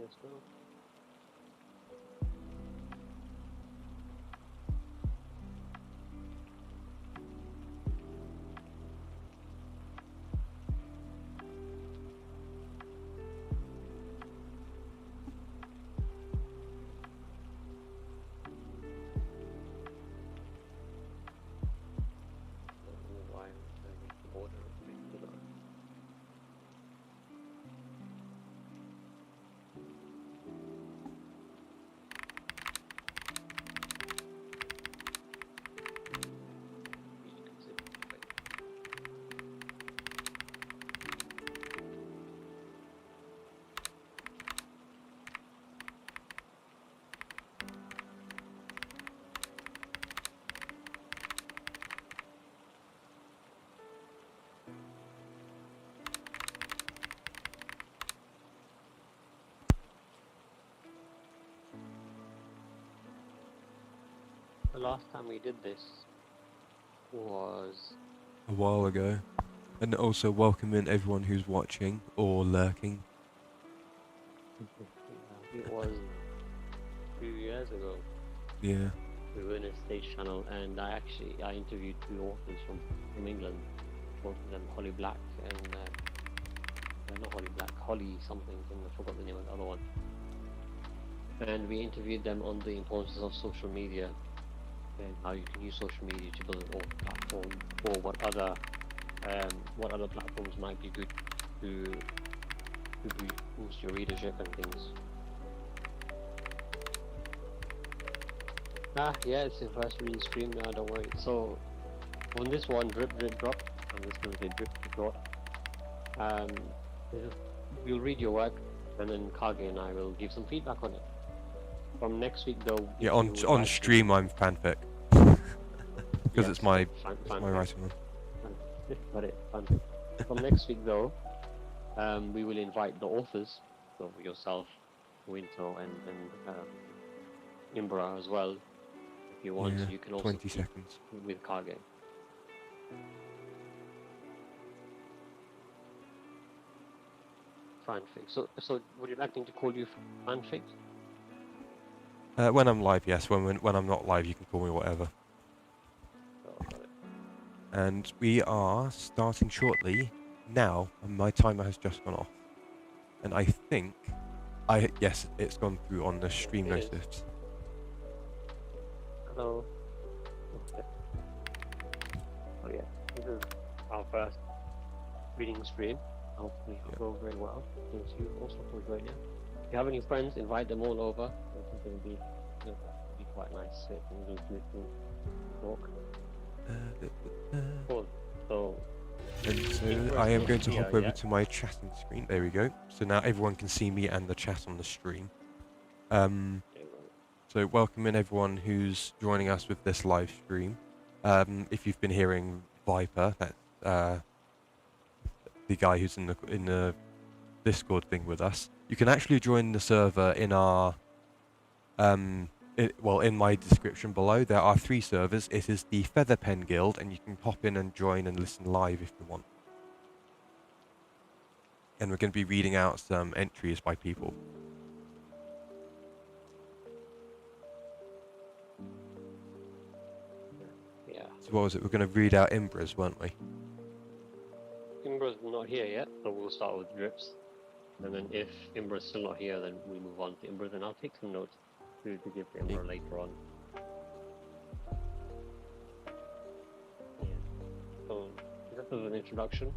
Let's go. Why the order of things are. The last time we did this was A while ago. And also welcoming everyone who's watching or lurking. it was 2 years ago. Yeah. We were in a stage channel, and I interviewed two authors from England, both of them Holly Black and not Holly Black, Holly something, and I forgot the name of the other one. And we interviewed them on the importance of social media and how you can use social media to build an author platform, or what other platforms might be good to boost your readership and things. Yeah, it's the first reading stream now, don't worry. So, on this one, drip drop, I'm just going to say drip drop. We'll read your work, and then Kage and I will give some feedback on it. From next week, though. Yeah, on stream I'm fanfic. Because it's my writing one. Got it, fanfic. From next week, though, we will invite the authors, so yourself, Winto, and Imbra as well. If you want, Yeah, you can also 20 seconds. with Kage. Fanfic. So would you like me to call you fanfic? When I'm live, yes. When I'm not live, you can call me whatever. Oh, got it. And we are starting shortly now, and my timer has just gone off. And I think yes, it's gone through on the stream notice. Hello. Okay. Oh yeah, this is our first reading stream. Hopefully it'll go very well. Thank you also for joining. If you have any friends, invite them all over. I think it'll be quite nice to talk. Cool. So. And so I am going to hop over to my chatting screen. There we go. So now everyone can see me and the chat on the stream. So welcoming everyone who's joining us with this live stream. If you've been hearing Viper, that's the guy who's in the Discord thing with us. You can actually join the server in our in my description below. There are 3 servers. It is the Featherpen Guild, and you can hop in and join and listen live if you want. And we're going to be reading out some entries by people. Yeah. So what was it? We're going to read out Imbra's, weren't we? Imbra's not here yet, so we'll start with drips. And then if Imbra's still not here, then we move on to Imbra. Then I'll take some notes to give to Imbra later on. Yeah. So just as an introduction,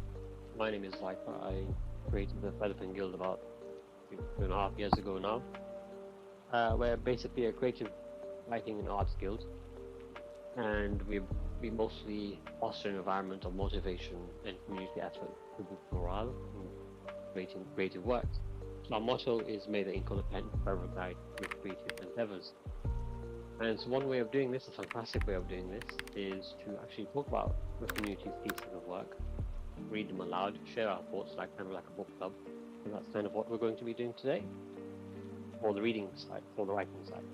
my name is Viper. I created the Featherpen Guild about 2.5 years ago now. We're basically a creative writing and arts guild, and we mostly foster an environment of motivation and community effort to boost morale and creating creative work. So our motto is "May the ink on the pen forever guide your creative endeavors." And so one way of doing this, a fantastic way of doing this, is to actually talk about the community's pieces of work, read them aloud, share our thoughts, kind of like a book club. And that's kind of what we're going to be doing today, for the reading side, for the writing side.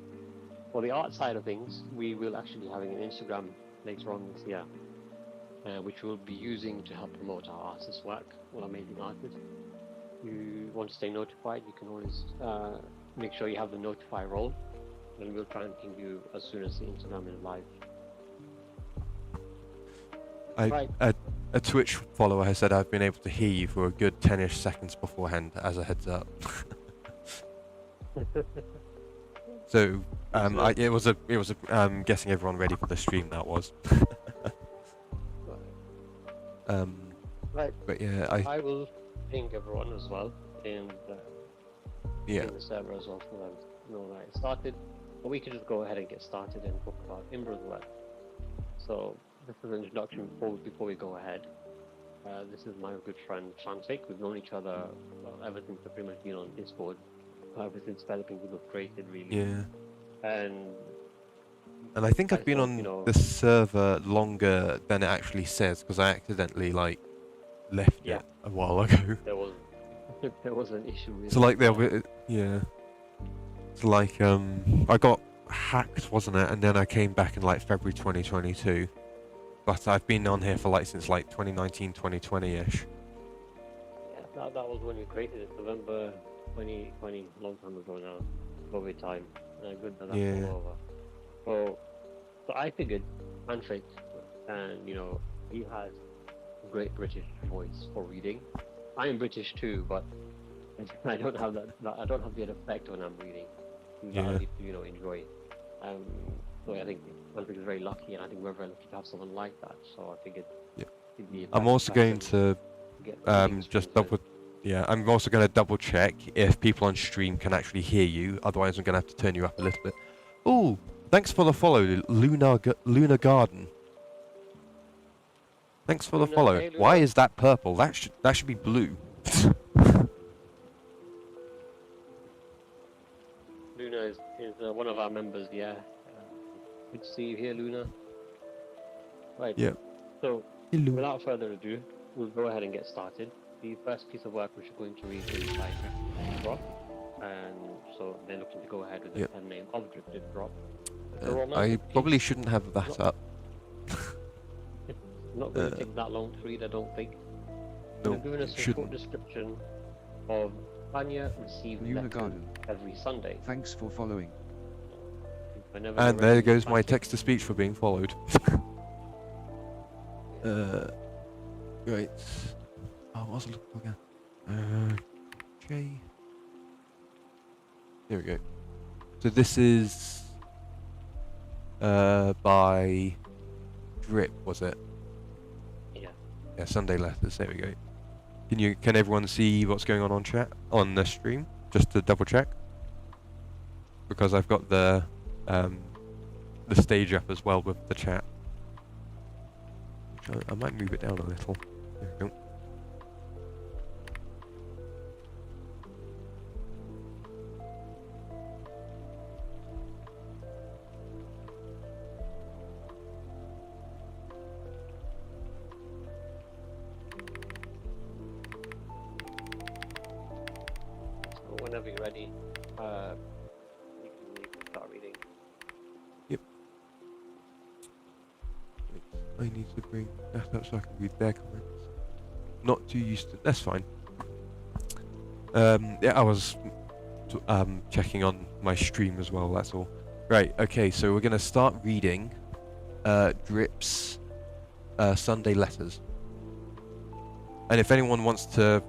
For the art side of things, we will actually be having an Instagram later on this year, which we'll be using to help promote our artists' work, all amazing artists. you want to stay notified, you can always make sure you have the notify role, and we'll try and ping you as soon as the Instagram is live. Right. A Twitch follower has said I've been able to hear you for a good 10-ish seconds beforehand as a heads up. So it was getting everyone ready for the stream, that was. Right. But yeah, I will ping everyone as well in yeah. the server as well, so that you know that it started. But we can just go ahead and get started and talk about Imbra's work. So this is an introduction before we go ahead. This is my good friend Shantik. We've known each other ever since we've pretty much been on Discord. Ever since Featherpen was created, really. Yeah. And I think I've been on the server longer than it actually says, because I accidentally left it a while ago. There was an issue with So So I got hacked, wasn't it? And then I came back in February 2022. But I've been on here for since 2019, 2020-ish. Yeah, that was when we created it, November 2020, long time ago now. COVID time. Good that that's all over. So I figured Manfred, and he has a great British voice for reading. I am British too, but I don't have that. I don't have the effect when I'm reading. I need to enjoy. So I think Manfred is very lucky, and I think we're very lucky to have someone like that. So I think it'd be. I'm also going to just double. Yeah, I'm also going to double check if people on stream can actually hear you. Otherwise, I'm going to have to turn you up a little bit. Oh, thanks for the follow, Lunar Garden. Thanks for the follow. Hey, why is that purple? That should be blue. Luna is one of our members. Yeah. Good to see you here, Luna. Right. Yeah. So, without further ado, we'll go ahead and get started. The first piece of work which we're going to read is by Drop, and so they're looking to go ahead with the pen name of Drip Drop. I probably shouldn't have that up. Not going to take that long to read, I don't think. No, They're giving us a short description of Vanya received letters every Sunday. Thanks for following. And there goes my text-to-speech for being followed. Right. Oh, what was I looking for again? J. Here we go. So this is by Drip, was it? Yeah. Yeah, Sunday letters. There we go. Can everyone see what's going on chat on the stream? Just to double check, because I've got the stage up as well with the chat. I might move it down a little. There we go. Whenever you're ready, you can start reading. Yep. I need to bring that up so I can read their comments. Not too used to. That's fine. Yeah, I was checking on my stream as well. That's all. Right. Okay. So we're gonna start reading Drip's Sunday letters. And if anyone wants to,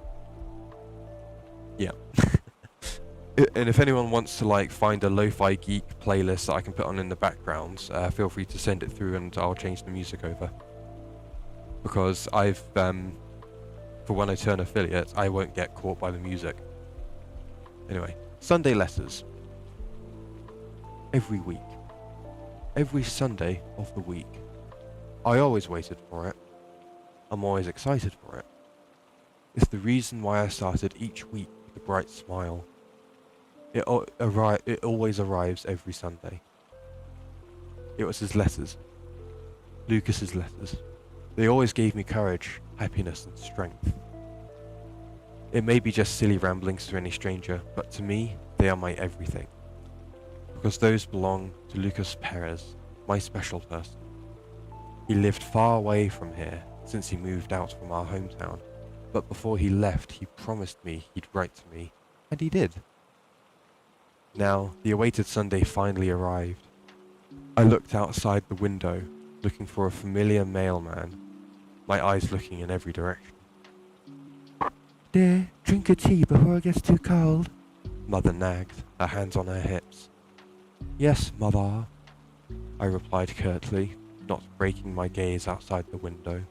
and if anyone wants to find a lo-fi geek playlist that I can put on in the background, feel free to send it through and I'll change the music over. Because I've, for when I turn affiliate, I won't get caught by the music. Anyway, Sunday letters. Every week. Every Sunday of the week. I always waited for it. I'm always excited for it. It's the reason why I started each week with a bright smile. It always arrives every Sunday. It was his letters. Lucas's letters. They always gave me courage, happiness and strength. It may be just silly ramblings to any stranger, but to me, they are my everything. Because those belong to Lucas Perez, my special person. He lived far away from here since he moved out from our hometown, But before he left, he promised me he'd write to me, and he did. Now, the awaited Sunday finally arrived. I looked outside the window, looking for a familiar mailman, my eyes looking in every direction. "Dear, drink a tea before it gets too cold," Mother nagged, her hands on her hips. "Yes, Mother," I replied curtly, not breaking my gaze outside the window.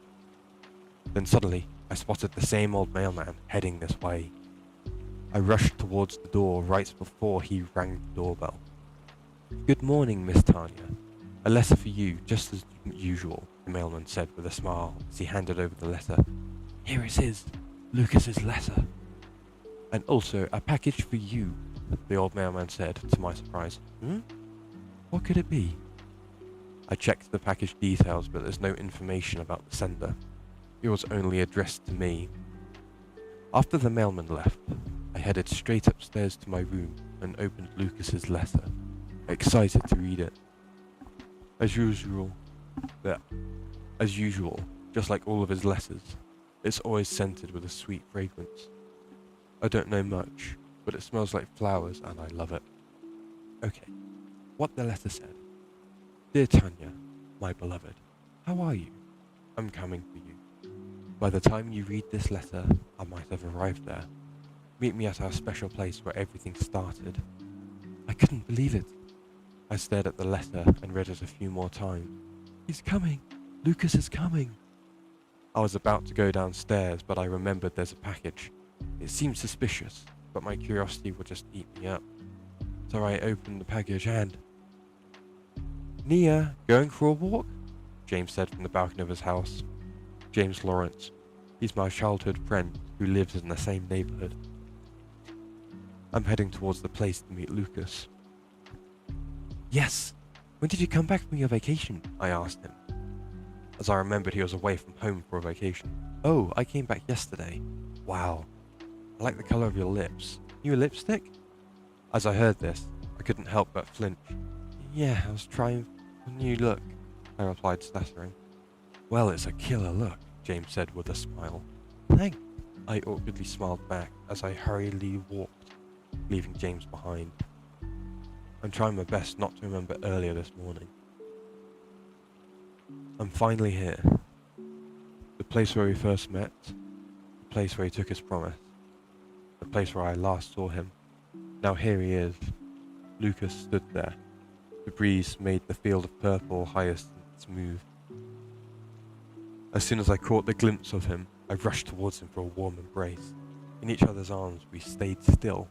Then suddenly, I spotted the same old mailman heading this way. I rushed towards the door right before he rang the doorbell. "Good morning, Miss Tanya. A letter for you, just as usual," the mailman said with a smile as he handed over the letter. "Here it is, Lucas's letter." "And also a package for you," the old mailman said, to my surprise. What could it be? I checked the package details, but there's no information about the sender. It was only addressed to me. After the mailman left, I headed straight upstairs to my room and opened Lucas's letter, excited to read it. As usual, just like all of his letters, it's always scented with a sweet fragrance. I don't know much, but it smells like flowers and I love it. Okay, what the letter said. "Dear Tanya, my beloved, how are you? I'm coming for you. By the time you read this letter, I might have arrived there. Meet me at our special place where everything started." I couldn't believe it. I stared at the letter and read it a few more times. "He's coming! Lucas is coming!" I was about to go downstairs, but I remembered there's a package. It seemed suspicious, but my curiosity would just eat me up. So I opened the package and... "Nia, going for a walk?" James said from the balcony of his house. James Lawrence. He's my childhood friend who lives in the same neighborhood. I'm heading towards the place to meet Lucas. "Yes! When did you come back from your vacation?" I asked him, as I remembered he was away from home for a vacation. "Oh, I came back yesterday." "Wow. I like the color of your lips. New lipstick?" As I heard this, I couldn't help but flinch. "Yeah, I was trying a new look," I replied, stuttering. "Well, it's a killer look," James said with a smile. "Thanks." I awkwardly smiled back as I hurriedly walked, leaving James behind. I'm trying my best not to remember earlier this morning. I'm finally here. The place where we first met, the place where he took his promise, the place where I last saw him. Now here he is. Lucas stood there. The breeze made the field of purple hyacinths move. As soon as I caught the glimpse of him, I rushed towards him for a warm embrace. In each other's arms, we stayed still.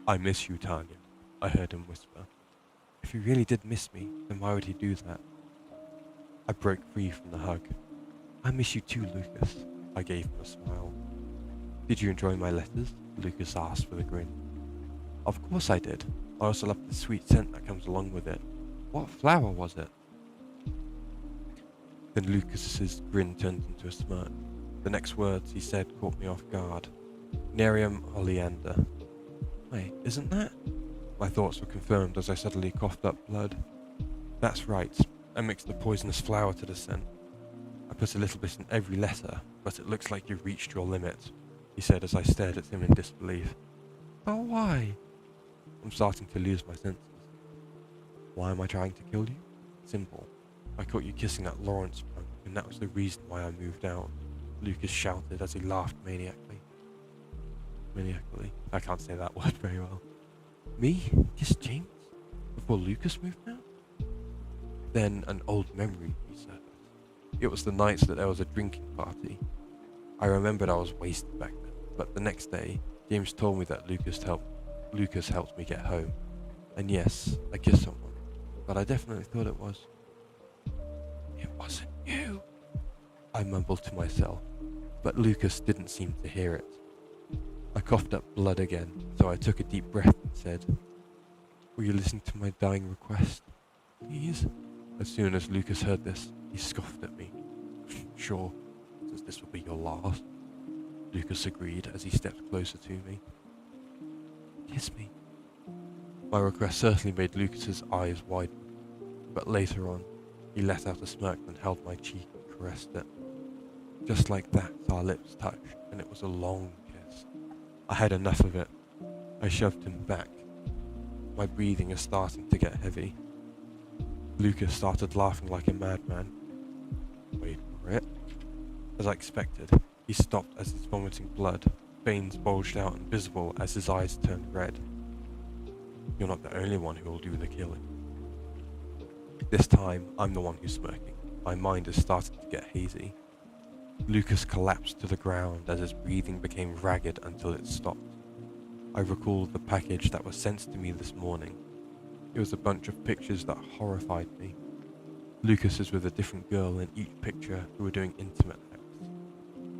"I miss you, Tanya," I heard him whisper. If he really did miss me, then why would he do that? I broke free from the hug. "I miss you too, Lucas," I gave him a smile. "Did you enjoy my letters?" Lucas asked with a grin. "Of course I did. I also love the sweet scent that comes along with it. What flower was it?" Then Lucas's grin turned into a smirk. The next words he said caught me off guard. "Nerium oleander." Wait, isn't that? My thoughts were confirmed as I suddenly coughed up blood. That's right, I mixed a poisonous flower to the scent. "I put a little bit in every letter, but it looks like you've reached your limit," he said as I stared at him in disbelief. "But why?" I'm starting to lose my senses. "Why am I trying to kill you? Simple. I caught you kissing that Lawrence punk, and that was the reason why I moved out," Lucas shouted as he laughed maniacally. I can't say that word very well. "Me? Kiss James? Before Lucas moved out?" Then an old memory resurfaced. It was the night that there was a drinking party. I remembered I was wasted back then, but the next day, James told me that Lucas helped me get home. And yes, I kissed someone, but I definitely thought it was... "It wasn't you," I mumbled to myself, but Lucas didn't seem to hear it. I coughed up blood again, so I took a deep breath and said, "Will you listen to my dying request, please?" As soon as Lucas heard this, he scoffed at me. "Sure, since this will be your last," Lucas agreed as he stepped closer to me. "Kiss me." My request certainly made Lucas's eyes widen, but later on, he let out a smirk and held my cheek and caressed it. Just like that, our lips touched, and it was a long kiss. I had enough of it. I shoved him back. My breathing is starting to get heavy. Lucas started laughing like a madman. Wait for it. As I expected, he stopped as he's vomiting blood. Veins bulged out and visible as his eyes turned red. You're not the only one who will do the killing. This time, I'm the one who's smirking. My mind is starting to get hazy. Lucas collapsed to the ground as his breathing became ragged until it stopped. I recalled the package that was sent to me this morning. It was a bunch of pictures that horrified me. Lucas is with a different girl in each picture who are doing intimate acts.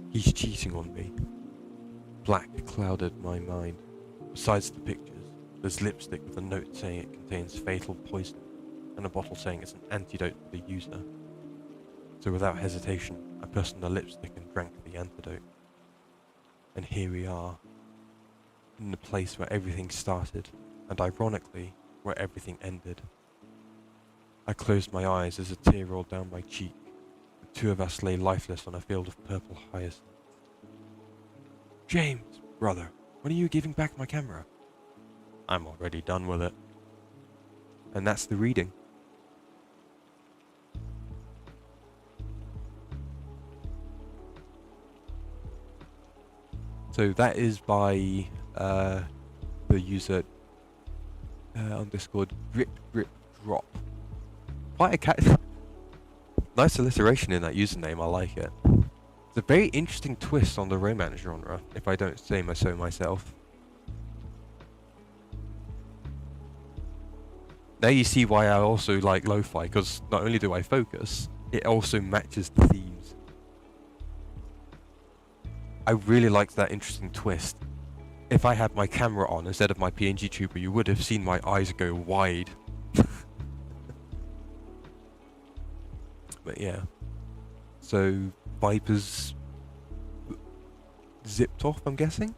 He's cheating on me. Black clouded my mind. Besides the pictures, there's lipstick with a note saying it contains fatal poison, and a bottle saying it's an antidote for the user. So without hesitation, I pressed on the lipstick and drank the antidote. And here we are, in the place where everything started, and ironically, where everything ended. I closed my eyes as a tear rolled down my cheek. The two of us lay lifeless on a field of purple hyacinths. James, brother, when are you giving back my camera? I'm already done with it. And that's the reading. So that is by the user on Discord, Grip Grip Drop. Quite a nice alliteration in that username, I like it. It's a very interesting twist on the romance genre, if I don't say so myself. Now you see why I also like lo-fi, because not only do I focus, it also matches the themes. I really liked that interesting twist. If I had my camera on instead of my PNG tuber, you would have seen my eyes go wide. But yeah. So, Viper's zipped off, I'm guessing?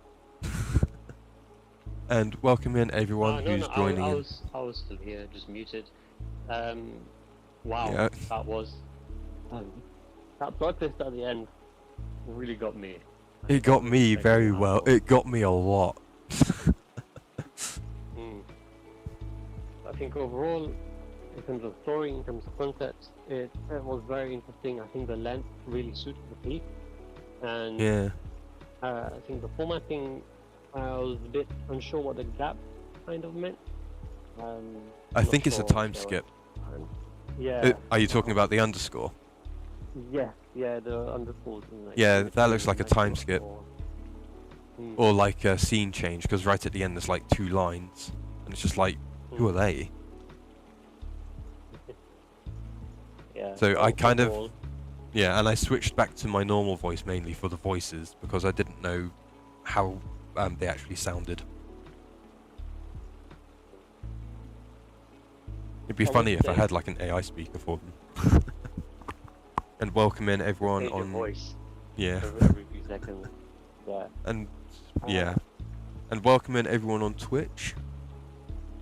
And welcome in everyone who's joining in. I was still here, just muted. Wow, Yeah. that was... that plot twist at the end really got me. It got me very well. It got me a lot. I think overall, in terms of story, in terms of concept, it was very interesting. I think the length really suited the piece. And yeah. I think the formatting, I was a bit unsure what the gap kind of meant. I think it's a time skip. Yeah. Are you talking about the underscore? Yeah, the underscore. Like, yeah, that looks like a time skip. Or like a scene change, because right at the end there's like 2 lines, and it's just like, who are they? Yeah. So I kind of, and I switched back to my normal voice mainly for the voices, because I didn't know how they actually sounded. It'd be funny if I had like an AI speaker for them. And welcome in everyone on voice. Yeah. Every few seconds. Yeah. And and welcome in everyone on Twitch.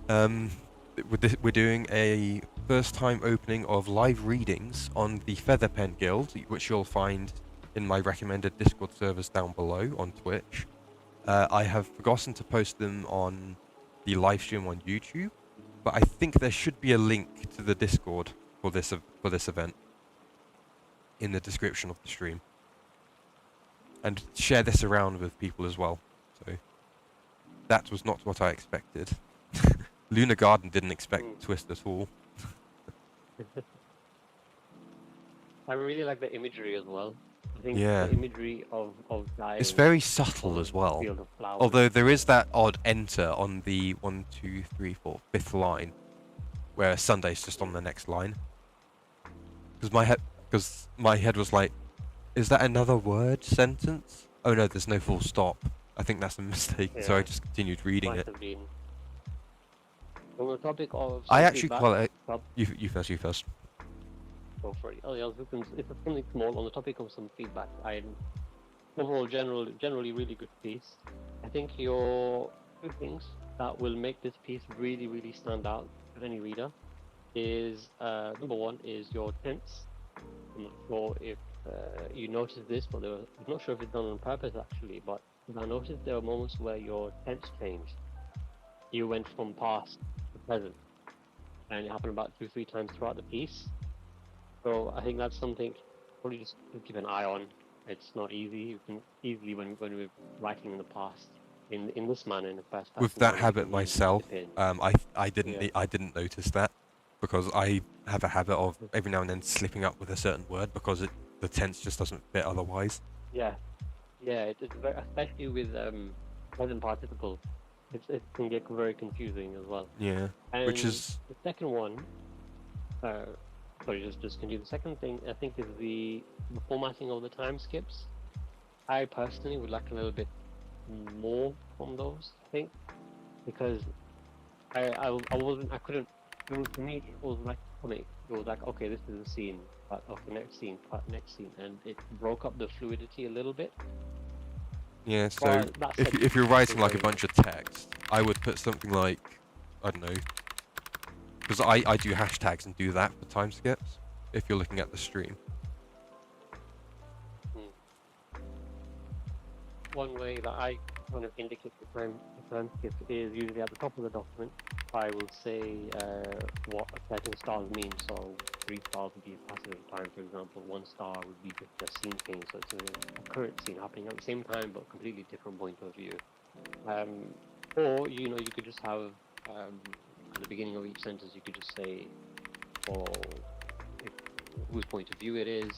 We're doing a first time opening of live readings on the Featherpen Guild, which you'll find in my recommended Discord servers down below on Twitch. I have forgotten to post them on the live stream on YouTube, but I think there should be a link to the Discord for this event in the description of the stream. And share this around with people as well. So that was not what I expected. Luna Garden didn't expect twist at all. I really like the imagery as well. I think Yeah. the imagery of It's very subtle as well. Although there is that odd enter on the 1, 2, 3, 4, 5th line, where Sunday's just on the next line. Because my head was like, is that another word sentence? Oh no, there's no full stop. I think that's a mistake, so I just continued reading it. On the topic of I actually call it. You first. Go for it. Oh yeah, it's something small. On the topic of some feedback, overall generally really good piece. I think your 2 things that will make this piece really, really stand out to any reader is number 1 is your tense. I'm not sure if you notice this, but I'm not sure if it's done on purpose actually, but I noticed there were moments where your tense changed. You went from past to present, and it happened about 2, 3 times throughout the piece. So I think that's something probably just to keep an eye on. It's not easy. You can easily, when we're writing in the past, in this manner, in the first With person that manner, you habit can easily myself, slip in. I didn't Yeah. I didn't notice that because I have a habit of every now and then slipping up with a certain word because the tense just doesn't fit otherwise. Yeah, yeah. It's very, especially with present participle, it can get very confusing as well. Yeah, which And is the second one, uh, sorry, just continue. The second thing I think is the formatting of the time skips. I personally would like a little bit more from those, I think, because I wasn't, I couldn't, it was, to me it was like comic. It was like, okay, this is a scene, but okay, next scene, but next scene, and it broke up the fluidity a little bit. yeah. So But that said, if you're it's still writing like a very bunch nice. of text, I would put something like, I don't know, because I do hashtags and do that for time skips. If you're looking at the stream, Mm. One way that I kind of indicate the time skip is usually at the top of the document. I will say what a certain style means. So 3 stars would be a passage of time, for example. 1 star would be just a scene change, so it's a current scene happening at the same time, but completely different point of view. Or you could just have at the beginning of each sentence, you could just say, or if, whose point of view it is,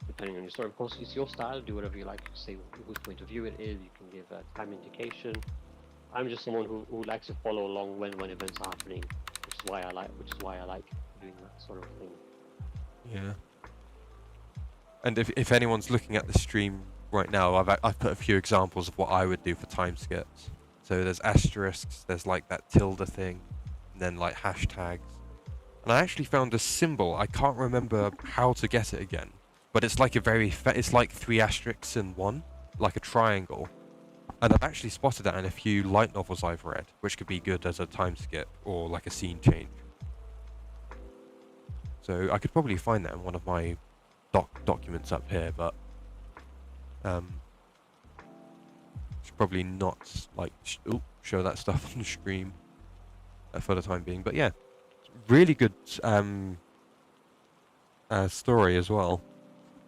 depending on your story. Of course, it's your style. Do whatever you like. Say whose point of view it is. You can give a time indication. I'm just someone who likes to follow along when events are happening, which is why I like doing that sort of thing. yeah. And if anyone's looking at the stream right now, I've put a few examples of what I would do for time skips. So there's asterisks, there's like that tilde thing, and then like hashtags. And I actually found a symbol. I can't remember how to get it again, but it's like it's like 3 asterisks in one, like a triangle. And I've actually spotted that in a few light novels I've read, which could be good as a time skip or like a scene change. So I could probably find that in one of my documents up here, but should probably not like show that stuff on the stream for the time being. But yeah, really good story as well.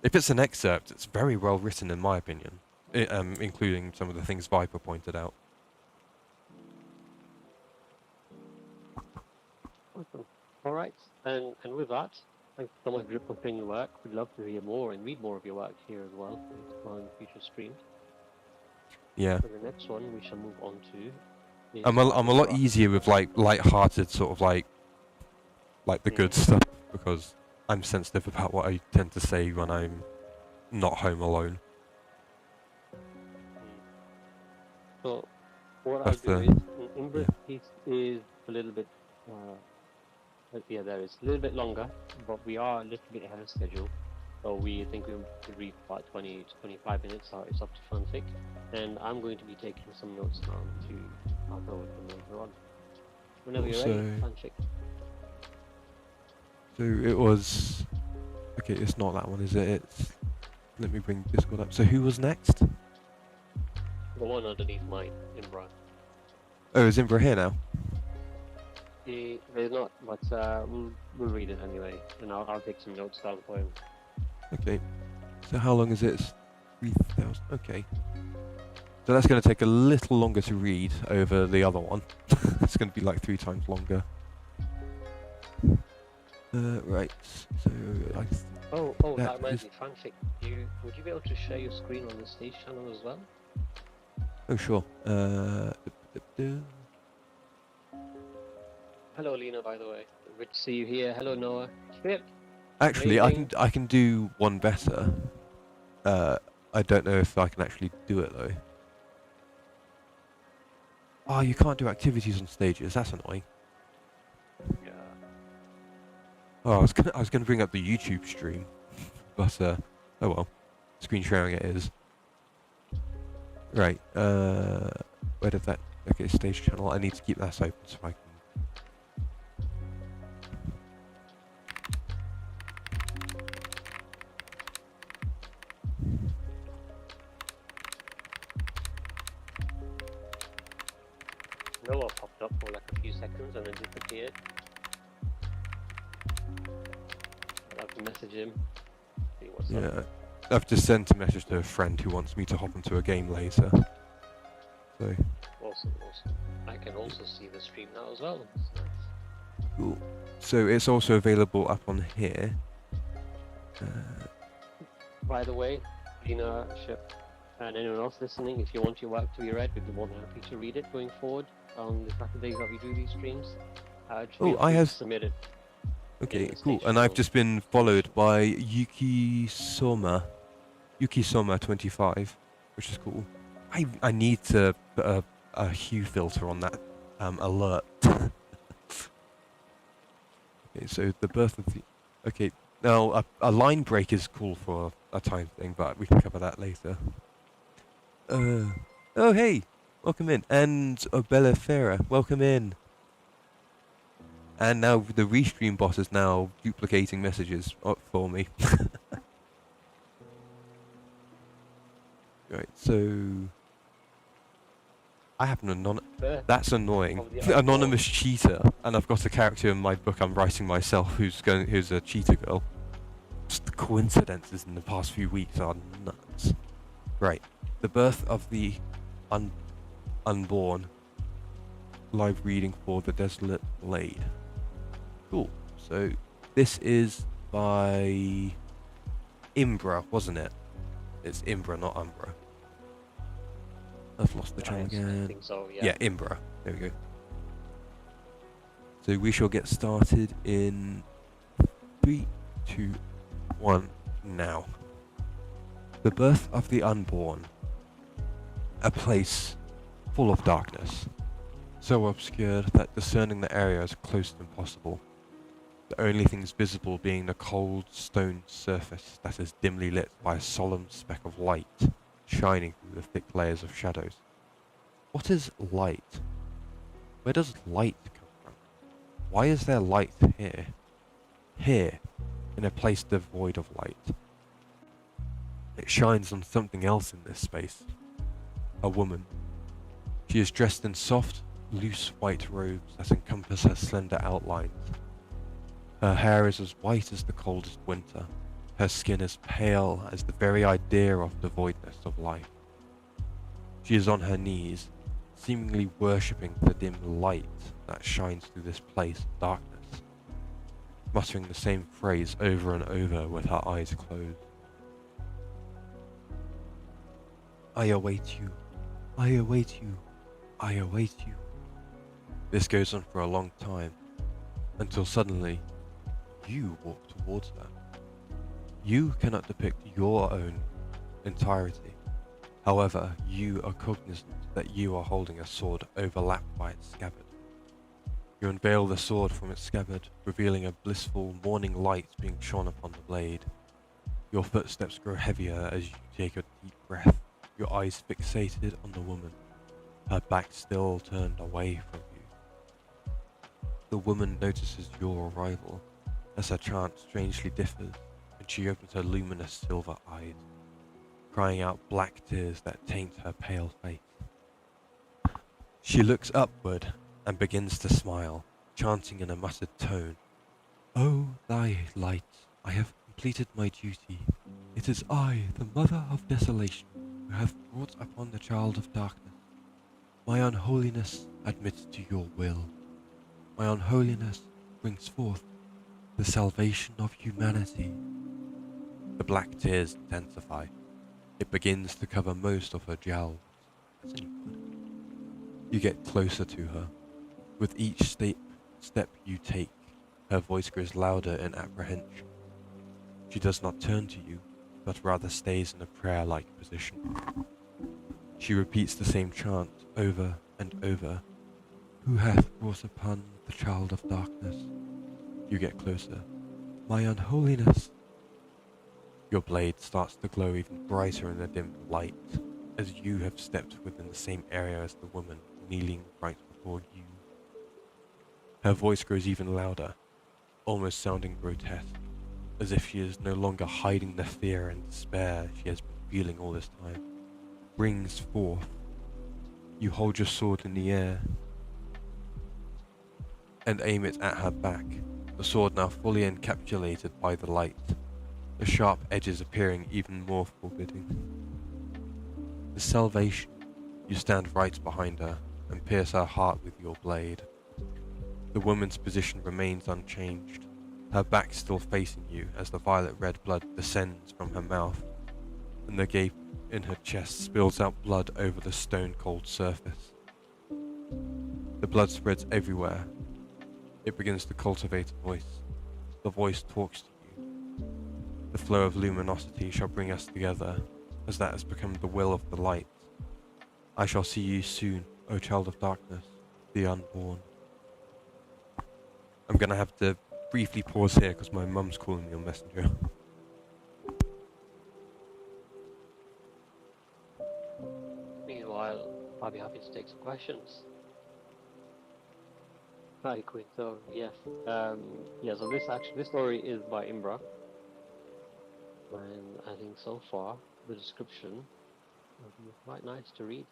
If it's an excerpt, it's very well written in my opinion, including some of the things Viper pointed out. Awesome. All right, and with that, thanks so much for putting your work. We'd love to hear more and read more of your work here as well on future streams. Yeah, So the next one we shall move on to is I'm by a lot Imbra. easier with like light-hearted sort of like the good stuff because I'm sensitive about what I tend to say when I'm not home alone. Mm. So what I'll That's do the is, yeah. Imbra's piece is a little bit, yeah, there is a little bit longer, but we are a little bit ahead of schedule. So we think we could read about 20 to 25 minutes. So it's up to Fanfic, and I'm going to be taking some notes now to pass over to them later on. Whenever Cool. you're ready, Fanfic. So it was okay. It's not that one, is it? It's let me bring Discord up. So who was next? The one underneath mine, Imbra. Oh, is Imbra here now? There's not, but we'll read it anyway, and I'll take some notes down for him. Okay. So how long is it? 3,000. Okay. So that's going to take a little longer to read over the other one. It's going to be like 3 times longer. Right. So That reminds me, Fanfic. Would you be able to share your screen on the stage channel as well? Oh sure. Hello, Lena. By the way, good to see you here. Hello, Noah. Chip. Actually, Amazing. I can do one better. I don't know if I can actually do it though. Oh, you can't do activities on stages. That's annoying. Yeah. Oh, I was gonna bring up the YouTube stream, but oh well. Screen sharing it is. Right. Where did that? Okay, stage channel. I need to keep that open so I can. seconds and then disappeared. I'll have to message him, see what's up. Yeah. I've just sent a message to a friend who wants me to hop into a game later. So, Awesome. I can also see the stream now as well. It's nice. cool. So it's also available up on here. By the way, Gina, Shep, and anyone else listening, if you want your work to be read, we'd be more than happy to read it going forward on the Saturdays that we do these streams. Just feel I free have- to submit it. Okay, the cool. station And I've notes. just been followed by Yuki Soma 25, which is cool. I need to put a hue filter on that alert. Okay, so the birth of the... Okay, now a line break is cool for a time thing, but we can cover that later. Oh hey, welcome in. And Bella Farah, welcome in. And now the restream bot is now duplicating messages for me. Right, so I have an that's annoying. Anonymous cheater, and I've got a character in my book I'm writing myself who's a cheater girl. Just the coincidences in the past few weeks are nuts. Right, the birth of the unborn. Live reading for the Desolate Blade. Cool. So this is by Imbra, wasn't it? It's Imbra, not Umbra. I've lost the channel again. I think so, yeah. Yeah, Imbra. There we go. So we shall get started in 3, 2, 1, now. The birth of the unborn. A place full of darkness. So obscured that discerning the area is close to impossible. The only things visible being the cold stone surface that is dimly lit by a solemn speck of light shining through the thick layers of shadows. What is light? Where does light come from? Why is there light here? Here, in a place devoid of light. It shines on something else in this space. A woman. She is dressed in soft, loose white robes that encompass her slender outlines. Her hair is as white as the coldest winter. Her skin is pale as the very idea of the voidness of life. She is on her knees, seemingly worshipping the dim light that shines through this place of darkness, muttering the same phrase over and over with her eyes closed. I await you, I await you, I await you. This goes on for a long time, until suddenly, you walk towards her. You cannot depict your own entirety. However, you are cognizant that you are holding a sword overlapped by its scabbard. You unveil the sword from its scabbard, revealing a blissful morning light being shone upon the blade. Your footsteps grow heavier as you take a deep breath, your eyes fixated on the woman, her back still turned away from you. The woman notices your arrival, as her chant strangely differs, and she opens her luminous silver eyes, crying out black tears that taint her pale face. She looks upward and begins to smile, chanting in a muttered tone, "O thy light, I have completed my duty. It is I, the mother of desolation, who have brought upon the child of darkness. My unholiness admits to your will. My unholiness brings forth the salvation of humanity." The black tears intensify. It begins to cover most of her jowls. You get closer to her. With each step you take, her voice grows louder in apprehension. She does not turn to you, but rather stays in a prayer-like position. She repeats the same chant over and over. Who hath brought upon the child of darkness? You get closer. My unholiness. Your blade starts to glow even brighter in the dim light, as you have stepped within the same area as the woman kneeling right before you. Her voice grows even louder, almost sounding grotesque, as if she is no longer hiding the fear and despair she has been feeling all this time. Brings forth. You hold your sword in the air. and aim it at her back, the sword now fully encapsulated by the light, the sharp edges appearing even more forbidding. The salvation, you stand right behind her and pierce her heart with your blade. The woman's position remains unchanged, her back still facing you as the violet-red blood descends from her mouth, and the gape in her chest spills out blood over the stone-cold surface. The blood spreads everywhere. It begins to cultivate a voice. The voice talks to you. The flow of luminosity shall bring us together, as that has become the will of the light. I shall see you soon, O child of darkness, the unborn. I'm gonna have to briefly pause here because my mum's calling me on Messenger. Meanwhile, I'll be happy to take some questions. Hi, Quinn. So yes, So this story is by Imbra, and I think so far the description is quite nice to read.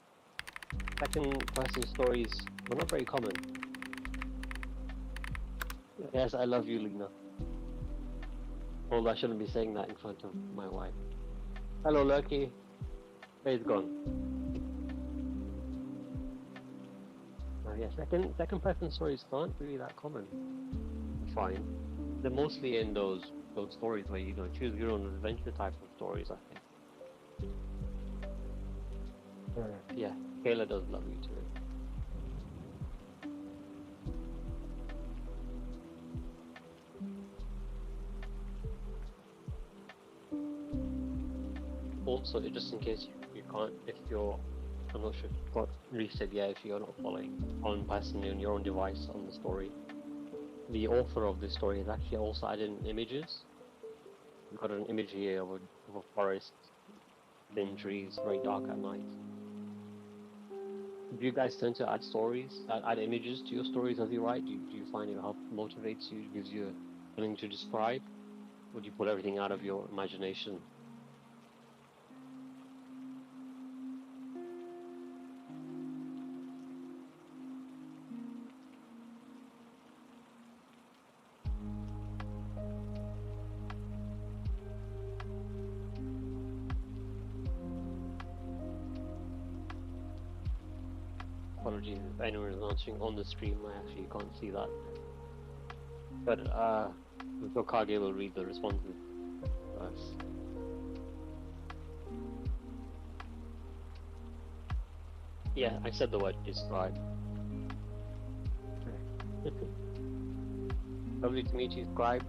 Second person stories were not very common. Yes, I love you, Lena. Although I shouldn't be saying that in front of my wife. Hello, Lucky. Where's gone? Yeah, second person stories aren't really that common. Fine. They're mostly in those stories where you choose your own adventure type of stories, I think. Yeah, Kayla does love you too. Also, just in case you can't, I'm not sure if you've got reset yet, if you're not following on personally on your own device on the story. The author of this story has actually also added in images. We've got an image here of a forest, thin trees, very dark at night. Do you guys tend to add images to your stories as you write? Do you find it motivates you, gives you something to describe? Or do you pull everything out of your imagination? Apologies if anyone is watching on the stream, I actually can't see that. But Kage will read the responses first. Yeah, I said the word describe. Lovely to meet you, Scribe.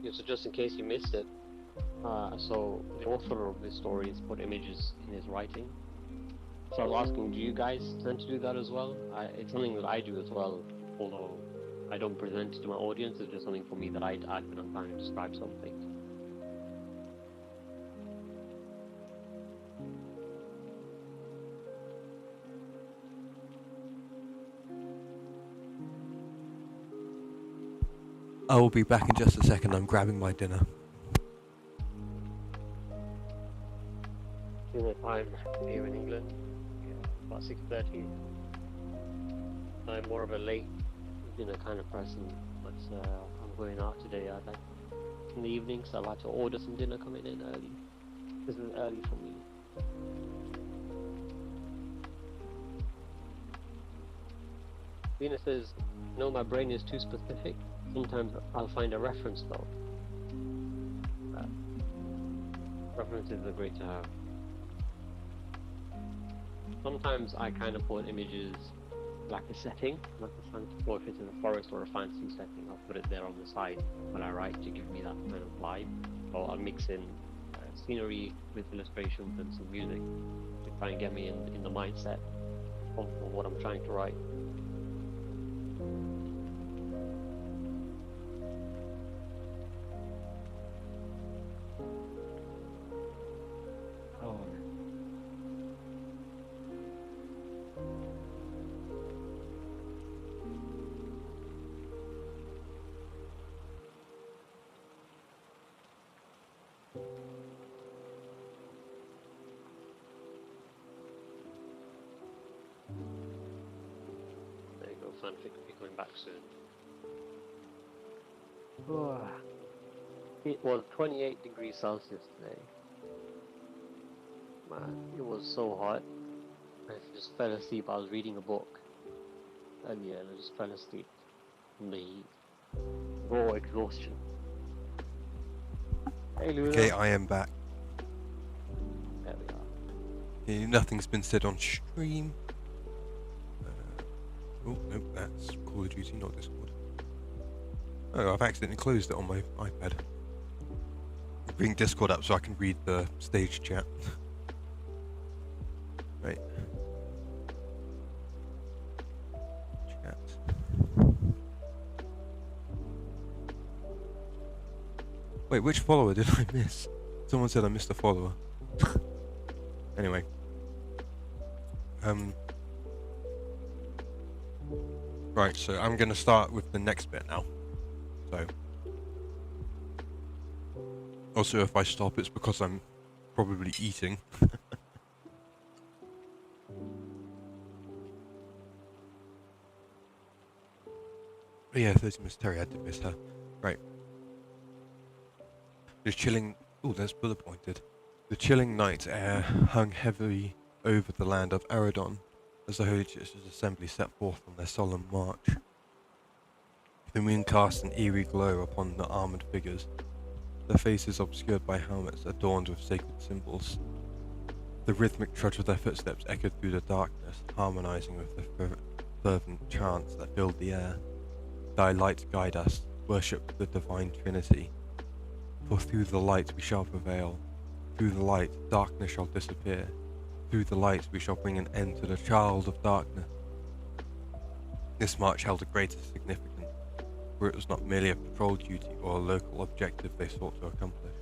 Yeah, so just in case you missed it, so the author of this story has put images in his writing. So I was asking, do you guys tend to do that as well? It's something that I do as well, although I don't present it to my audience. It's just something for me that I add when I'm trying to describe something. I will be back in just a second. I'm grabbing my dinner. Dinner time here in England, about 6:30. I'm more of a late dinner kind of person, but I'm going out today. In the evening, so I'll have to order some dinner coming in early. This is early for me. Venus says, no, my brain is too specific. Sometimes I'll find a reference though. References are great to have. Sometimes I kind of put images like a setting, like a fancy, or if it's in a forest or a fancy setting, I'll put it there on the side when I write to give me that kind of vibe. Or I'll mix in scenery with illustrations and some music to try and get me in the mindset of what I'm trying to write. fanfic will be coming back soon. Oh, it was 28 degrees Celsius today. Man, it was so hot. I just fell asleep. I was reading a book earlier and I just fell asleep from the heat. Raw exhaustion. Hey Luna. Okay, I am back. There we are. Okay, nothing's been said on stream. Oh, no, that's Call of Duty, not Discord. Oh, I've accidentally closed it on my iPad. Bring Discord up so I can read the stage chat. Right. Chat. Wait, which follower did I miss? Someone said I missed a follower. Anyway. Right, so I'm going to start with the next bit now. So. Also, if I stop, it's because I'm probably eating. But yeah, 30 Miss Terry, I did miss her. Right. The chilling... Oh, there's bullet pointed. The chilling night air hung heavily over the land of Aradon as the Holy Church's assembly set forth on their solemn march. The moon cast an eerie glow upon the armoured figures, their faces obscured by helmets adorned with sacred symbols. The rhythmic trudge of their footsteps echoed through the darkness, harmonizing with the fervent chants that filled the air. Thy light guide us, worship the divine Trinity. For through the light we shall prevail. Through the light darkness shall disappear. Through the light we shall bring an end to the child of darkness. This march held a greater significance, for it was not merely a patrol duty or a local objective they sought to accomplish.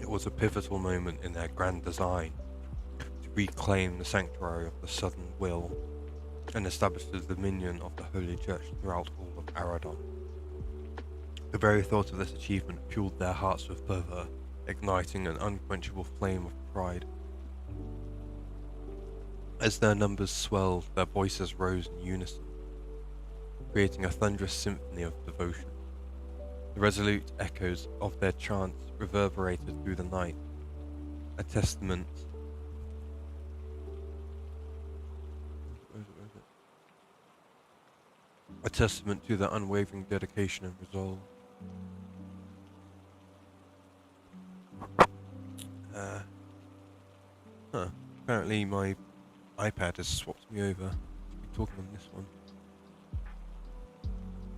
It was a pivotal moment in their grand design to reclaim the sanctuary of the Southern Will and establish the dominion of the Holy Church throughout all of Aradon. The very thought of this achievement fueled their hearts with fervour, igniting an unquenchable flame of pride. As their numbers swelled, their voices rose in unison, creating a thunderous symphony of devotion. The resolute echoes of their chants reverberated through the night, a testament to their unwavering dedication and resolve. Apparently my iPad has swapped me over. I'll be talking on this one.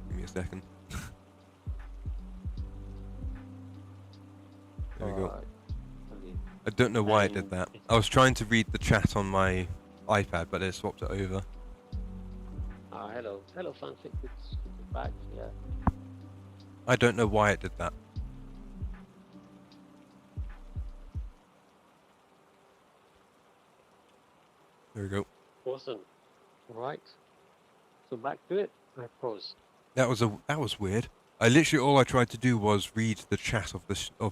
Give me a second. There we go. I don't know why it did that. I was trying to read the chat on my iPad, but it swapped it over. Hello. Hello, fanfic. It's back, yeah. I don't know why it did that. There we go. Awesome. Right. So back to it, I suppose. That was weird. All I tried to do was read the chat of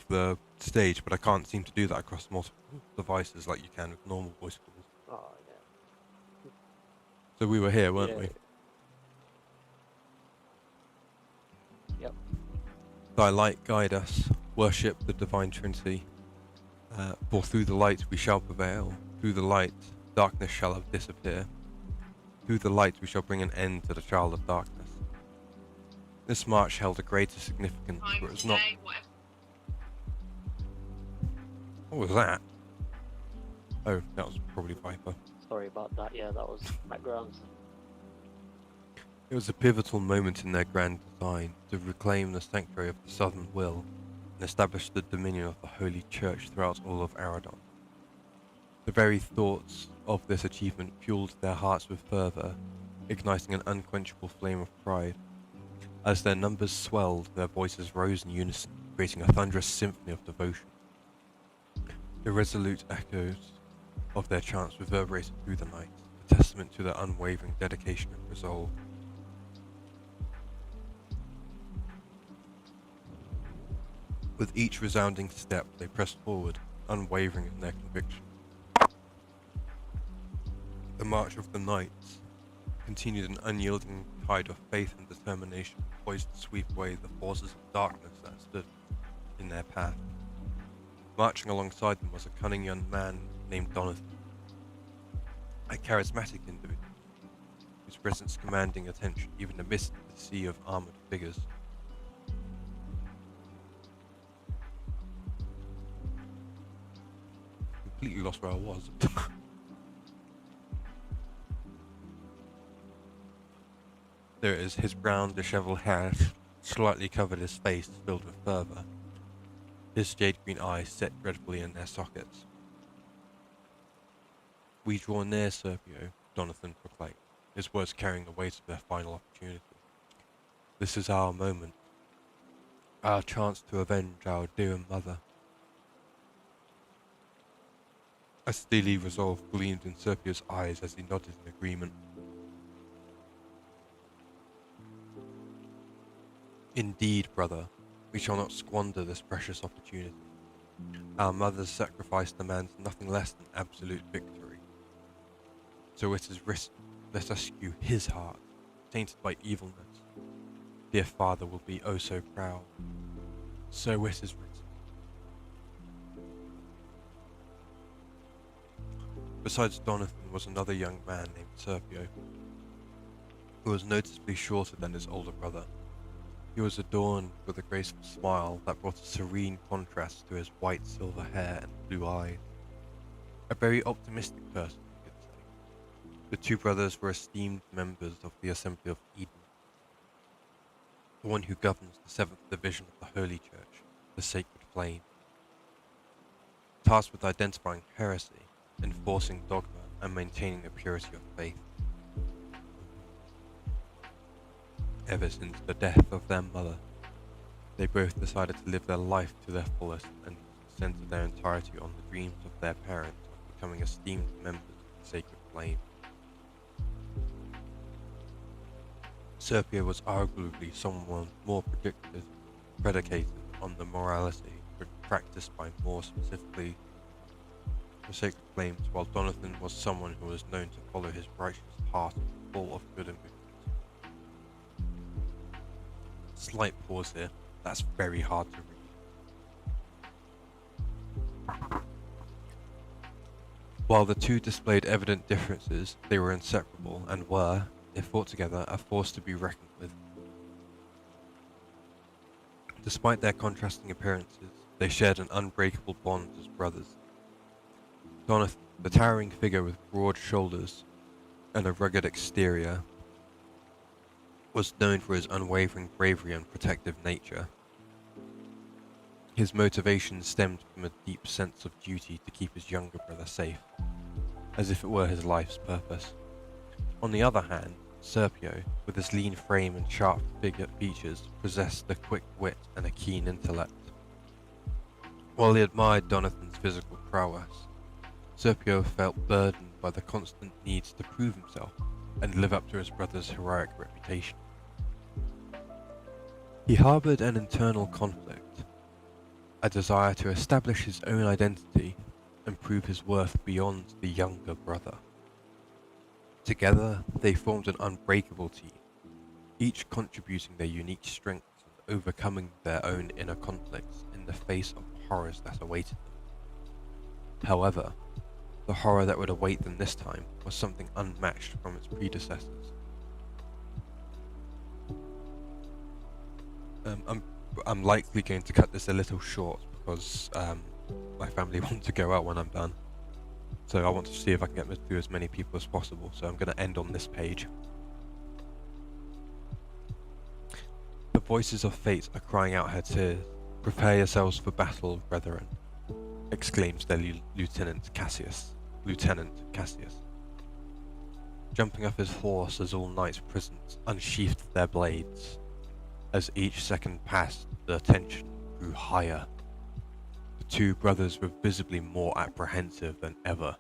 the stage, but I can't seem to do that across multiple devices like you can with normal voice calls. Oh yeah. So we were here, weren't we? Yep. Thy light guide us, worship the divine Trinity. For through the light we shall prevail. Through the light darkness shall disappear. Through the light we shall bring an end to the child of darkness. This march held a greater significance, for it was not... What was that? Oh, that was probably Viper. Sorry about that, yeah, that was background. It was a pivotal moment in their grand design to reclaim the sanctuary of the Southern Will and establish the dominion of the Holy Church throughout all of Aradon. The very thoughts of this achievement fueled their hearts with fervour, igniting an unquenchable flame of pride. As their numbers swelled, their voices rose in unison, creating a thunderous symphony of devotion. The resolute echoes of their chants reverberated through the night, a testament to their unwavering dedication and resolve. With each resounding step, they pressed forward, unwavering in their conviction. The march of the knights continued an unyielding tide of faith and determination, poised to sweep away the forces of darkness that stood in their path. Marching alongside them was a cunning young man named Donathan, a charismatic individual whose presence commanding attention even amidst the sea of armored figures. Completely lost where I was. There it is. His brown, dishevelled hair slightly covered his face, filled with fervour. His jade green eyes set dreadfully in their sockets. "We draw near, Serpio," Donathan proclaimed, his words carrying the weight of their final opportunity. "This is our moment, our chance to avenge our dear mother." A steely resolve gleamed in Serpio's eyes as he nodded in agreement. "Indeed, brother, we shall not squander this precious opportunity. Our mother's sacrifice demands nothing less than absolute victory. So it is written, let us skew his heart, tainted by evilness. Dear father will be oh so proud. So it is written." Besides Donathan was another young man named Serpio, who was noticeably shorter than his older brother. He was adorned with a graceful smile that brought a serene contrast to his white silver hair and blue eyes. A very optimistic person, you could say. The two brothers were esteemed members of the Assembly of Eden, the one who governs the 7th Division of the Holy Church, the Sacred Flame, tasked with identifying heresy, enforcing dogma, and maintaining the purity of faith. Ever since the death of their mother, they both decided to live their life to their fullest and center their entirety on the dreams of their parents of becoming esteemed members of the Sacred Flame. Serpio was arguably someone more predicated on the morality practiced by more specifically the Sacred Flames, while Donathan was someone who was known to follow his righteous heart full of good emotions. Slight pause here, that's very hard to read. While the two displayed evident differences, they were inseparable and were, if fought together, a force to be reckoned with. Despite their contrasting appearances, they shared an unbreakable bond as brothers. Donathan, the towering figure with broad shoulders and a rugged exterior, was known for his unwavering bravery and protective nature. His motivation stemmed from a deep sense of duty to keep his younger brother safe, as if it were his life's purpose. On the other hand, Serpio, with his lean frame and sharp features, possessed a quick wit and a keen intellect. While he admired Donathan's physical prowess, Serpio felt burdened by the constant need to prove himself and live up to his brother's heroic reputation. He harbored an internal conflict, a desire to establish his own identity and prove his worth beyond the younger brother. Together, they formed an unbreakable team, each contributing their unique strengths and overcoming their own inner conflicts in the face of horrors that awaited them. However, the horror that would await them this time was something unmatched from its predecessors. I'm likely going to cut this a little short because my family want to go out when I'm done. So I want to see if I can get through as many people as possible, so I'm going to end on this page. "The voices of fate are crying out her tears. Prepare yourselves for battle, brethren," exclaims their Lieutenant Cassius. Jumping off his horse as all knights present unsheathed their blades. As each second passed, the tension grew higher. The two brothers were visibly more apprehensive than ever,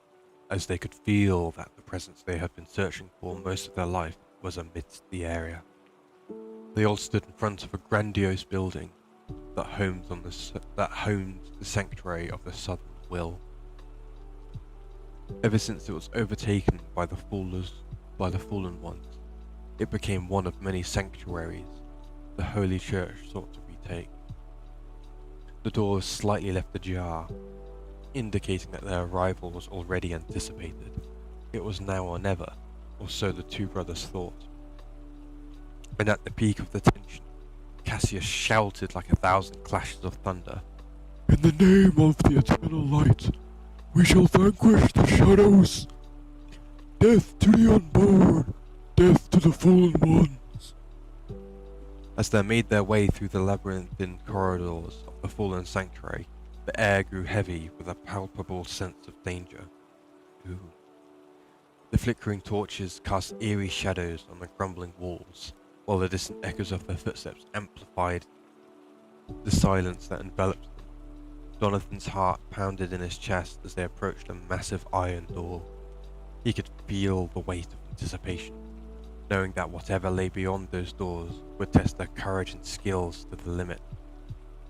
as they could feel that the presence they had been searching for most of their life was amidst the area. They all stood in front of a grandiose building that homed the sanctuary of the Southern Will. Ever since it was overtaken by the fallen ones, it became one of many sanctuaries the Holy Church sought to retake. The doors slightly left ajar, indicating that their arrival was already anticipated. It was now or never, or so the two brothers thought. And at the peak of the tension, Cassius shouted like 1,000 clashes of thunder, "In the name of the eternal light, we shall vanquish the shadows! Death to the unborn! Death to the fallen ones!" As they made their way through the labyrinthine corridors of the fallen sanctuary, the air grew heavy with a palpable sense of danger. Ooh. The flickering torches cast eerie shadows on the crumbling walls, while the distant echoes of their footsteps amplified the silence that enveloped them. Jonathan's heart pounded in his chest as they approached a massive iron door. He could feel the weight of anticipation, knowing that whatever lay beyond those doors would test their courage and skills to the limit.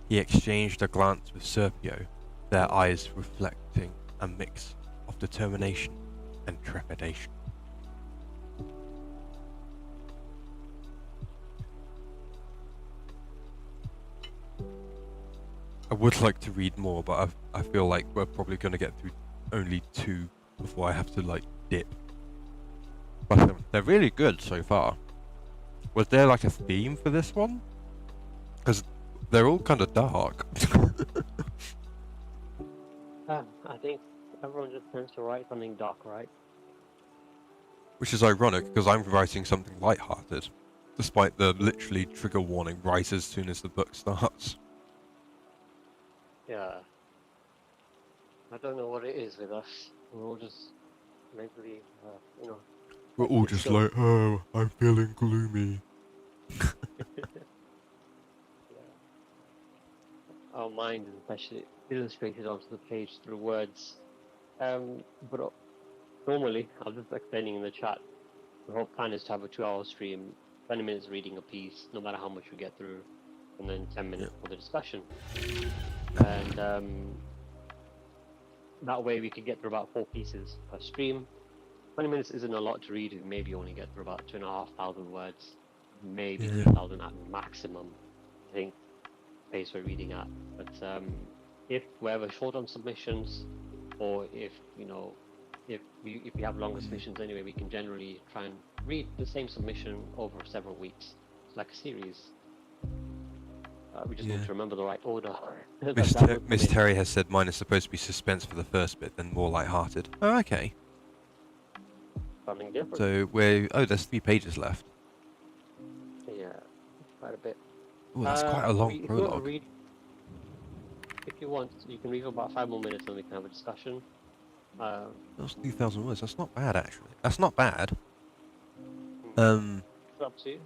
He exchanged a glance with Serpio, their eyes reflecting a mix of determination and trepidation. I would like to read more, but I feel like we're probably going to get through only 2 before I have to, like, dip. But they're really good so far. Was there, like, a theme for this one? Because they're all kind of dark. I think everyone just tends to write something dark, right? Which is ironic, because I'm writing something light-hearted, despite the literally trigger warning right as soon as the book starts. Yeah. I don't know what it is with us. We're all just mentally, We're all just like, oh, I'm feeling gloomy. yeah. Our mind is especially illustrated onto the page through words. But normally, I'm just explaining in the chat, the whole plan is to have a 2-hour stream, 20 minutes reading a piece, no matter how much we get through, and then 10 minutes for the discussion. And that way we could get through about 4 pieces per stream. 20 minutes isn't a lot to read. We maybe only get through about 2,500 words, maybe 3,000 at maximum, I think, pace we're reading at. But if we're ever short on submissions, or if we have longer submissions anyway, we can generally try and read the same submission over several weeks. It's like a series. We just need to remember the right order. Miss Terry has said mine is supposed to be suspense for the first bit, then more light-hearted. Oh, okay. Something different. So there's 3 pages left. Yeah, quite a bit. Oh, that's quite a long prologue. If you want, you can read for about 5 more minutes and we can have a discussion. That's 3,000 words. That's not bad, actually. That's not bad. It's up to you.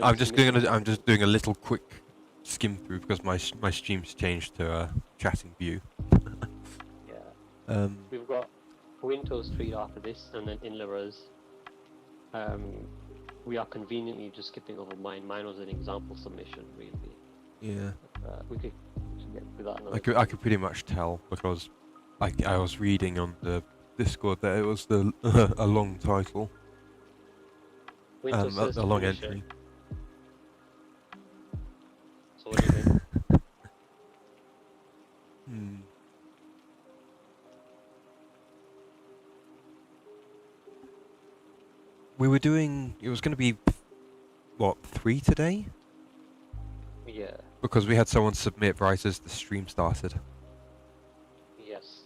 I'm just doing a little quick skim through because my stream's changed to a chatting view. Yeah. We've got Winter Street after this, and then Inlerers. We are conveniently just skipping over mine. Mine was an example submission, really. Yeah. We could get through that another I could pretty much tell because I was reading on the Discord that it was a long title. A long entry. So what do you think? We were doing. It was going to be, what, 3 today? Yeah. Because we had someone submit right as the stream started. Yes.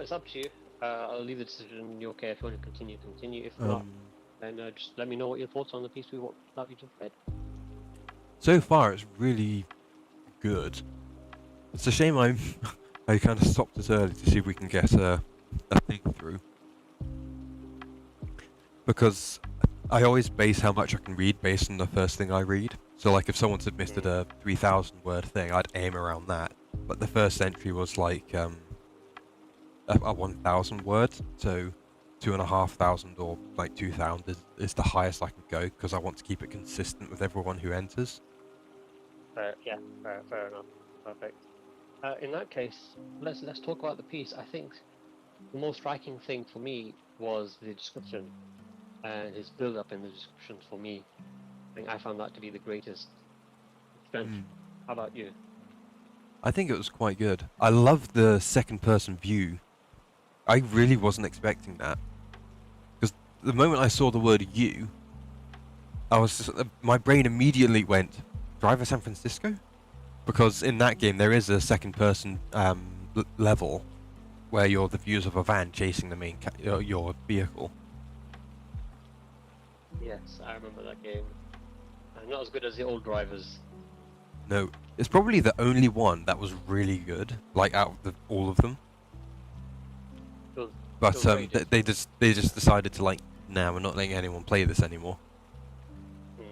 It's up to you. I'll leave the decision in your care. If you want to continue, continue. If not, then just let me know what your thoughts on the piece that we just read. So far, it's really good. It's a shame I kind of stopped it early to see if we can get a thing through. Because I always base how much I can read based on the first thing I read. So like if someone submitted a 3,000 word thing, I'd aim around that. But the first entry was like a 1,000 word, so 2,500 or like 2,000 is the highest I can go because I want to keep it consistent with everyone who enters. Yeah, fair enough. Perfect. In that case, let's talk about the piece. I think the most striking thing for me was the description and his build-up in the description. For me, I think I found that to be the greatest strength. Mm. How about you? I think it was quite good. I love the second-person view. I really wasn't expecting that. Because the moment I saw the word "you," I was just, my brain immediately went, "Driver San Francisco," because in that game there is a second-person level where you're the views of a van chasing the main your vehicle. Yes, I remember that game. Not as good as the old drivers. No, it's probably the only one that was really good, like out of all of them. It But was very they just decided to like, nah, we're not letting anyone play this anymore. Hmm.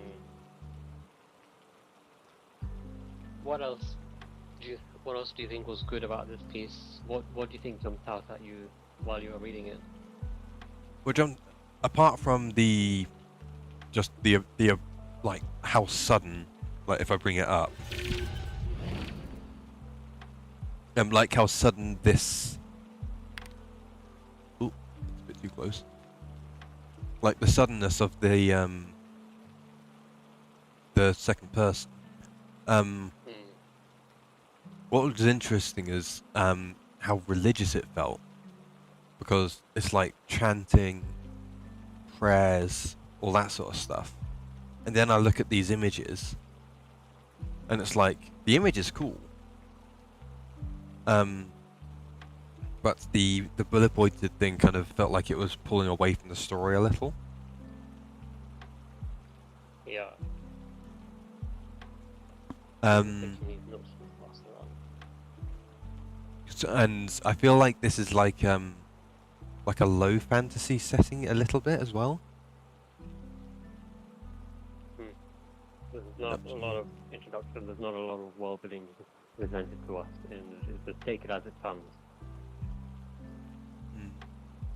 What else? What else do you think was good about this piece? What do you think jumped out at you while you were reading it? Which apart from the like how sudden, like if I bring it up, like how sudden this. Ooh, that's a bit too close. Like the suddenness of the second person. What was interesting is how religious it felt, because it's like chanting, prayers, all that sort of stuff. And then I look at these images, and it's like the image is cool, but the bullet pointed thing kind of felt like it was pulling away from the story a little. Yeah. And I feel like this is like a low fantasy setting a little bit as well. There's not a lot of introduction. There's not a lot of world building presented to us, and just take it as it comes.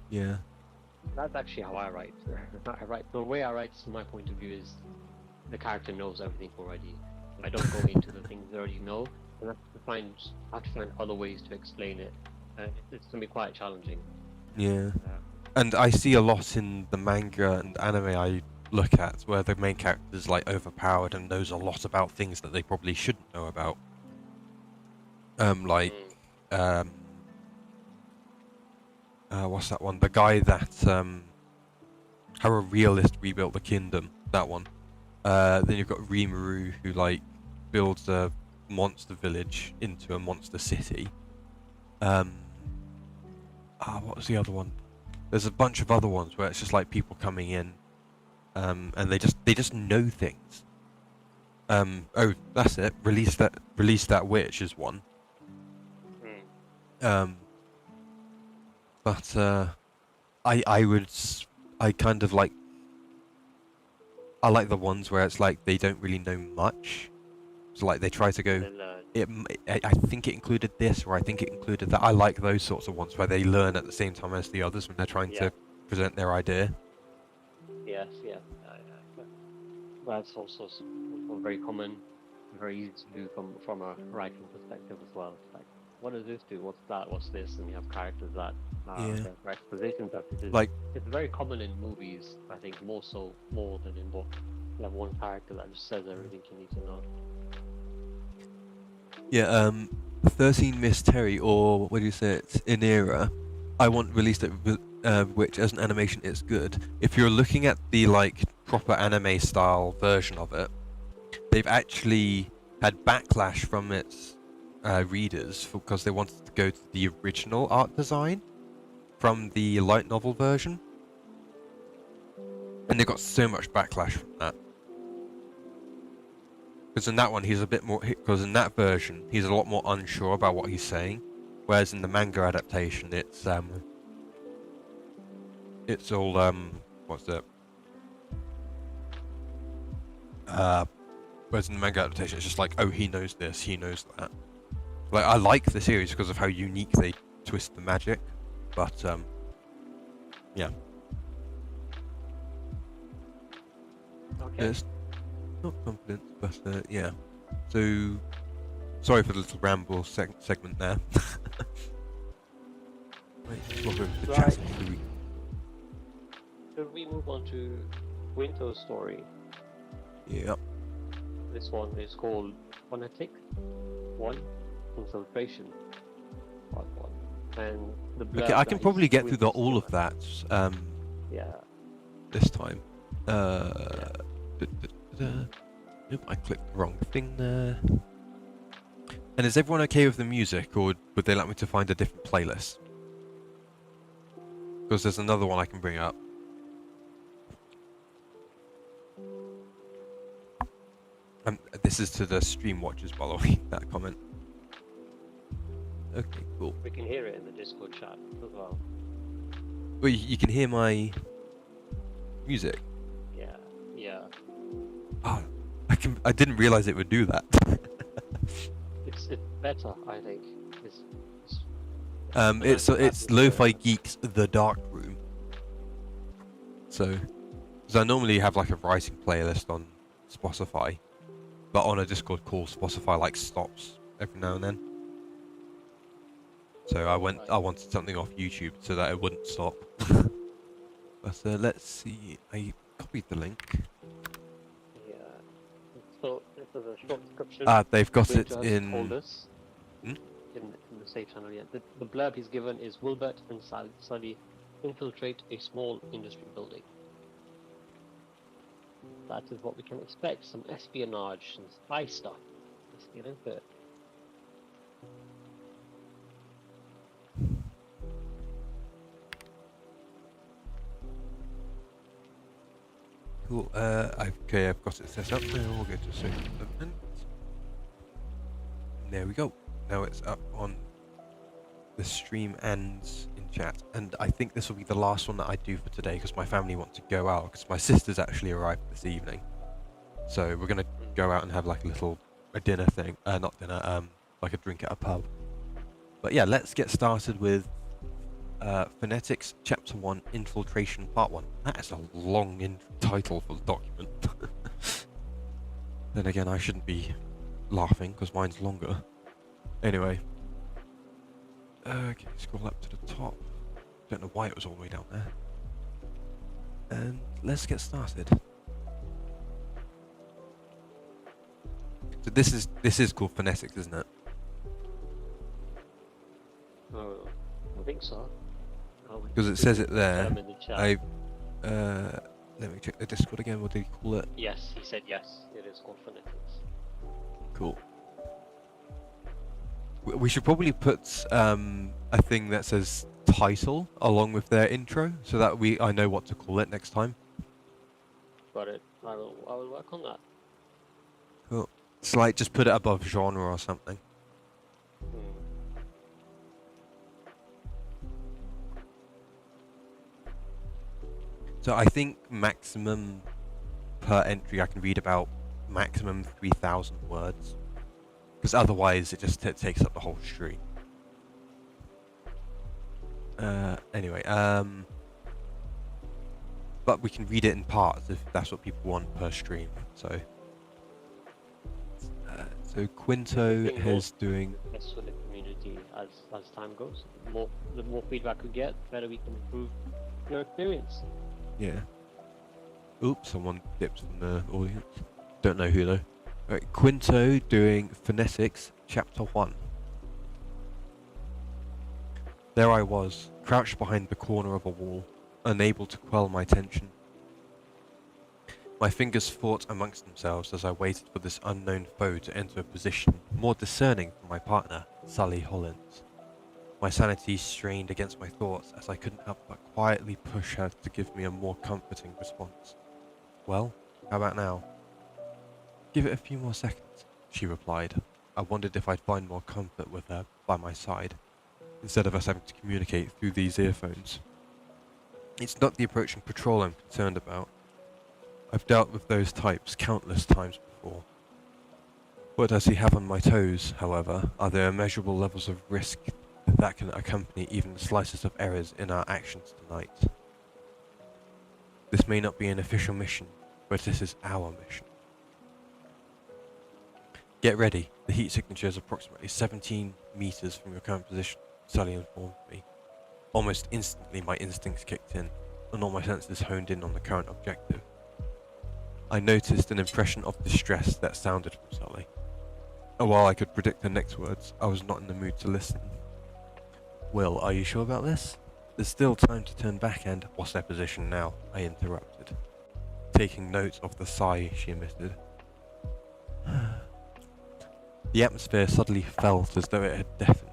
Yeah. That's actually how I write. The way I write, from my point of view, is the character knows everything already. I don't go into the things they already know, and I have to find other ways to explain it. It's gonna be quite challenging. Yeah. And I see a lot in the manga and anime I look at where the main character is like overpowered and knows a lot about things that they probably shouldn't know about. What's that one? The guy that how a realist rebuilt the kingdom. That one. Then you've got Rimuru, who like builds a monster village into a monster city. What was the other one? There's a bunch of other ones where it's just like people coming in, and they just know things. Oh, that's it. Release that witch is one. But I kind of like. I like the ones where it's like they don't really know much. So like they try to go. I think it included this, or I think it included that. I like those sorts of ones where they learn at the same time as the others when they're trying to present their idea. Yes, yeah. That's also very common, very easy to do from a writing perspective as well. It's like, what does this do? What's that? What's this? And you have characters that their exposition purposes. Like it's very common in movies. I think more than in books. You have one character that just says everything you need to know. Yeah, 13 Miss Terry, or what do you say it's Inera, I want released it which as an animation it's good. If you're looking at the like proper anime style version of it, they've actually had backlash from its readers because they wanted to go to the original art design from the light novel version, and they got so much backlash from that. Because in that one, he's a bit more. Because in that version, he's a lot more unsure about what he's saying, whereas in the manga adaptation, it's all what's it? Whereas in the manga adaptation, it's just like, oh, he knows this, he knows that. Like, I like the series because of how unique they twist the magic, but yeah. Okay. It's not confident, but yeah. So, sorry for the little ramble segment there. Right, welcome to the Right. chat. Here we Should we move on to Winter's story? Yep. This one is called Phonetic 1 Infiltration Part 1. And the blurb Okay, I can that probably get through Winter's all of given- that Yeah. this time. Nope, I clicked the wrong thing there. And is everyone okay with the music, or would they like me to find a different playlist? Because there's another one I can bring up. This is to the stream watchers, by the way, that comment. Okay, cool. We can hear it in the Discord chat as well. Well, you can hear my music. Yeah. Oh, I didn't realize it would do that. It's better, I think. It's Lo-Fi Geeks The Dark Room. So, because I normally have like a writing playlist on Spotify, but on a Discord call, Spotify like stops every now and then. So I wanted something off YouTube so that it wouldn't stop. But let's see. I copied the link. Yeah. So this is a short description. They've got Which it has in. told us in the save channel. Yeah, the blurb he's given is Wilbert and Sully infiltrate a small industry building. That is what we can expect. Some espionage, some spy stuff. Let's get into it. Cool. Okay, I've got it set up now. We'll go to save event. There we go. Now it's up on the stream and in chat. And I think this will be the last one that I do for today because my family want to go out because my sister's actually arrived this evening. So we're gonna go out and have like a dinner thing. Not dinner. Like a drink at a pub. But yeah, let's get started with Phonetics Chapter 1 Infiltration Part 1. That is a long title for the document. Then again, I shouldn't be laughing because mine's longer. Anyway. Okay, scroll up to the top. Don't know why it was all the way down there. And let's get started. So this is called Phonetics, isn't it? Oh, I think so. Because it says it there. In the chat. Let me check the Discord again. What did he call it? Yes, he said yes. It is called phonetics. Cool. We should probably put a thing that says title along with their intro, so that I know what to call it next time. Got it. I will work on that. Cool. It's like just put it above genre or something. So I think maximum per entry I can read about maximum 3,000 words. Because otherwise it just takes up the whole stream. Anyway, but we can read it in parts if that's what people want per stream. So Quinto is doing. Best for the community as time goes. The more feedback we get, the better we can improve your experience. Yeah. Oops, someone dipped from the audience. Don't know who though. Right, Quinto doing Phonetics Chapter 1. There I was, crouched behind the corner of a wall, unable to quell my tension. My fingers fought amongst themselves as I waited for this unknown foe to enter a position more discerning from my partner, Sully Hollins. My sanity strained against my thoughts as I couldn't help but quietly push her to give me a more comforting response. Well, how about now? Give it a few more seconds, she replied. I wondered if I'd find more comfort with her by my side, instead of us having to communicate through these earphones. It's not the approaching patrol I'm concerned about. I've dealt with those types countless times before. What does he have on my toes, however, are the immeasurable levels of risk that can accompany even the slightest of errors in our actions tonight. This may not be an official mission, but this is our mission. Get ready. The heat signature is approximately 17 meters from your current position, Sully informed me. Almost instantly my instincts kicked in, and all my senses honed in on the current objective. I noticed an impression of distress that sounded from Sully. And while I could predict her next words, I was not in the mood to listen. Will, are you sure about this? There's still time to turn back and— What's their position now? I interrupted, taking note of the sigh she emitted. The atmosphere suddenly felt as though it had deafened,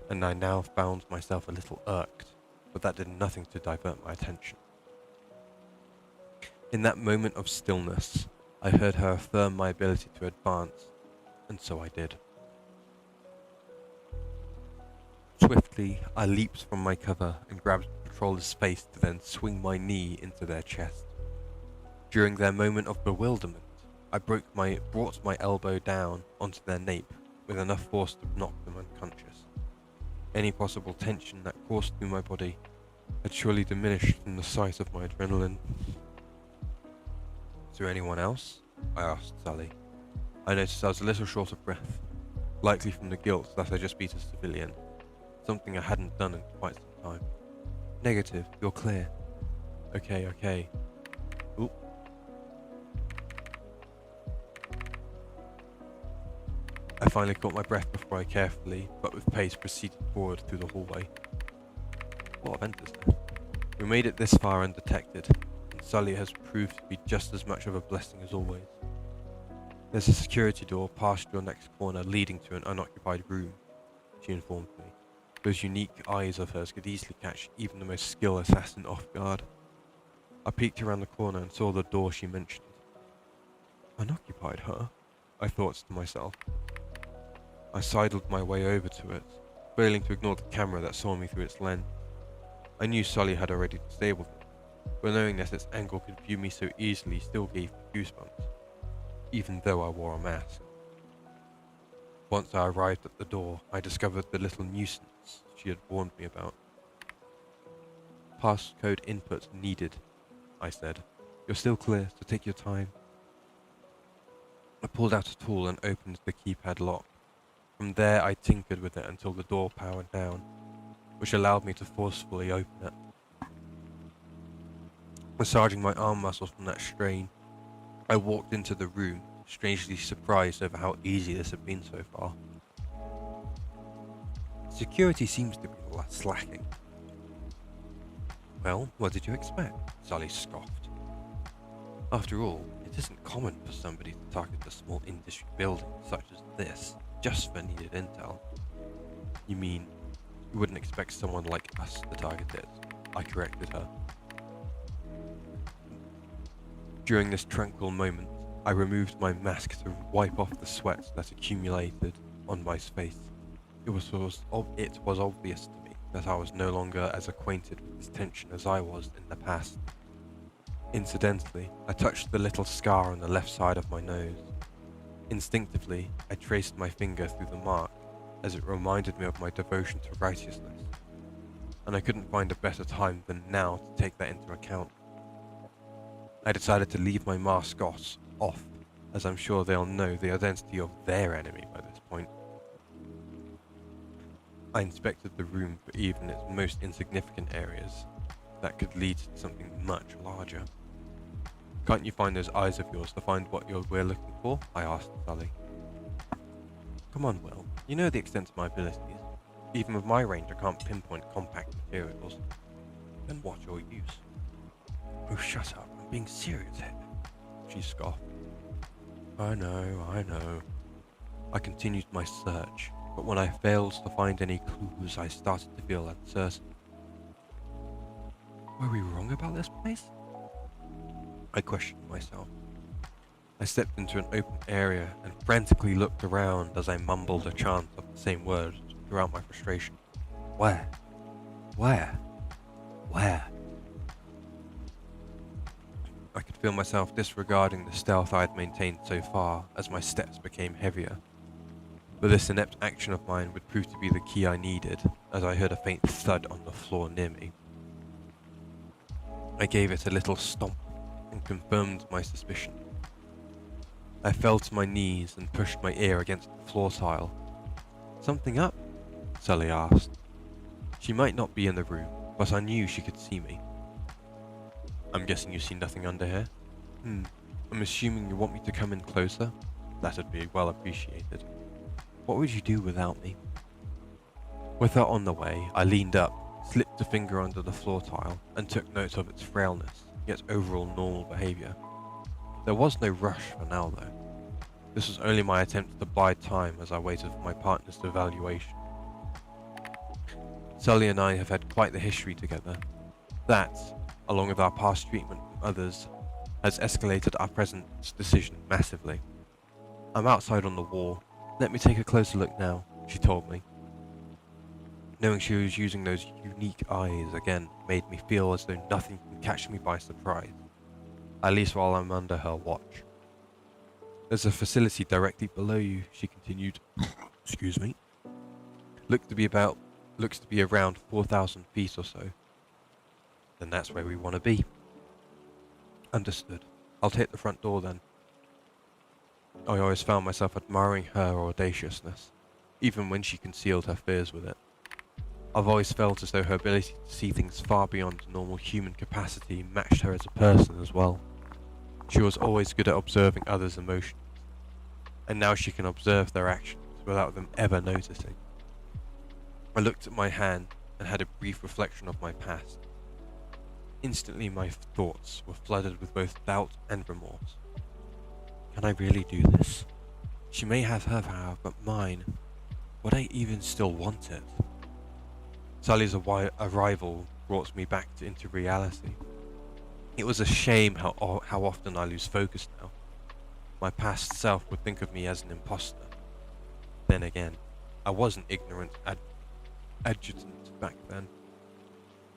and I now found myself a little irked, but that did nothing to divert my attention. In that moment of stillness, I heard her affirm my ability to advance, and so I did. Swiftly, I leaped from my cover and grabbed the patroller's face to then swing my knee into their chest. During their moment of bewilderment, I brought my elbow down onto their nape with enough force to knock them unconscious. Any possible tension that coursed through my body had surely diminished from the sight of my adrenaline. Is there anyone else? I asked Sully. I noticed I was a little short of breath, likely from the guilt that I just beat a civilian, something I hadn't done in quite some time. Negative, you're clear. Okay. Oop. I finally caught my breath before I carefully, but with pace, proceeded forward through the hallway. What event is there? We made it this far undetected, and Sully has proved to be just as much of a blessing as always. There's a security door past your next corner leading to an unoccupied room, she informed me. Those unique eyes of hers could easily catch even the most skilled assassin off guard. I peeked around the corner and saw the door she mentioned. Unoccupied, huh? I thought to myself. I sidled my way over to it, failing to ignore the camera that saw me through its lens. I knew Sully had already disabled it, but knowing that its angle could view me so easily still gave me goosebumps, even though I wore a mask. Once I arrived at the door, I discovered the little nuisance she had warned me about. Passcode input needed, I said. You're still clear, so take your time. I pulled out a tool and opened the keypad lock. From there I tinkered with it until the door powered down, which allowed me to forcefully open it. Massaging my arm muscles from that strain, I walked into the room, strangely surprised over how easy this had been so far. Security seems to be slacking. Well, what did you expect? Sully scoffed. After all, it isn't common for somebody to target a small industry building such as this just for needed intel. You mean, you wouldn't expect someone like us to target it? I corrected her. During this tranquil moment, I removed my mask to wipe off the sweat that accumulated on my face. It was obvious to me that I was no longer as acquainted with this tension as I was in the past. Incidentally, I touched the little scar on the left side of my nose. Instinctively, I traced my finger through the mark, as it reminded me of my devotion to righteousness, and I couldn't find a better time than now to take that into account. I decided to leave my mask off, as I'm sure they'll know the identity of their enemy by this point. I inspected the room for even its most insignificant areas that could lead to something much larger. Can't you find those eyes of yours to find what we're looking for? I asked Sully. Come on, Will. You know the extent of my abilities. Even with my range, I can't pinpoint compact materials. Then what's your use? Oh, shut up. I'm being serious here. She scoffed. I know. I continued my search, but when I failed to find any clues, I started to feel uncertain. Were we wrong about this place? I questioned myself. I stepped into an open area and frantically looked around as I mumbled a chant of the same words throughout my frustration. Where? I could feel myself disregarding the stealth I had maintained so far as my steps became heavier. But this inept action of mine would prove to be the key I needed, as I heard a faint thud on the floor near me. I gave it a little stomp and confirmed my suspicion. I fell to my knees and pushed my ear against the floor tile. Something up? Sully asked. She might not be in the room, but I knew she could see me. I'm guessing you see nothing under here? I'm assuming you want me to come in closer? That'd be well appreciated. What would you do without me? With her on the way, I leaned up, slipped a finger under the floor tile, and took note of its frailness, yet overall normal behaviour. There was no rush for now though. This was only my attempt to bide time as I waited for my partner's evaluation. Sully and I have had quite the history together. That, along with our past treatment from others, has escalated our present decision massively. I'm outside on the wall. Let me take a closer look now, she told me. Knowing she was using those unique eyes again made me feel as though nothing can catch me by surprise, at least while I'm under her watch. There's a facility directly below you, she continued. Excuse me. Looks to be around 4,000 feet or so. Then that's where we want to be. Understood. I'll take the front door then. I always found myself admiring her audaciousness, even when she concealed her fears with it. I've always felt as though her ability to see things far beyond normal human capacity matched her as a person as well. She was always good at observing others' emotions, and now she can observe their actions without them ever noticing. I looked at my hand and had a brief reflection of my past. Instantly my thoughts were flooded with both doubt and remorse. Can I really do this? She may have her power, but mine, would I even still want it? Sally's arrival brought me back into reality. It was a shame how often I lose focus now. My past self would think of me as an imposter. Then again, I was an ignorant adjutant back then.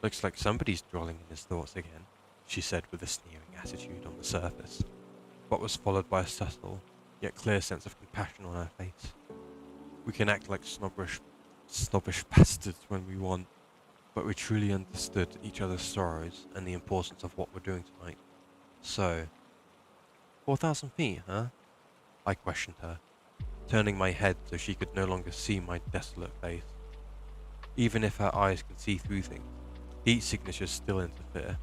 Looks like somebody's dwelling in his thoughts again, she said with a sneering attitude on the surface, what was followed by a subtle, yet clear sense of compassion on her face. We can act like snobbish bastards when we want, but we truly understood each other's sorrows and the importance of what we're doing tonight. So, 4,000 feet, huh? I questioned her, turning my head so she could no longer see my desolate face. Even if her eyes can see through things, heat signatures still interfere.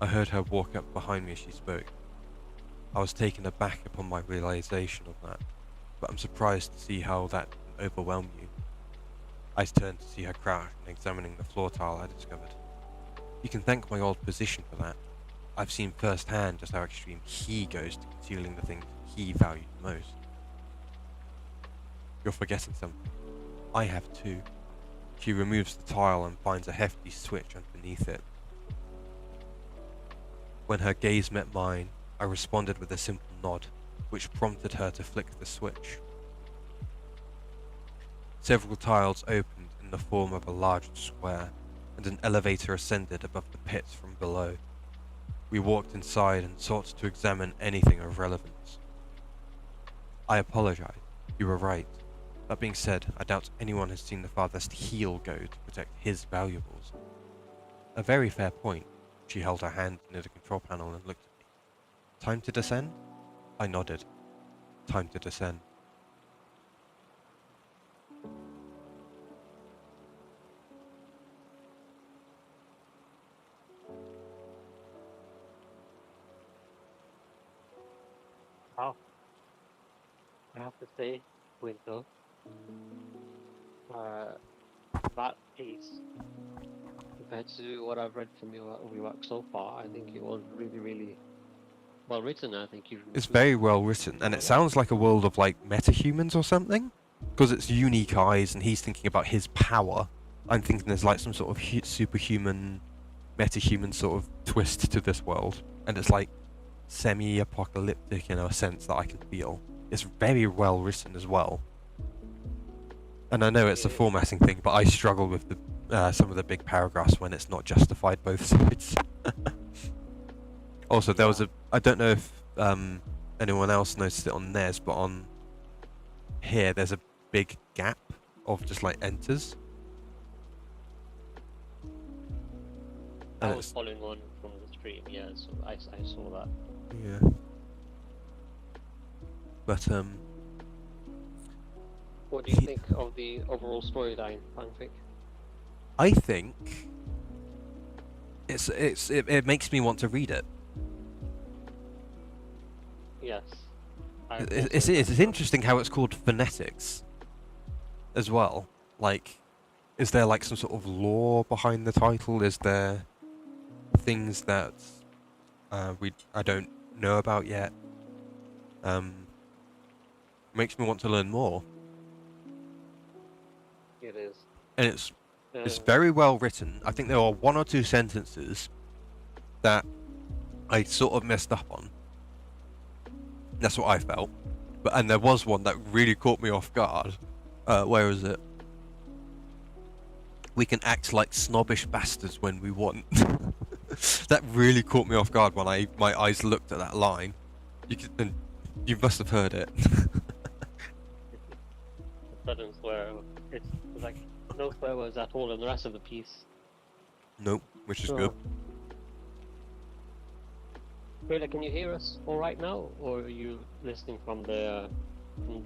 I heard her walk up behind me as she spoke. I was taken aback upon my realization of that, but I'm surprised to see how that can overwhelm you. I turned to see her crouched and examining the floor tile I discovered. You can thank my old position for that. I've seen firsthand just how extreme he goes to concealing the things he valued most. You're forgetting something. I have too. She removes the tile and finds a hefty switch underneath it. When her gaze met mine, I responded with a simple nod, which prompted her to flick the switch. Several tiles opened in the form of a large square, and an elevator ascended above the pits from below. We walked inside and sought to examine anything of relevance. I apologize. You were right. That being said, I doubt anyone has seen the farthest heel go to protect his valuables. A very fair point. She held her hand near the control panel and looked at me. Time to descend? I nodded. Time to descend. Wow. I have to say, Winter, that piece, compared to what I've read from your work so far, I think it was really, really well written. I think you've It's included very well written, and a it lot. sounds like a world of like metahumans or something, because it's unique eyes, and he's thinking about his power. I'm thinking there's like some sort of superhuman, metahuman sort of twist to this world, and it's like semi-apocalyptic in a sense that I can feel. It's very well written as well, and I know it's a Yeah. formatting thing, but I struggle with the some of the big paragraphs when it's not justified both sides. Also, there was Yeah. I don't know if anyone else noticed it on theirs, but on here there's a big gap of just like enters. I And was it's, following on from the stream, yeah, so I saw that. yeah. But What do you think of the overall storyline, fanfic? I think it makes me want to read it. Yes. It's interesting how it's called phonetics as well. Like, is there like some sort of lore behind the title? Is there things that I don't know about yet? Makes me want to learn more. It is. And it's very well written. I think there are one or two sentences that I sort of messed up on. That's what I felt. And there was one that really caught me off guard. Where is it? We can act like snobbish bastards when we want. That really caught me off guard when my eyes looked at that line. You must have heard it. Sudden swear. It's like no swear words at all in the rest of the piece. Nope, which is good. Rayla, can you hear us all right now, or are you listening from the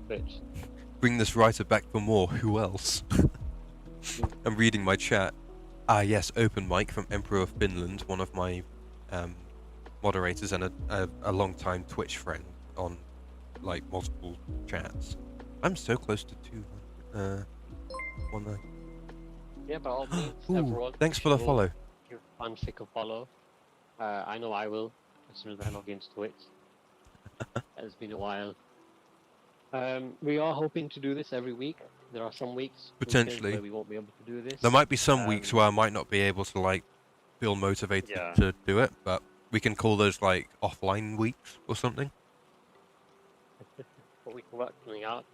Twitch? Bring this writer back for more. Who else? I'm reading my chat. Ah, yes, Open Mic from Emperor of Finland, one of my moderators and a long-time Twitch friend on like multiple chats. I'm so close to 200. Yeah, by all means, Ooh, everyone. thanks for the follow. Give fanfic a follow. I know I will as soon as I log into Twitch. It's been a while. We are hoping to do this every week. There are some weeks potentially where we won't be able to do this. There might be some weeks where I might not be able to like feel motivated to do it, but we can call those like offline weeks or something. But we can work something out.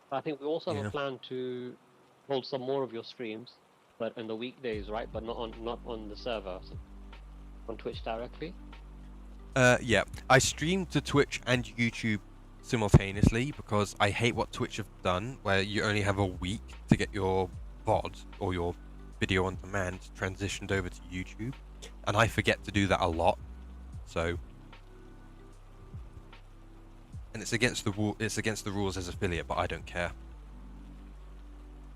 I think we also have a plan to hold some more of your streams, but in the weekdays, right? But not on the server, so on Twitch directly. Yeah, I stream to Twitch and YouTube simultaneously because I hate what Twitch have done, where you only have a week to get your VOD or your video on demand transitioned over to YouTube, and I forget to do that a lot. So, and it's against the rules as affiliate, but I don't care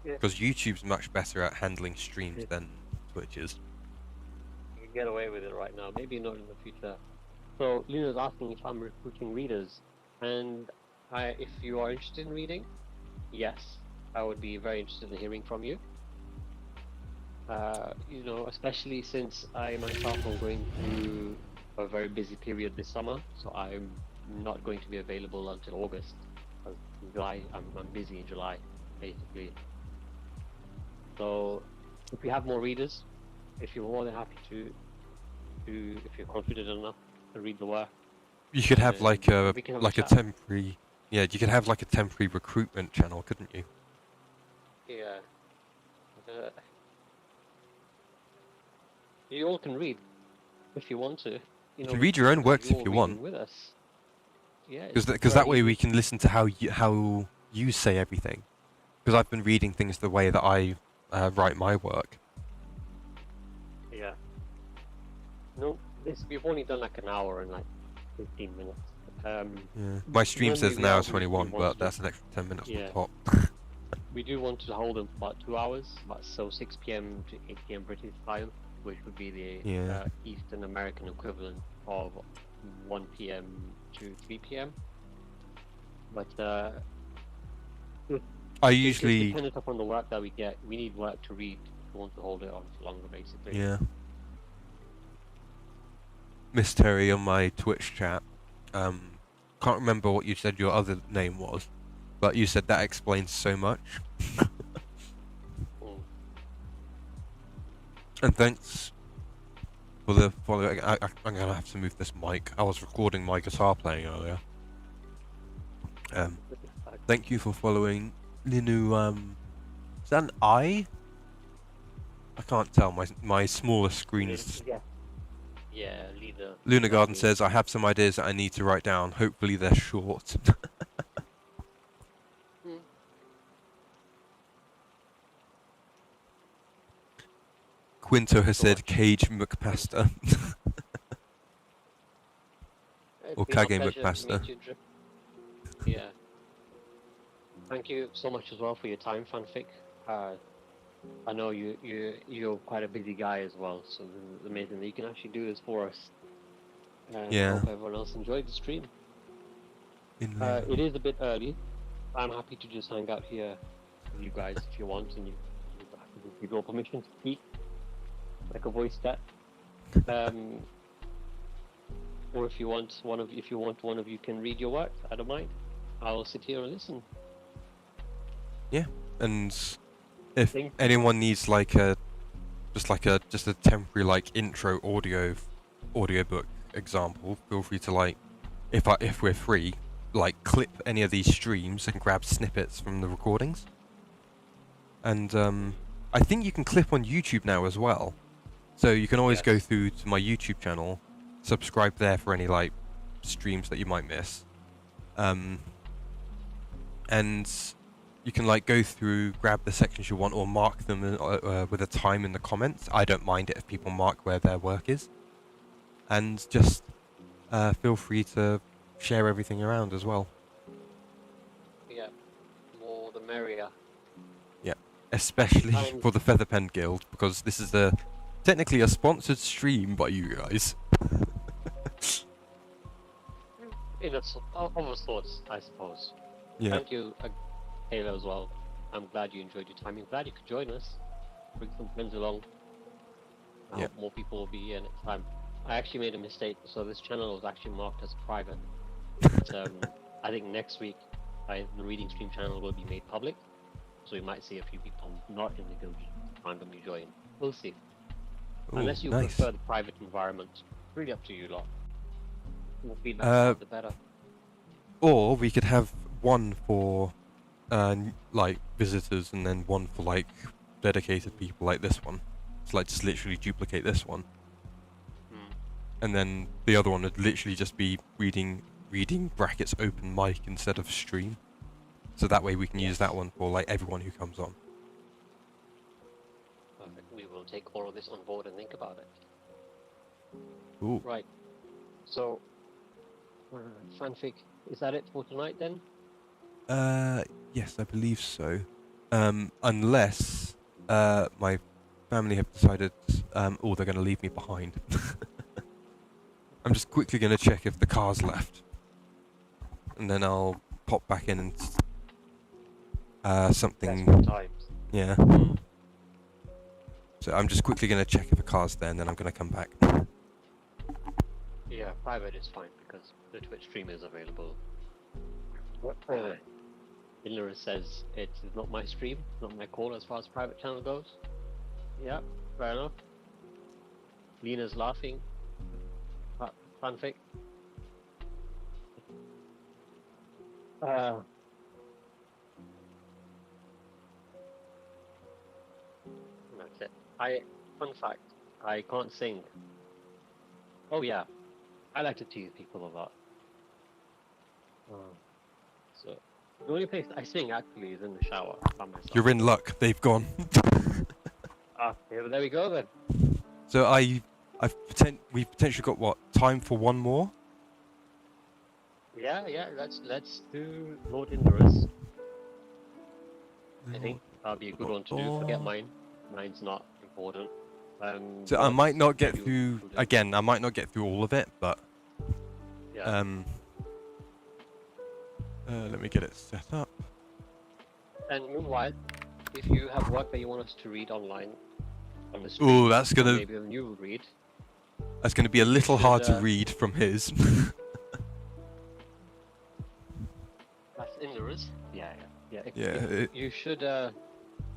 because YouTube's much better at handling streams than Twitch is. You can get away with it right now, maybe not in the future. So Luna's asking if I'm recruiting readers, and if you are interested in reading, yes, I would be very interested in hearing from you. You know, especially since I myself am going through a very busy period this summer, so I'm not going to be available until August. July, I'm busy in July, basically. So if we have more readers, if you're more than happy to if you're confident enough to read the work, you could have like a temporary, you could have like a temporary recruitment channel, couldn't you? Yeah. You all can read if you want to. You can read your own works if you want. With us. Yeah. Because that way we can listen to how you say everything. Because I've been reading things the way that I write my work. Yeah. No, we've only done like an hour and like 15 minutes. Yeah. My stream says an hour 21, but that's an extra 10 minutes on top. We do want to hold them for about 2 hours, so 6 p.m. to 8 p.m. British time, which would be the Eastern American equivalent of 1 p.m. to 3 p.m. But I usually dependent upon the work that we get. We need work to read if we want to hold it on for longer, basically. Yeah. Miss Terry on my Twitch chat. Can't remember what you said your other name was, but you said that explains so much. And thanks for the following. I'm gonna have to move this mic. I was recording my guitar playing earlier. Thank you for following Linu. Is that an I? I can't tell. My smallest screen is. Yeah, leader. Luna Garden says, I have some ideas that I need to write down. Hopefully they're short. Quinto has said Cage McPasta. Or Kage McPasta. Yeah. thank you so much as well for your time, Fanfic. Uh, I know you're quite a busy guy as well, so this is amazing that you can actually do this for us. And I Yeah. hope everyone else enjoyed the stream. In It is a bit early. I'm happy to just hang out here with you guys if you want, and you have to give your permission to speak like a voice chat. Um, or if you want one of you can read your work, I don't mind. I'll sit here and listen. Yeah, and if Thank anyone needs like just a temporary like intro audiobook example, feel free to like if we're free, like clip any of these streams and grab snippets from the recordings. And I think you can clip on YouTube now as well. So you can always go Yes. through to my YouTube channel, subscribe there for any like streams that you might miss. And you can like go through, grab the sections you want, or mark them with a time in the comments. I don't mind it if people mark where their work is. And just feel free to share everything around as well. Yeah. More the merrier. Yeah, especially And for the Featherpen Guild, because this is technically a sponsored stream by you guys. in of sorts, I suppose. Yeah, Thank you, Halo, as well. I'm glad you enjoyed your time. I'm glad you could join us. Bring some friends along. I Yeah. hope more people will be here next time. I actually made a mistake, so this channel was actually marked as private. But, I think next week, the reading stream channel will be made public, so we might see a few people not in the guild randomly join. We'll see. Ooh, Unless you nice. prefer the private environment, really up to you lot. The more feedback you have, the better. Or we could have one for like visitors, and then one for like dedicated people, like this one. So like just literally duplicate this one, and then the other one would literally just be reading brackets open mic instead of stream. So that way we can use that one for like everyone who comes on. Perfect. We will take all of this on board and think about it. Ooh. Right. So, fanfic, is that it for tonight then? Yes, I believe so. Unless my family have decided, they're going to leave me behind. I'm just quickly going to check if the car's left, and then I'll pop back in and something. Desperate times. Yeah. So I'm just quickly going to check if the car's there, and then I'm going to come back. Yeah, private is fine because the Twitch stream is available. Ilnura says it is not my stream, not my call as far as private channel goes. Yeah, fair enough. Lena's laughing. Fanfic. That's it. Fun fact, I can't sing. Oh yeah, I like to tease people a lot. So the only place I sing actually is in the shower by myself. You're in luck. They've gone. Yeah, there we go then. So we've potentially got what, time for one more? Yeah. Let's do Lord Indorus. I think that'll be a good one to do. Forget mine. Mine's not important. So I might not get through again. I might not get through all of it, but yeah. Let me get it set up. And meanwhile, if you have work that you want us to read online on the stream, Ooh, that's gonna maybe you will read. That's gonna be a little hard to read from his. That's Indorus. Yeah. You should,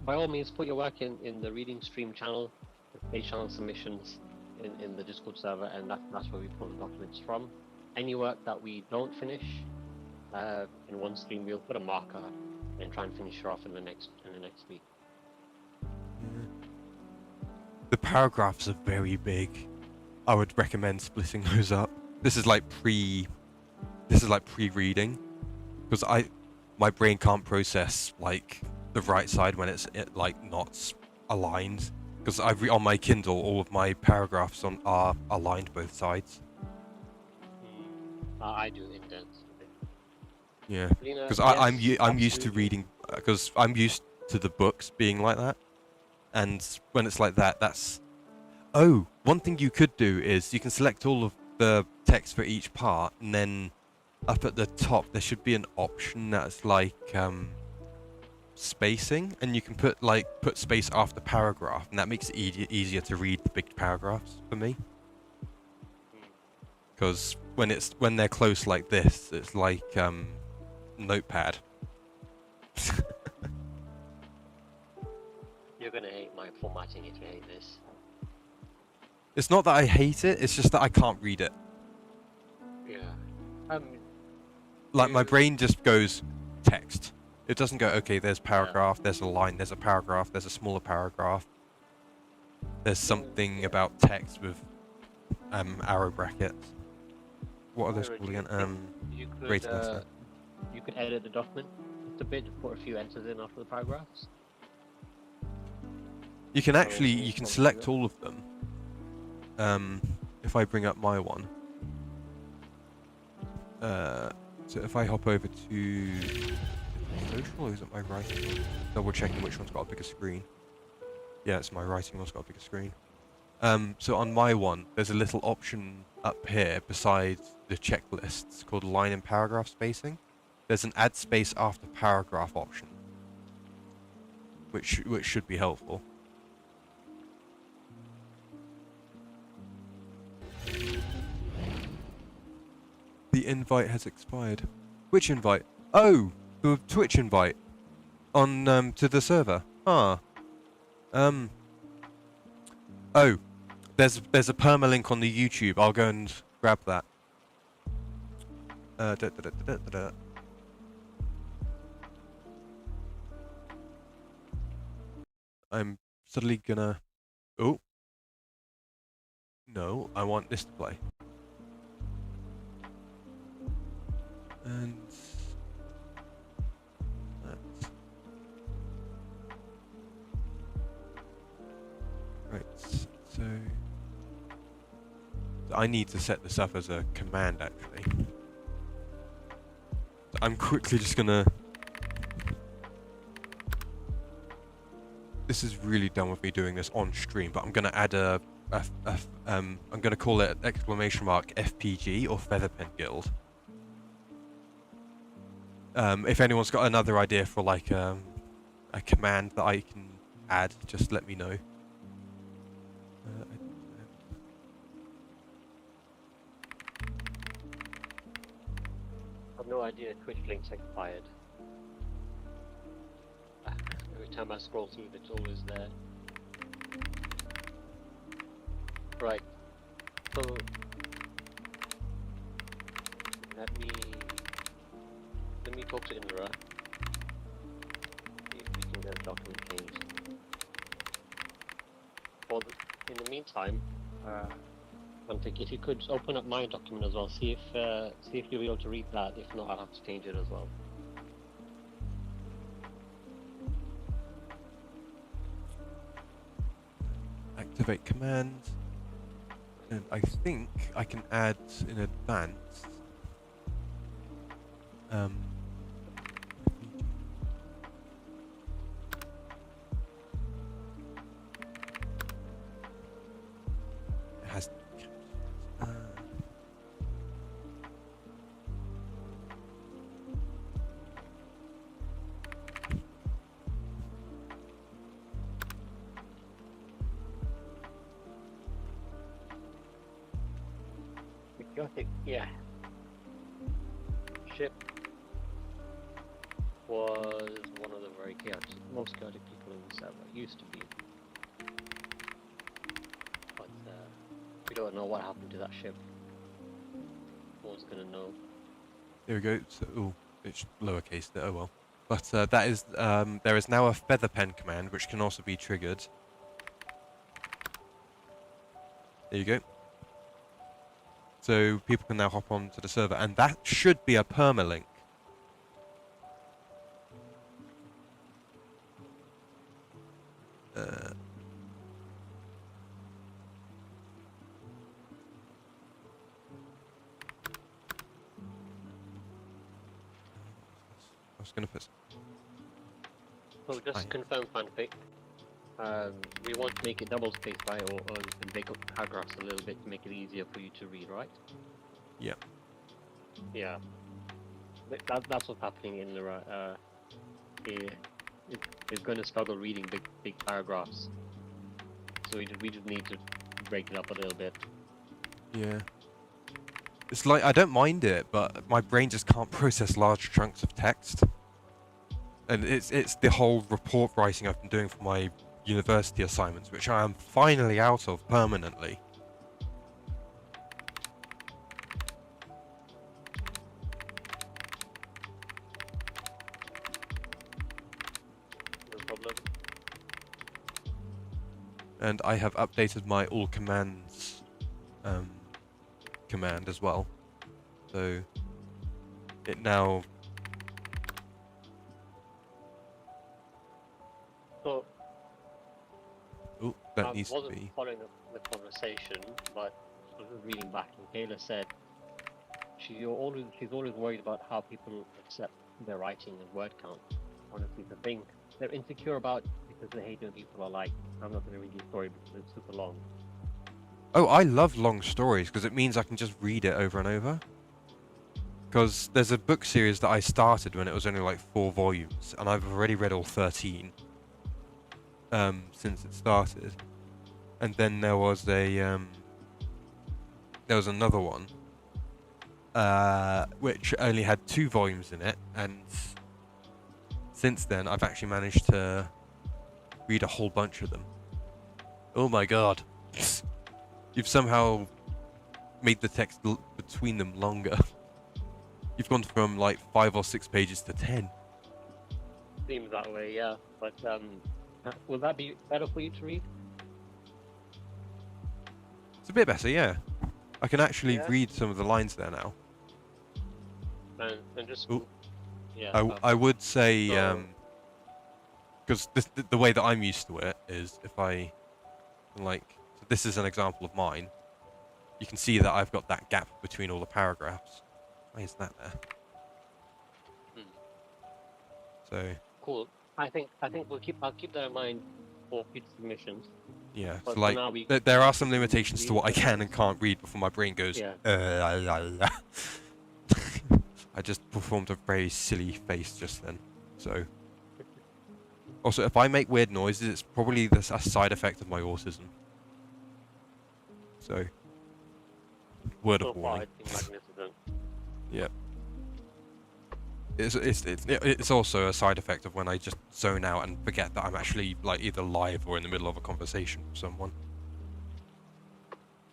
by all means, put your work in the reading stream channel, the page channel submissions in the Discord server, and that's where we pull the documents from. Any work that we don't finish in one stream, we'll put a marker and try and finish her off in the next week. The paragraphs are very big. I would recommend splitting those up. This is like pre-reading, because my brain can't process like the right side when it's like not aligned. Because on my Kindle, all of my paragraphs are aligned both sides. I do indents. Yeah, Lena, because yes, I'm used to absolutely. reading, because I'm used to the books being like that, and when it's like that, that's oh, one thing you could do is you can select all of the text for each part, and then up at the top there should be an option that's like spacing, and you can put space after paragraph, and that makes it easier to read the big paragraphs for me. Hmm. Because when they're close like this, it's like notepad. You're gonna hate my formatting if you hate this. It's not that I hate it; it's just that I can't read it. Yeah. Like my You. brain just goes text. It doesn't go, okay, there's Yeah. paragraph, there's a line, there's a paragraph, there's a smaller paragraph. There's something Yeah. about text with arrow brackets. What are those Ira, called do you again? think you could Rating letter. you could edit the document just a bit, put a few enters in after the paragraphs? You can Or actually, can you you can want me to do select that? all of them. If I bring up my one, so if I hop over to social, or is it my writing one? Double checking which one's got a bigger screen. Yeah, it's my writing one's got a bigger screen. So on my one, there's a little option up here beside the checklists called line and paragraph spacing. There's an add space after paragraph option, which should be helpful. The invite has expired. Which invite? Oh, the Twitch invite on to the server. Ah. Oh, there's a permalink on the YouTube. I'll go and grab that. Da, da, da, da, da, da. I'm suddenly gonna. Oh no, I want this to play. And that. Right. So I need to set this up as a command actually. So I'm quickly just gonna. This is really dumb with me doing this on stream, but I'm gonna add I'm gonna call it exclamation mark FPG or Featherpen Guild. If anyone's got another idea for like a command that I can add, just let me know. I've no idea Twitch links expired. Every time I scroll through, it's always there. Right. So let me talk to Indra. See if we can get a document changed. In the meantime, Mantik, if you could open up my document as well, see if you'll be able to read that. If not, I'll have to change it as well. Activate command, and I think I can add in advance. It has. Chaotic, yeah. Ship was one of the most chaotic people in the server. Used to be. But we don't know what happened to that ship. No one's gonna know. There we go. So, oh, it's lowercase. Oh well. But that is there is now a Featherpen command which can also be triggered. There you go. So people can now hop onto the server, and that should be a permalink. just gonna put. So just to confirm, fanfic. We want to make it double spaced, right, or break up paragraphs a little bit to make it easier for you to read, right? Yeah. Yeah. That's what's happening in the it's going to struggle reading big paragraphs. So we just need to break it up a little bit. Yeah. It's like I don't mind it, but my brain just can't process large chunks of text. And it's the whole report writing I've been doing for my university assignments, which I am finally out of permanently. No problem. And I have updated my all commands command as well. So it now. So Oh, that I needs to wasn't be. following the conversation, but I was just reading back, and Kayla said she's always worried about how people accept their writing and word count. Honestly, the thing they're insecure about because they hate when people are like, I'm not going to read your story because it's super long. Oh, I love long stories because it means I can just read it over and over. Because there's a book series that I started when it was only like 4 volumes, and I've already read all 13 since it started. And then there was another one which only had 2 volumes in it, and since then I've actually managed to read a whole bunch of them. Oh my god. You've somehow made the text between them longer. You've gone from like 5 or 6 pages to 10. Seems that way, yeah. But will that be better for you to read? It's a bit better, yeah. I can actually Yeah. read some of the lines there now. And just Ooh. yeah. I would say, So- because the way that I'm used to it is if I, like, so this is an example of mine. You can see that I've got that gap between all the paragraphs. Why is that there? So Cool. I think I'll keep that in mind for future submissions. yeah, But so for like now we there are some limitations to read what I the can and text. can't read before my brain goes. Yeah. I just performed a very silly face just then. So also, if I make weird noises, it's probably a side effect of my autism. So word So of far, warning. it's been magnificent. Yep. It's also a side effect of when I just zone out and forget that I'm actually like either live or in the middle of a conversation with someone.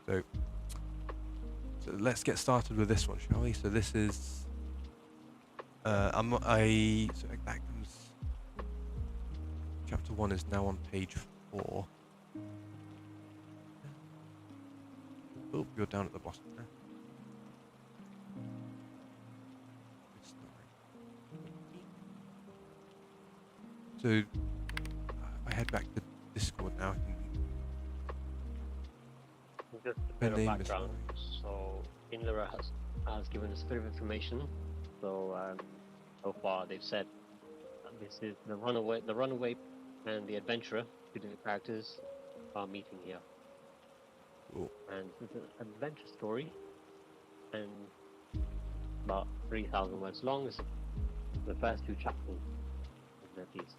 So let's get started with this one, shall we? So this is so that comes. Chapter 1 is now on page 4. Oh, you're down at the bottom there. So I head back to Discord now. Just a bit of background. So Indra has given us a bit of information. So so far they've said this is the runaway and the adventurer, 2 different characters, are meeting here. Cool. And it's an adventure story, and about 3,000 words long. It's the first 2 chapters of their piece.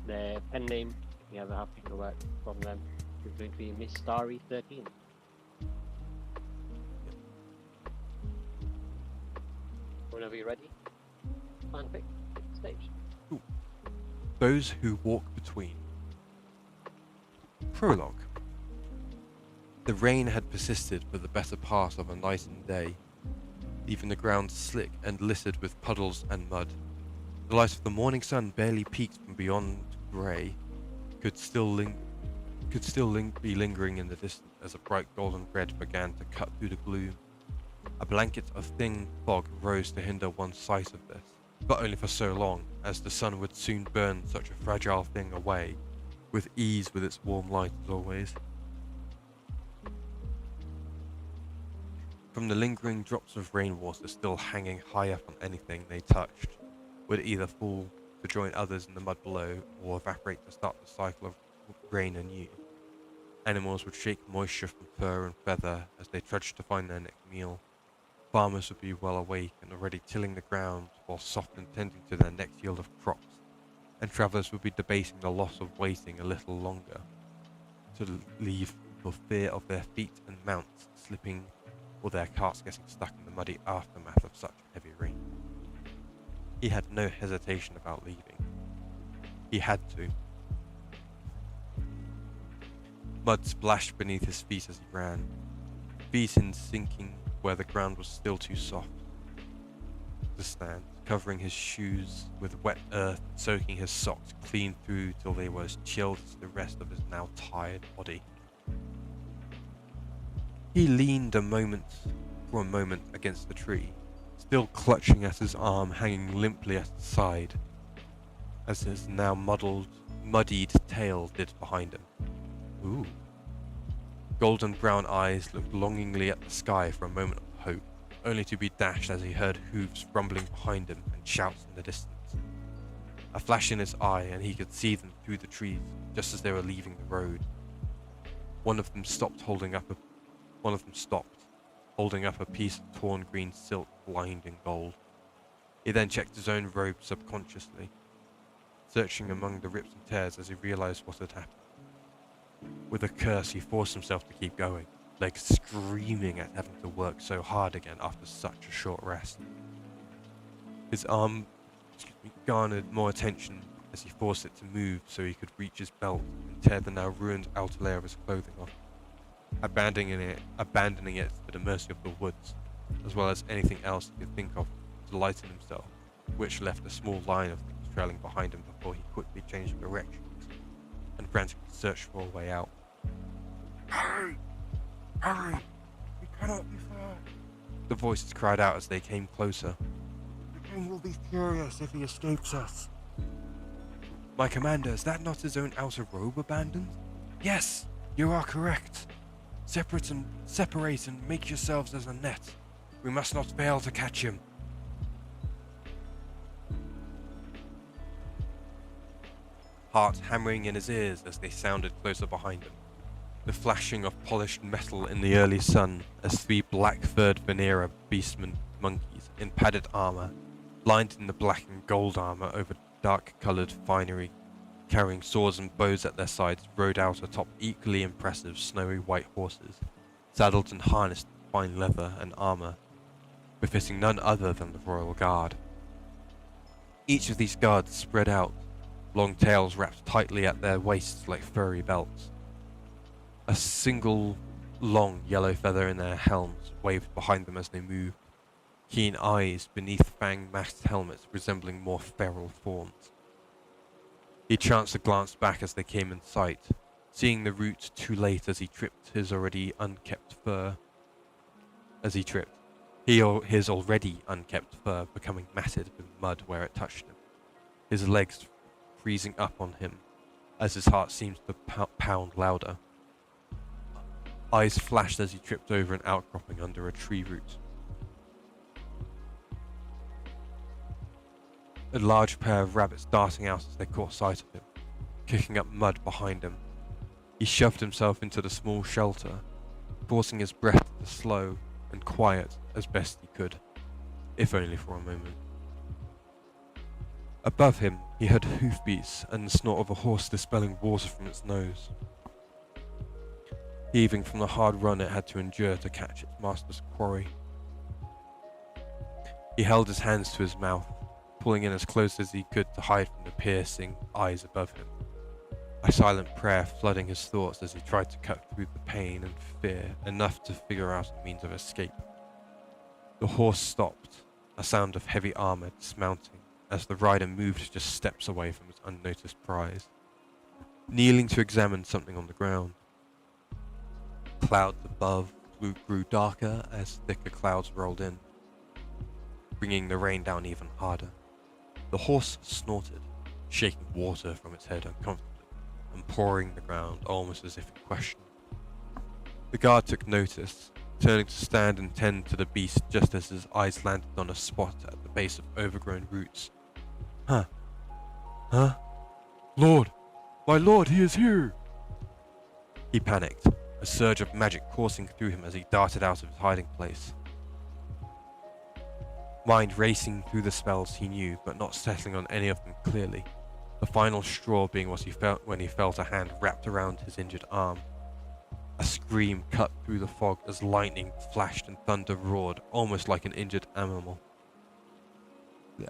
Their pen name, we have a half paperwork from them, is going to be Miss Starry 13. Whenever you're ready, fanfic stage. Those who walk between. Prologue. The rain had persisted for the better part of a night and day, leaving the ground slick and littered with puddles and mud. The light of the morning sun barely peeked from beyond grey, could still be lingering in the distance as a bright golden red began to cut through the gloom. A blanket of thin fog rose to hinder one's sight of this, but only for so long, as the sun would soon burn such a fragile thing away, with ease with its warm light as always. From the lingering drops of rainwater still hanging high up on anything they touched, would either fall to join others in the mud below or evaporate to start the cycle of rain anew. Animals would shake moisture from fur and feather as they trudged to find their next meal. Farmers would be well awake and already tilling the ground while soft and tending to their next yield of crops, and travellers would be debating the loss of waiting a little longer to leave for fear of their feet and mounts slipping or their carts getting stuck in the muddy aftermath of such heavy rain. He had no hesitation about leaving. He had to. Mud splashed beneath his feet as he ran, feet in sinking where the ground was still too soft to stand, covering his shoes with wet earth, soaking his socks clean through till they were as chilled as the rest of his now tired body. He leaned for a moment against the tree, still clutching at his arm hanging limply at his side, as his now muddied tail did behind him. Ooh. Golden brown eyes looked longingly at the sky for a moment of hope, only to be dashed as he heard hooves rumbling behind him and shouts in the distance. A flash in his eye and he could see them through the trees just as they were leaving the road. One of them stopped, holding up a piece of torn green silk lined in gold. He then checked his own robe subconsciously, searching among the rips and tears as he realized what had happened. With a curse, he forced himself to keep going, legs screaming at having to work so hard again after such a short rest. His arm garnered more attention as he forced it to move so he could reach his belt and tear the now ruined outer layer of his clothing off, abandoning it to the mercy of the woods, as well as anything else he could think of to lighten himself, which left a small line of things trailing behind him before he quickly changed directions and frantically searched for a way out. Hurry! Hurry! We cannot be fair! The voices cried out as they came closer. The king will be furious if he escapes us. My commander, is that not his own outer robe abandoned? Yes, you are correct. Separate and make yourselves as a net. We must not fail to catch him. Heart hammering in his ears as they sounded closer behind him. The flashing of polished metal in the early sun as three black-furred Venera beastmen monkeys in padded armor, lined in the black and gold armor over dark-coloured finery, carrying swords and bows at their sides, rode out atop equally impressive snowy white horses, saddled and harnessed in fine leather and armor, befitting none other than the royal guard. Each of these guards spread out, long tails wrapped tightly at their waists like furry belts. A single long yellow feather in their helms waved behind them as they moved, keen eyes beneath fang-masked helmets resembling more feral forms. He chanced to glance back as they came in sight, seeing the route too late as he tripped his already unkept fur. His already unkept fur becoming matted with mud where it touched him, his legs freezing up on him as his heart seemed to pound louder. Eyes flashed as he tripped over an outcropping under a tree root. A large pair of rabbits darting out as they caught sight of him, kicking up mud behind him. He shoved himself into the small shelter, forcing his breath to slow and quiet as best he could, if only for a moment. Above him, he heard hoofbeats and the snort of a horse dispelling water from its nose, heaving from the hard run it had to endure to catch its master's quarry. He held his hands to his mouth, pulling in as close as he could to hide from the piercing eyes above him, a silent prayer flooding his thoughts as he tried to cut through the pain and fear enough to figure out a means of escape. The horse stopped, a sound of heavy armor dismounting as the rider moved just steps away from his unnoticed prize, kneeling to examine something on the ground. Clouds above grew darker as thicker clouds rolled in, bringing the rain down even harder. The horse snorted, shaking water from its head uncomfortably, and pawing the ground almost as if in question. The guard took notice, turning to stand and tend to the beast just as his eyes landed on a spot at the base of overgrown roots, Huh? Huh? Lord! My lord, he is here! He panicked, a surge of magic coursing through him as he darted out of his hiding place. Mind racing through the spells he knew, but not settling on any of them clearly. The final straw being what he felt when he felt a hand wrapped around his injured arm. A scream cut through the fog as lightning flashed and thunder roared, almost like an injured animal. Yeah.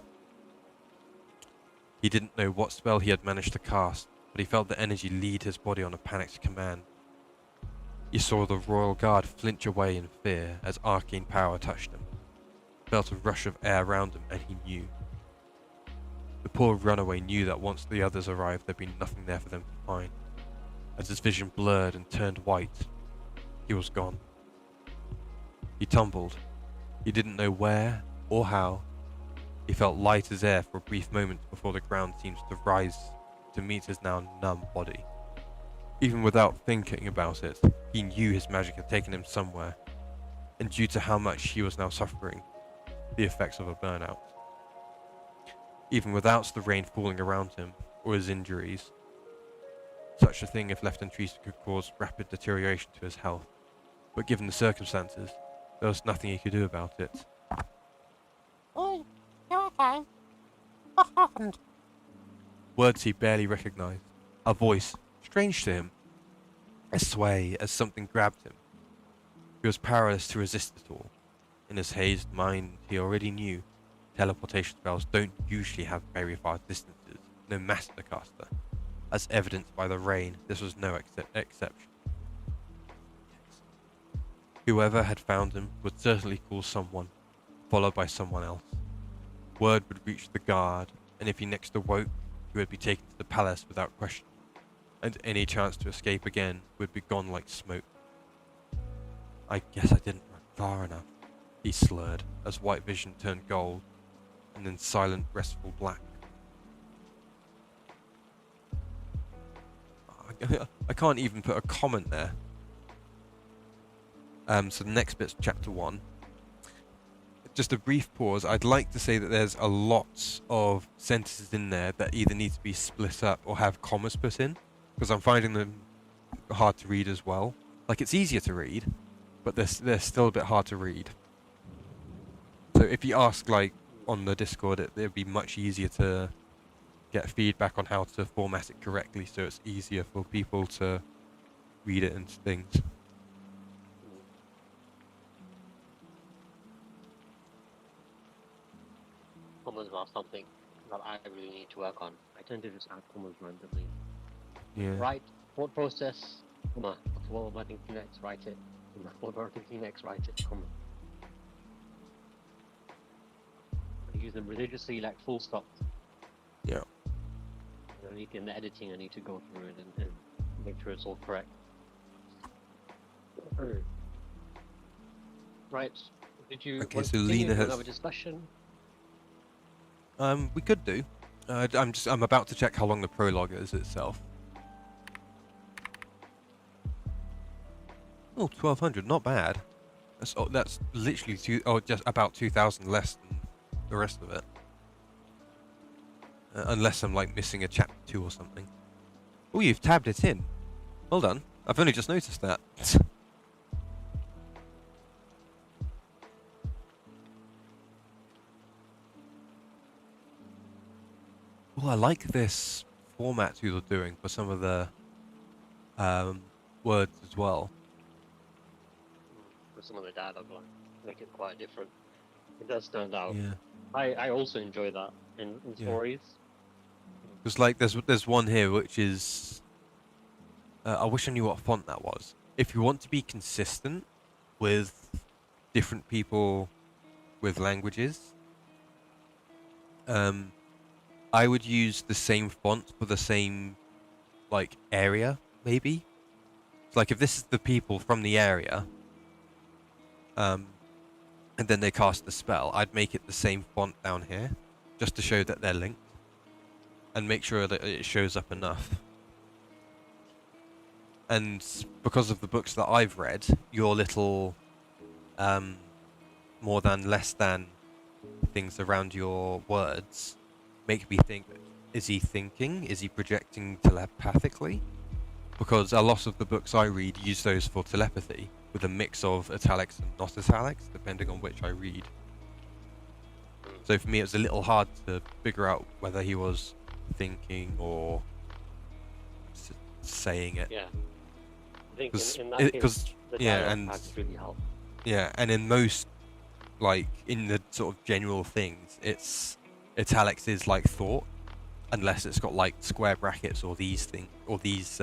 He didn't know what spell he had managed to cast, but he felt the energy lead his body on a panicked command. He saw the royal guard flinch away in fear as arcane power touched him. Felt a rush of air around him, and he knew. The poor runaway knew that once the others arrived, there'd be nothing there for them to find. As his vision blurred and turned white, he was gone. He tumbled. He didn't know where or how. He felt light as air for a brief moment before the ground seemed to rise to meet his now numb body. Even without thinking about it, he knew his magic had taken him somewhere, and due to how much he was now suffering, the effects of a burnout. Even without the rain falling around him, or his injuries, such a thing, if left untreated, could cause rapid deterioration to his health. But given the circumstances, there was nothing he could do about it. Oi, you okay? What happened? Words he barely recognized. A voice, strange to him. A sway as something grabbed him. He was powerless to resist it all. In his hazed mind, he already knew teleportation spells don't usually have very far distances, no matter the caster. As evidenced by the rain, this was no exception. Whoever had found him would certainly call someone, followed by someone else. Word would reach the guard, and if he next awoke, he would be taken to the palace without question, and any chance to escape again would be gone like smoke. I guess I didn't run far enough, he slurred, as white vision turned gold, and then silent, restful black. I can't even put a comment there. So the next bit's chapter 1. Just a brief pause. I'd like to say that there's a lot of sentences in there that either need to be split up or have commas put in, because I'm finding them hard to read as well. Like, it's easier to read, but they're still a bit hard to read. So if you ask, like, on the Discord, it'd be much easier to get feedback on how to format it correctly, so it's easier for people to read it and things. Commas are something that I really need to work on. I tend to just add commas randomly. Yeah. Write, thought process, comma. What am I thinking next? Write it. Comma. What am I thinking next? Write it, comma. I use them religiously like full stop. Yeah. You know, in the editing, I need to go through it and make sure it's all correct. Right. Did you Okay, want so to continue Lena has- another discussion? We could do. I'm about to check how long the prologue is itself. Oh, 1200, not bad. That's literally just about 2000 less than the rest of it. Unless I'm like missing a chapter 2 or something. Oh, you've tabbed it in. Well done. I've only just noticed that. Well, I like this format you're doing for some of the words as well. For some of the dialogue line, make it quite different. It does stand out. Yeah. I also enjoy that in Yeah. stories. Because like there's one here which is I wish I knew what font that was. If you want to be consistent with different people with languages, I would use the same font for the same like area, maybe. So, like if this is the people from the area, and then they cast the spell, I'd make it the same font down here, just to show that they're linked, and make sure that it shows up enough. And because of the books that I've read, your little more than, less than things around your words make me think, is he thinking? Is he projecting telepathically? Because a lot of the books I read use those for telepathy, with a mix of italics and not italics, depending on which I read. So for me, it was a little hard to figure out whether he was thinking or saying it. Yeah. I think in that Because case, the yeah, dialogue and packs really help. yeah, and in most, like in the sort of general things, it's italics is like thought, unless it's got like square brackets or these things or these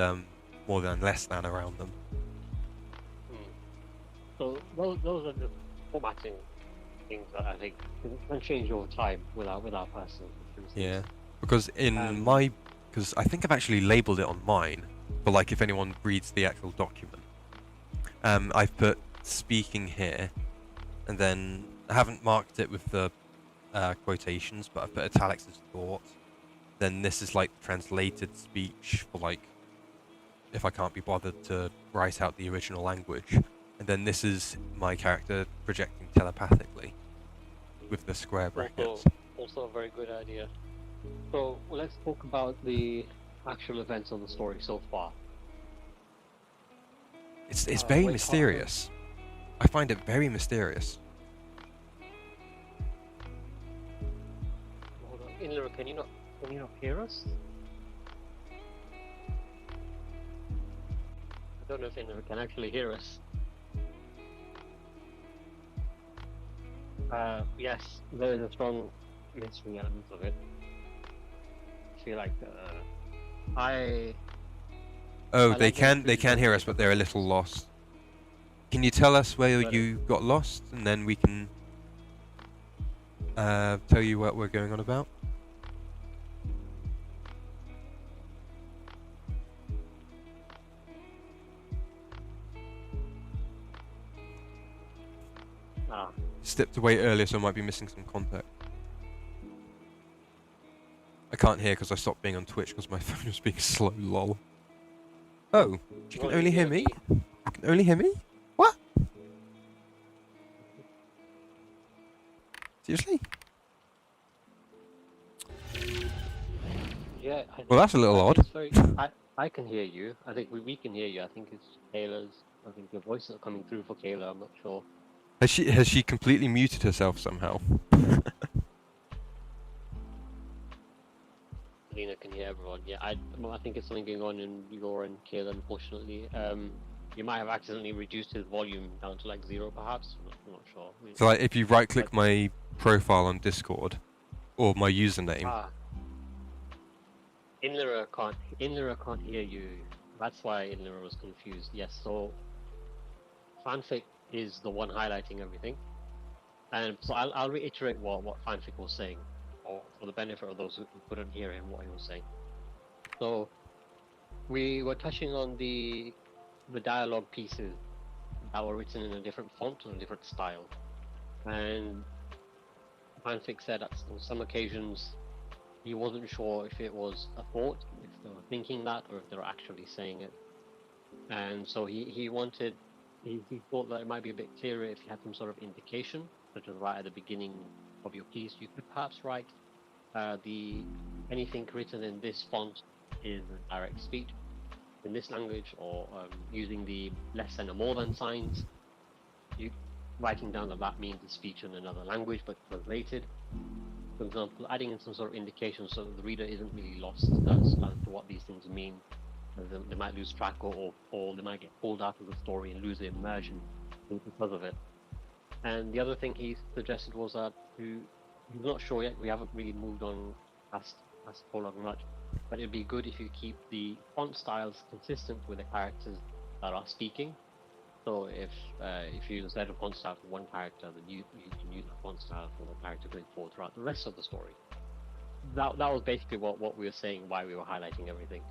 more than less than around them. So those are the formatting things that I think can change over time with our personal preferences. Yeah, because in Um, because I think I've actually labelled it on mine, but like if anyone reads the actual document, I've put speaking here, and then I haven't marked it with the quotations, but I've put italics as thought. Then this is like translated speech for like if I can't be bothered to write out the original language, and then this is my character projecting telepathically with the square brackets. Also a very good idea. So let's talk about the actual events of the story so far. It's very wait, mysterious. I find it very mysterious. Hold on, Inler, can you not hear us? I don't know if Inler can actually hear us. Yes, there is a strong mystery element of it. I feel like Oh, I they like can the hear us, but they're a little lost. Can you tell us where Got it. you got lost, and then we can tell you what we're going on about? Stepped away earlier, so I might be missing some contact. I can't hear because I stopped being on Twitch because my phone was being slow. Lol. Oh, you can only hear me? You can only hear me? What? Seriously? Yeah. Well, that's a little odd. It's very, I can hear you. I think we can hear you. I think it's Kayla's. I think your voice is coming through for Kayla. I'm not sure. Has she completely muted herself somehow? Selena can hear everyone. Yeah, I think it's something going on in your and Kayla. Unfortunately, you might have accidentally reduced his volume down to like 0, perhaps. I'm not sure. So like, if you right-click my profile on Discord or my username, Inlera can't hear you. That's why Inlera was confused. Yes, so fanfic is the one highlighting everything, and so I'll reiterate what fanfic was saying, or for the benefit of those who couldn't hear him what he was saying. So we were touching on the dialogue pieces that were written in a different font and a different style, and fanfic said that on some occasions he wasn't sure if it was a thought, if they were thinking that, or if they were actually saying it. And so he thought that it might be a bit clearer if you had some sort of indication, such as right at the beginning of your piece, you could perhaps write anything written in this font is direct speech in this language, or using the less than or more than signs. You writing down that means a speech in another language but translated. For example, adding in some sort of indication so that the reader isn't really lost as to what these things mean. They might lose track, or they might get pulled out of the story and lose the immersion because of it. And the other thing he suggested was that he's not sure yet. We haven't really moved on past prologue much, but it'd be good if you keep the font styles consistent with the characters that are speaking. So if you instead of font style for one character, then you can use the font style for the character going forward throughout the rest of the story. That was basically what we were saying, why we were highlighting everything.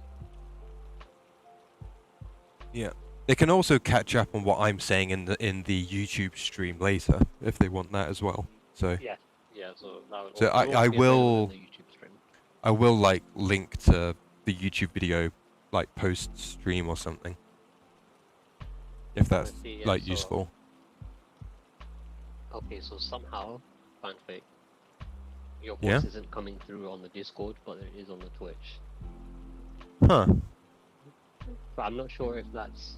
yeah, they can also catch up on what I'm saying in the YouTube stream later if they want that as well. So yeah. So that would so also I be available in will the YouTube stream. I will like link to the YouTube video like post stream or something if that's useful. Okay, so somehow fanfic Your Yeah? voice isn't coming through on the Discord, but it is on the Twitch. Huh. But I'm not sure if that's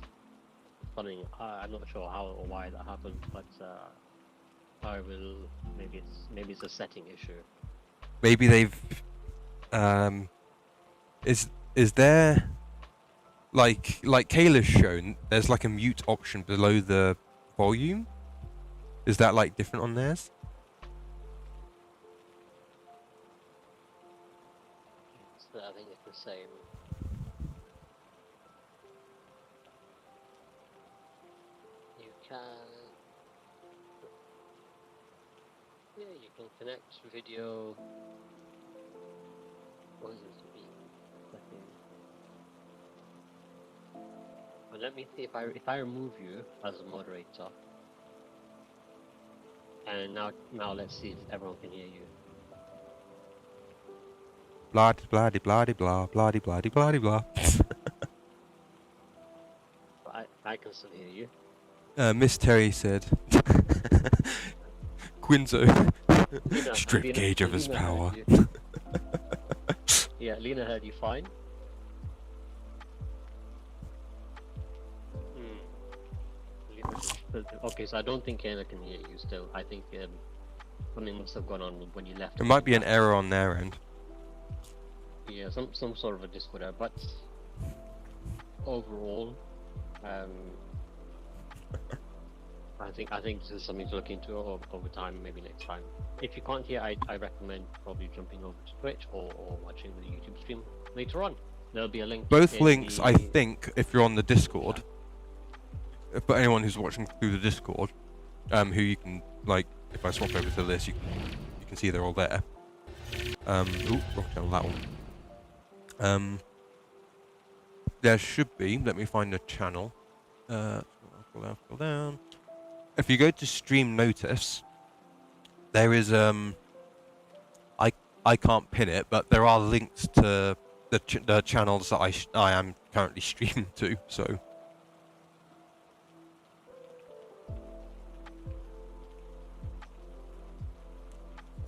something. I'm not sure how or why that happened, but I will. Maybe it's a setting issue. Maybe they've is there like Kayla's shown, there's like a mute option below the volume? Is that like different on theirs? So I think it's the same. You can. Yeah, you can connect video. What is this to be? But let me see if I remove you as a moderator. And now let's see if everyone can hear you. Blah blah blah blah blah blah blah blah. I can still hear you. Miss Terry said, Quinzo, strip gauge of his power. Yeah, Lena heard you fine. Okay, so I don't think Kayla can hear you still. I think something must have gone on when you left. It might be an error on their end. Yeah, some sort of a Discord error, but overall, I think this is something to look into over time, maybe next time. If you can't hear, I recommend probably jumping over to Twitch or watching the YouTube stream later on. There'll be a link. Both links, I think, if you're on the Discord. But anyone who's watching through the Discord, who you can, like, if I swap over to this, you can see they're all there. Ooh, wrong channel, that one. There should be, let me find the channel. Scroll down. If you go to stream notice, there is, I can't pin it, but there are links to the channels that I am currently streaming to, so.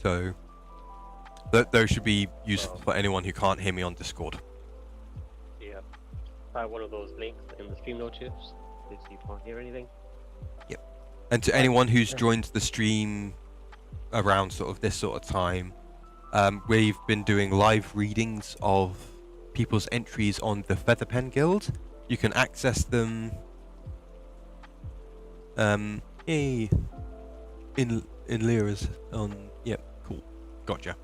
So, those should be useful for anyone who can't hear me on Discord. Yeah. Try one of those links in the stream notice if you can't hear anything. Yep. And to anyone who's joined the stream around sort of this sort of time, we've been doing live readings of people's entries on the Featherpen Guild. You can access them in liras on. Yep, cool, gotcha.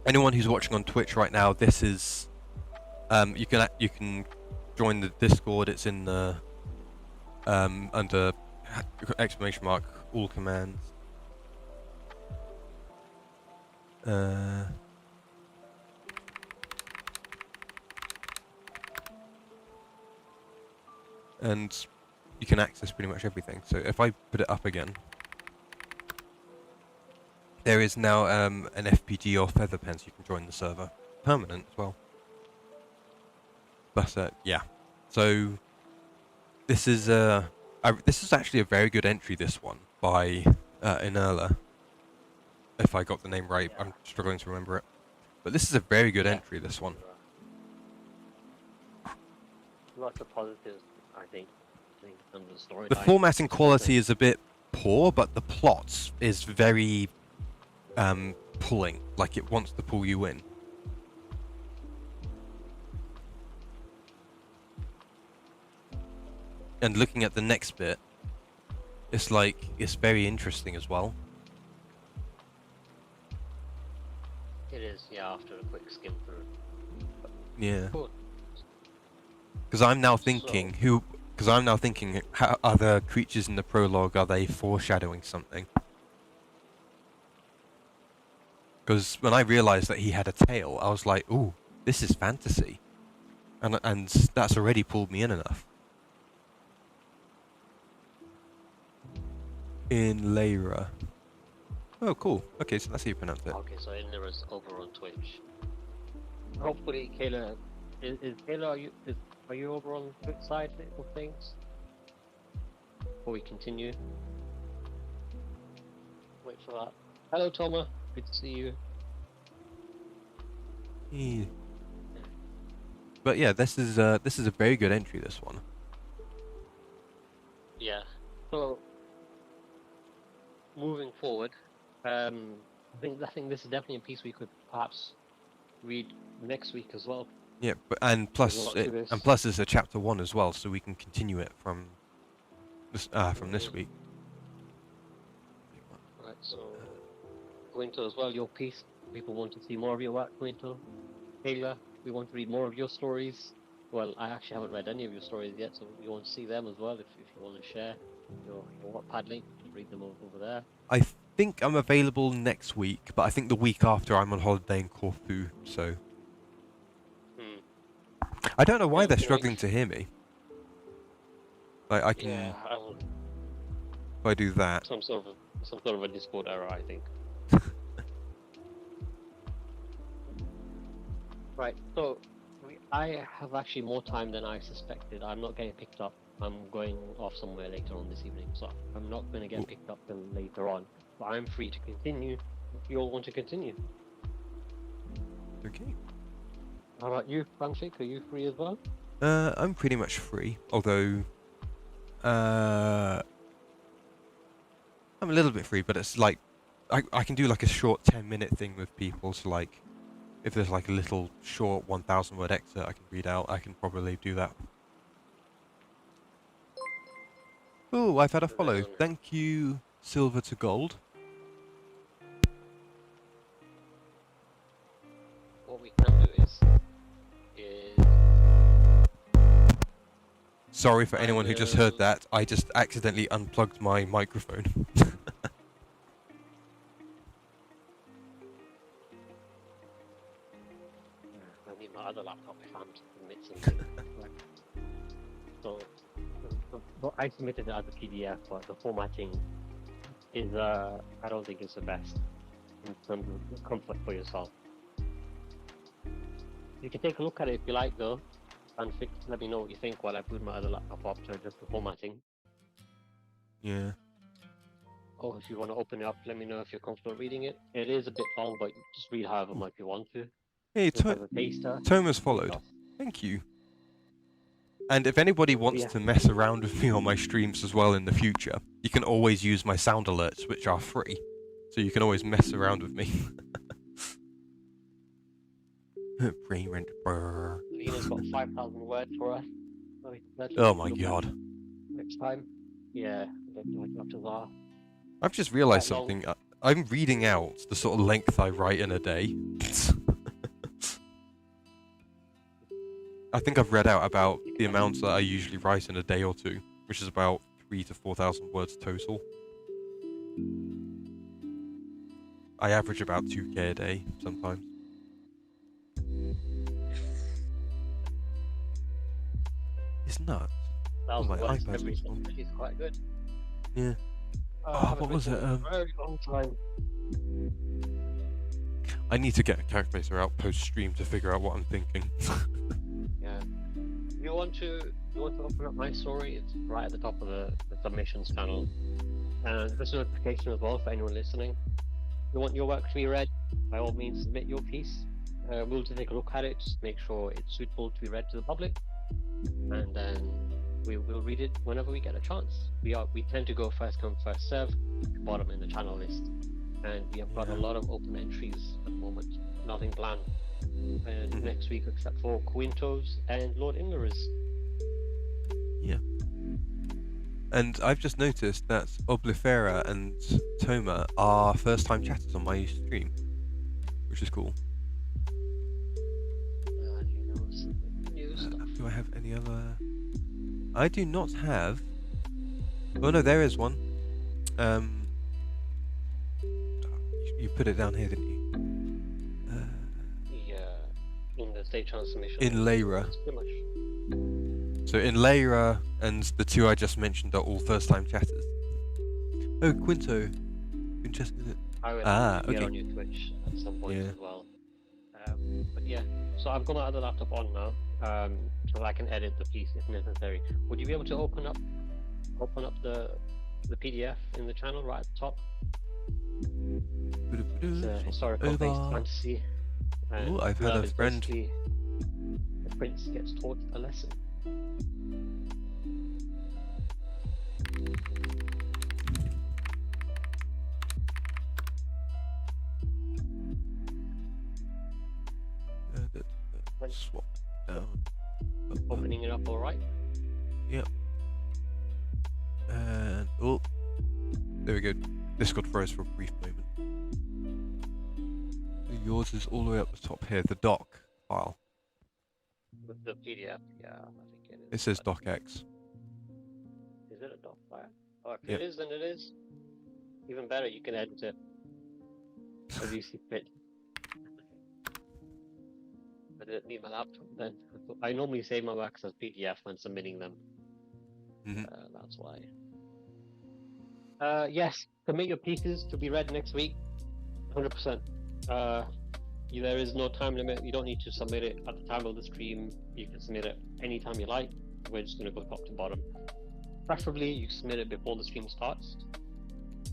Anyone who's watching on Twitch right now, this is you can join the Discord. It's in the under exclamation mark all commands. And you can access pretty much everything. So if I put it up again, there is now an FPG or Featherpen, so you can join the server. Permanent as well. But yeah, so this is actually a very good entry. This one by Inerla. If I got the name right, I'm struggling to remember it. But this is a very good entry. This one. Lots of positives, I think. In terms of story. The formatting quality is a bit poor, but the plot is very pulling. Like it wants to pull you in. And looking at the next bit, it's like, it's very interesting as well. It is, yeah, after a quick skim through. Yeah. Cool. Because I'm now thinking, how are the creatures in the prologue, are they foreshadowing something? Because when I realised that he had a tail, I was like, ooh, this is fantasy. And that's already pulled me in enough. In Lyra. Oh, cool. Okay, so that's how you pronounce it. Okay, so in there is over on Twitch. Hopefully, Kayla, is Kayla, are you over on the Twitch side of things? Before we continue. Wait for that. Hello, Toma. Good to see you. Yeah. But yeah, this is a very good entry. This one. Yeah. So moving forward, I think this is definitely a piece we could perhaps read next week as well. Yeah, but There's a lot to this. plus it's a chapter 1 as well, so we can continue it from this week. Right. So Quinto as well, your piece. People want to see more of your work, Quinto. Taylor, we want to read more of your stories. Well, I actually haven't read any of your stories yet, so we want to see them as well. If you want to share your Wattpad link, read them over there. I think I'm available next week, but I think the week after I'm on holiday in Corfu, so I don't know why they're struggling to hear me. Like I can, Yeah, if I do that. some sort of a Discord error, I think. Right. So I have actually more time than I suspected. I'm not getting picked up. I'm going off somewhere later on this evening, so I'm not going to get picked up till later on. But I'm free to continue if you all want to continue. Okay. How about you, Frantic? Are you free as well? I'm pretty much free, although I'm a little bit free, but it's like I can do like a short 10-minute thing with people. So like, if there's like a little short 1,000-word excerpt I can read out, I can probably do that. Oh, I've had a follow. Thank you, Silver to Gold. What we can do is Sorry for anyone who just heard that. I just accidentally unplugged my microphone. I need my other laptop if I'm to submit something. So I submitted it as a PDF, but the formatting is I don't think it's the best in terms of comfort for yourself. You can take a look at it if you like, though, and let me know what you think while I put my other laptop up to adjust the formatting. Yeah. Or if you want to open it up, let me know if you're comfortable reading it. It is a bit long, but just read however much you want to. Hey, Thomas followed. Thank you. And if anybody wants to mess around with me on my streams as well in the future, you can always use my sound alerts, which are free. So you can always mess around with me. Brain rent. Lena's got 5,000 words for us. Oh my god. Next time. Yeah, chapters are. I've just realised something. I'm reading out the sort of length I write in a day. I think I've read out about the amounts that I usually write in a day or two, which is about 3,000 to 4,000 words total. I average about 2k a day sometimes. It's nuts. Oh, my iPad is quite good. Yeah. What was it? Very long time. I need to get a calculator out post-stream to figure out what I'm thinking. Yeah. You want to open up my story? It's right at the top of the submissions panel. And there's a notification as well for anyone listening. If you want your work to be read, by all means submit your piece. We'll take a look at it, make sure it's suitable to be read to the public, and then we'll read it whenever we get a chance. We tend to go first come first serve, bottom in the channel list, and we have got a lot of open entries at the moment. Nothing planned next week except for Quintos and Lord Imler's. Yeah. And I've just noticed that Oblifera and Toma are first-time chatters on my stream, which is cool. Do I have any other? I do not have. Oh no, there is one. You put it down here, didn't you? In the state transformation. In Lyra. So in Lyra and the two I just mentioned are all first-time chatters. Oh, Quinto. Interesting. I will get on your Twitch at some point as well. But yeah, so I've got my other laptop on now, so I can edit the piece if necessary. Would you be able to open up the PDF in the channel right at the top? It's a historical-based Over. fantasy, and Ooh, I've had love a is friend. basically the prince gets taught a lesson. Right. Swap down. Opening it up, all right. Yep. And oh, there we go. Discord froze for a brief moment. Yours is all the way up the top here. The doc file. With the PDF, yeah, I think it is. It says but docx. Is it a doc file? Oh, if Yep. it is, then it is. Even better, you can edit it as you see fit. I didn't need my laptop then. I normally save my works as PDF when submitting them. Mhm. That's why. Yes, submit your pieces to be read next week. 100%. There is no time limit. You don't need to submit it at the time of the stream. You can submit it anytime you like. We're just going to go top to bottom. Preferably, you submit it before the stream starts,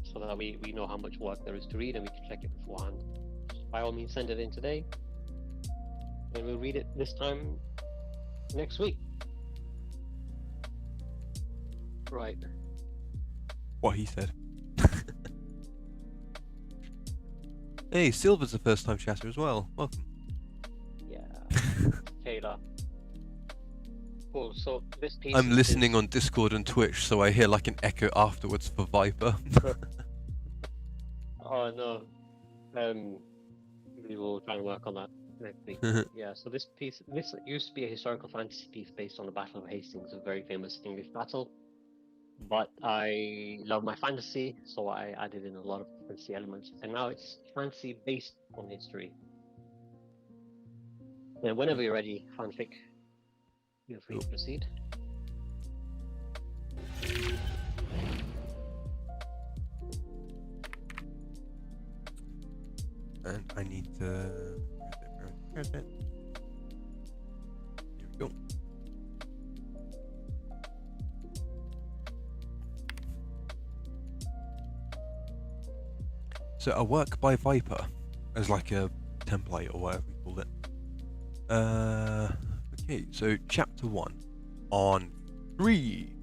so that we know how much work there is to read and we can check it beforehand. By all means, send it in today, and we'll read it this time next week. Right. What he said. Hey, Silver's a first-time chatter as well. Welcome. Yeah. Taylor. Cool. So this piece. I'm listening on Discord and Twitch, so I hear like an echo afterwards for Viper. Oh no. We will try and work on that next week. Yeah. So this used to be a historical fantasy piece based on the Battle of Hastings, a very famous English battle. But I love my fantasy, so I added in a lot of fantasy elements, and now it's fantasy based on history. And whenever you're ready, fanfic, feel free to proceed. And I need to. Where is it? Here we go. So a work by Viper as like a template or whatever we called it. Okay, so chapter 1. On 3.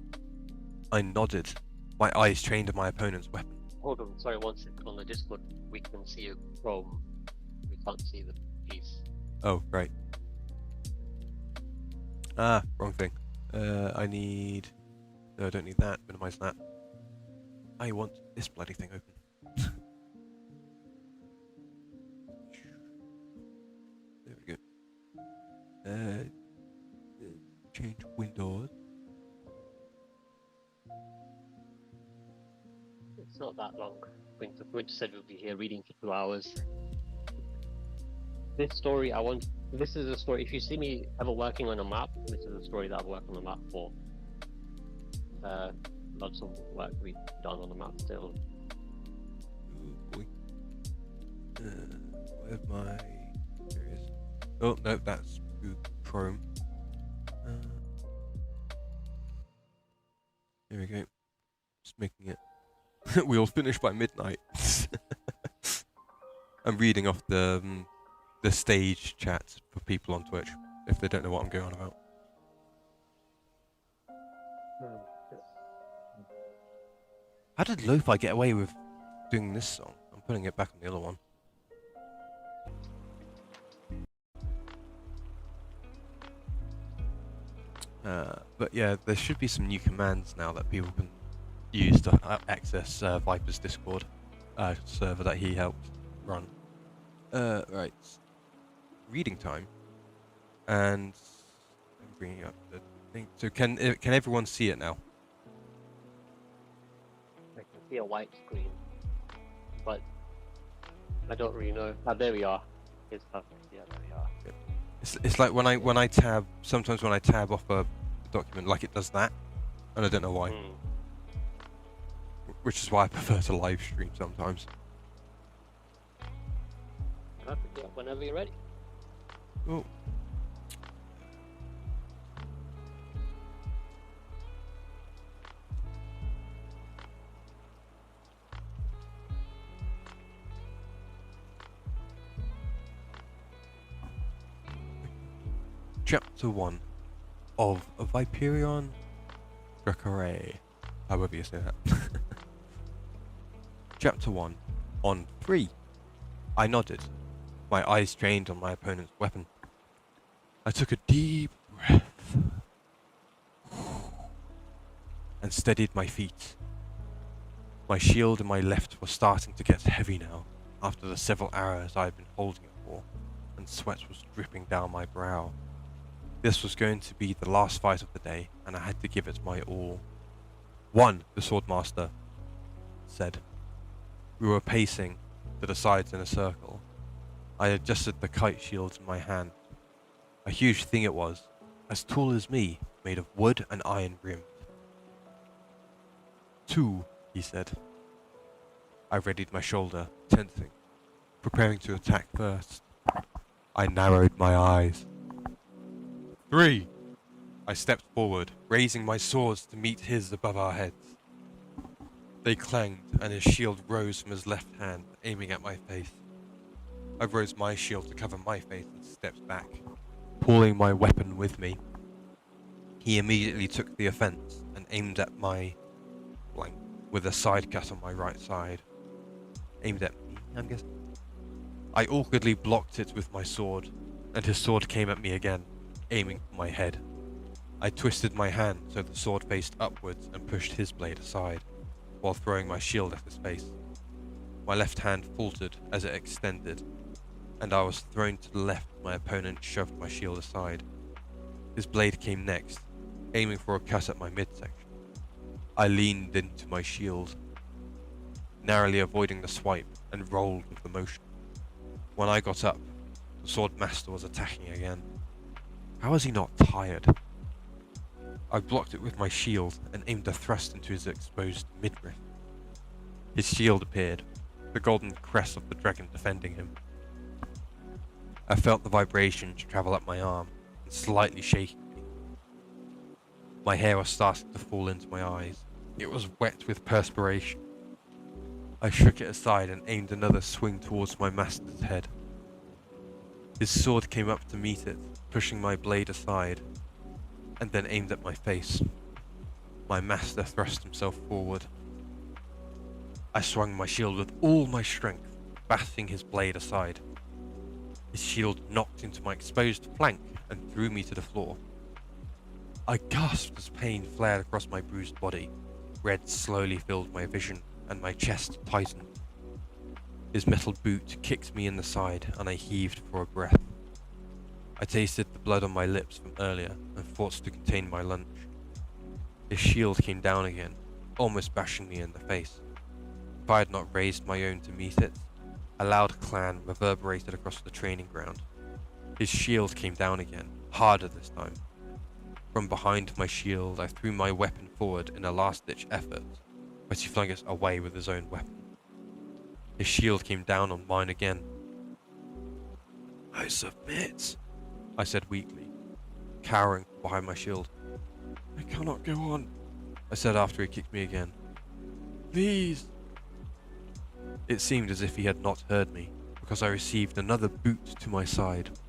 I nodded. My eyes trained on my opponent's weapon. Hold on, sorry, one second. On the Discord, we can see a Chrome. We can't see the piece. Oh, right. Ah, wrong thing. I need... No, I don't need that. Minimize that. I want this bloody thing open. There we go. Change windows. It's not that long. Winter said we'll be here reading for 2 hours. This story, this is a story, if you see me ever working on a map, this is a story that I've worked on the map for. Lots of work we've done on the map still. Oh boy. Where's my... There it is. Oh, no, that's Google Chrome. Here we go. Just making it. We'll finish by midnight. I'm reading off the stage chat for people on Twitch if they don't know what I'm going on about. How did Lo-Fi get away with doing this song? I'm putting it back on the other one. But yeah, there should be some new commands now that people can use to access Viper's Discord server that he helped run. Right. Reading time. And I'm bringing up the thing. So can everyone see it now? I can see a white screen, but I don't really know. Ah, there we are. It's perfect. Yeah, there we are. It's like when I tab, sometimes when I tab off a document, like it does that, and I don't know why. Which is why I prefer to live stream sometimes. Perfect. Yeah, whenever you're ready. Oh. Chapter 1 of Viperion Dracaray. However you say that. Chapter 1. On 3. I nodded, my eyes trained on my opponent's weapon. I took a deep breath and steadied my feet. My shield in my left was starting to get heavy now, after the several hours I had been holding it for, and sweat was dripping down my brow. This was going to be the last fight of the day, and I had to give it my all. "One," the Swordmaster said. We were pacing to the sides in a circle. I adjusted the kite shield in my hand. A huge thing it was, as tall as me, made of wood and iron rimmed. "Two," he said. I readied my shoulder, tensing, preparing to attack first. I narrowed my eyes. 3. I stepped forward, raising my swords to meet his above our heads. They clanged, and his shield rose from his left hand, aiming at my face. I rose my shield to cover my face and stepped back, pulling my weapon with me. He immediately took the offense and aimed at my flank with a side cut on my right side. Aimed at me, I'm guessing. I awkwardly blocked it with my sword, and his sword came at me again, aiming for my head. I twisted my hand so the sword faced upwards and pushed his blade aside, while throwing my shield at his face. My left hand faltered as it extended, and I was thrown to the left. My opponent shoved my shield aside. His blade came next, aiming for a cut at my midsection. I leaned into my shield, narrowly avoiding the swipe, and rolled with the motion. When I got up, the Swordmaster was attacking again. How was he not tired? I blocked it with my shield and aimed a thrust into his exposed midriff. His shield appeared, the golden crest of the dragon defending him. I felt the vibrations travel up my arm and slightly shaking me. My hair was starting to fall into my eyes. It was wet with perspiration. I shook it aside and aimed another swing towards my master's head. His sword came up to meet it, pushing my blade aside, and then aimed at my face. My master thrust himself forward. I swung my shield with all my strength, batting his blade aside. His shield knocked into my exposed flank and threw me to the floor. I gasped as pain flared across my bruised body. Red slowly filled my vision, and my chest tightened. His metal boot kicked me in the side, and I heaved for a breath. I tasted the blood on my lips from earlier, and fought to contain my lunch. His shield came down again, almost bashing me in the face. If I had not raised my own to meet it, a loud clang reverberated across the training ground. His shield came down again, harder this time. From behind my shield, I threw my weapon forward in a last-ditch effort, but he flung it away with his own weapon. His shield came down on mine again. "I submit," I said weakly, cowering behind my shield. "I cannot go on," I said after he kicked me again. "Please." It seemed as if he had not heard me, because I received another boot to my side.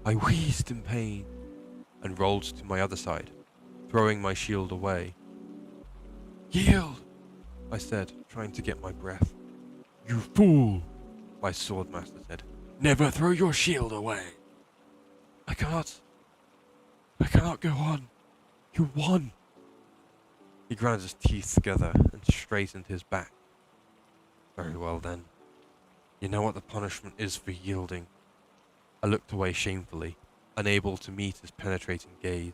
I wheezed in pain and rolled to my other side, throwing my shield away. "Yield," I said, trying to get my breath. "You fool," my Swordmaster said. "Never throw your shield away." I cannot go on. You won." He ground his teeth together and straightened his back. "Very well then. You know what the punishment is for yielding." I looked away shamefully, unable to meet his penetrating gaze.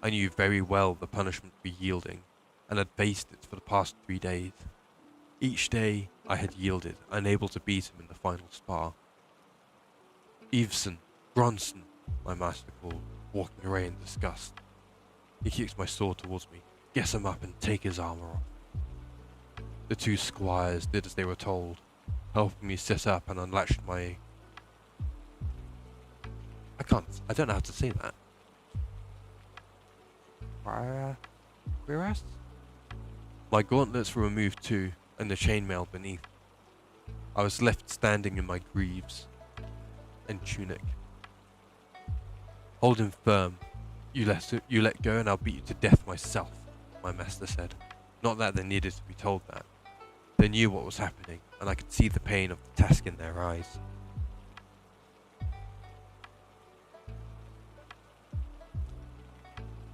I knew very well the punishment for yielding, and had faced it for the past 3 days. Each day I had yielded, unable to beat him in the final spar. "Eveson, Bronson," my master called, walking away in disgust. He kicked my sword towards me. "Get him up and take his armor off." The two squires did as they were told, helping me sit up and unlatched my... I don't know how to say that. Cuirass? My gauntlets were removed too, and the chainmail beneath. I was left standing in my greaves and tunic. Hold him firm. You let go and I'll beat you to death myself, my master said. Not that they needed to be told that. They knew what was happening, and I could see the pain of the task in their eyes.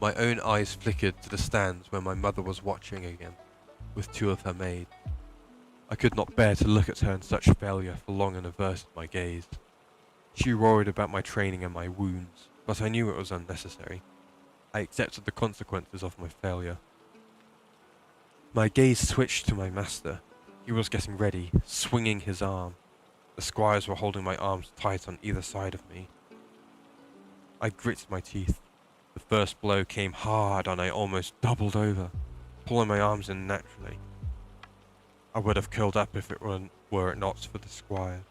My own eyes flickered to the stands where my mother was watching again, with 2 of her maids. I could not bear to look at her in such failure for long and averted my gaze. She roared about my training and my wounds, but I knew it was unnecessary. I accepted the consequences of my failure. My gaze switched to my master. He was getting ready, swinging his arm. The squires were holding my arms tight on either side of me. I gritted my teeth. The first blow came hard and I almost doubled over, pulling my arms in naturally. I would have curled up if it were it not for the squire.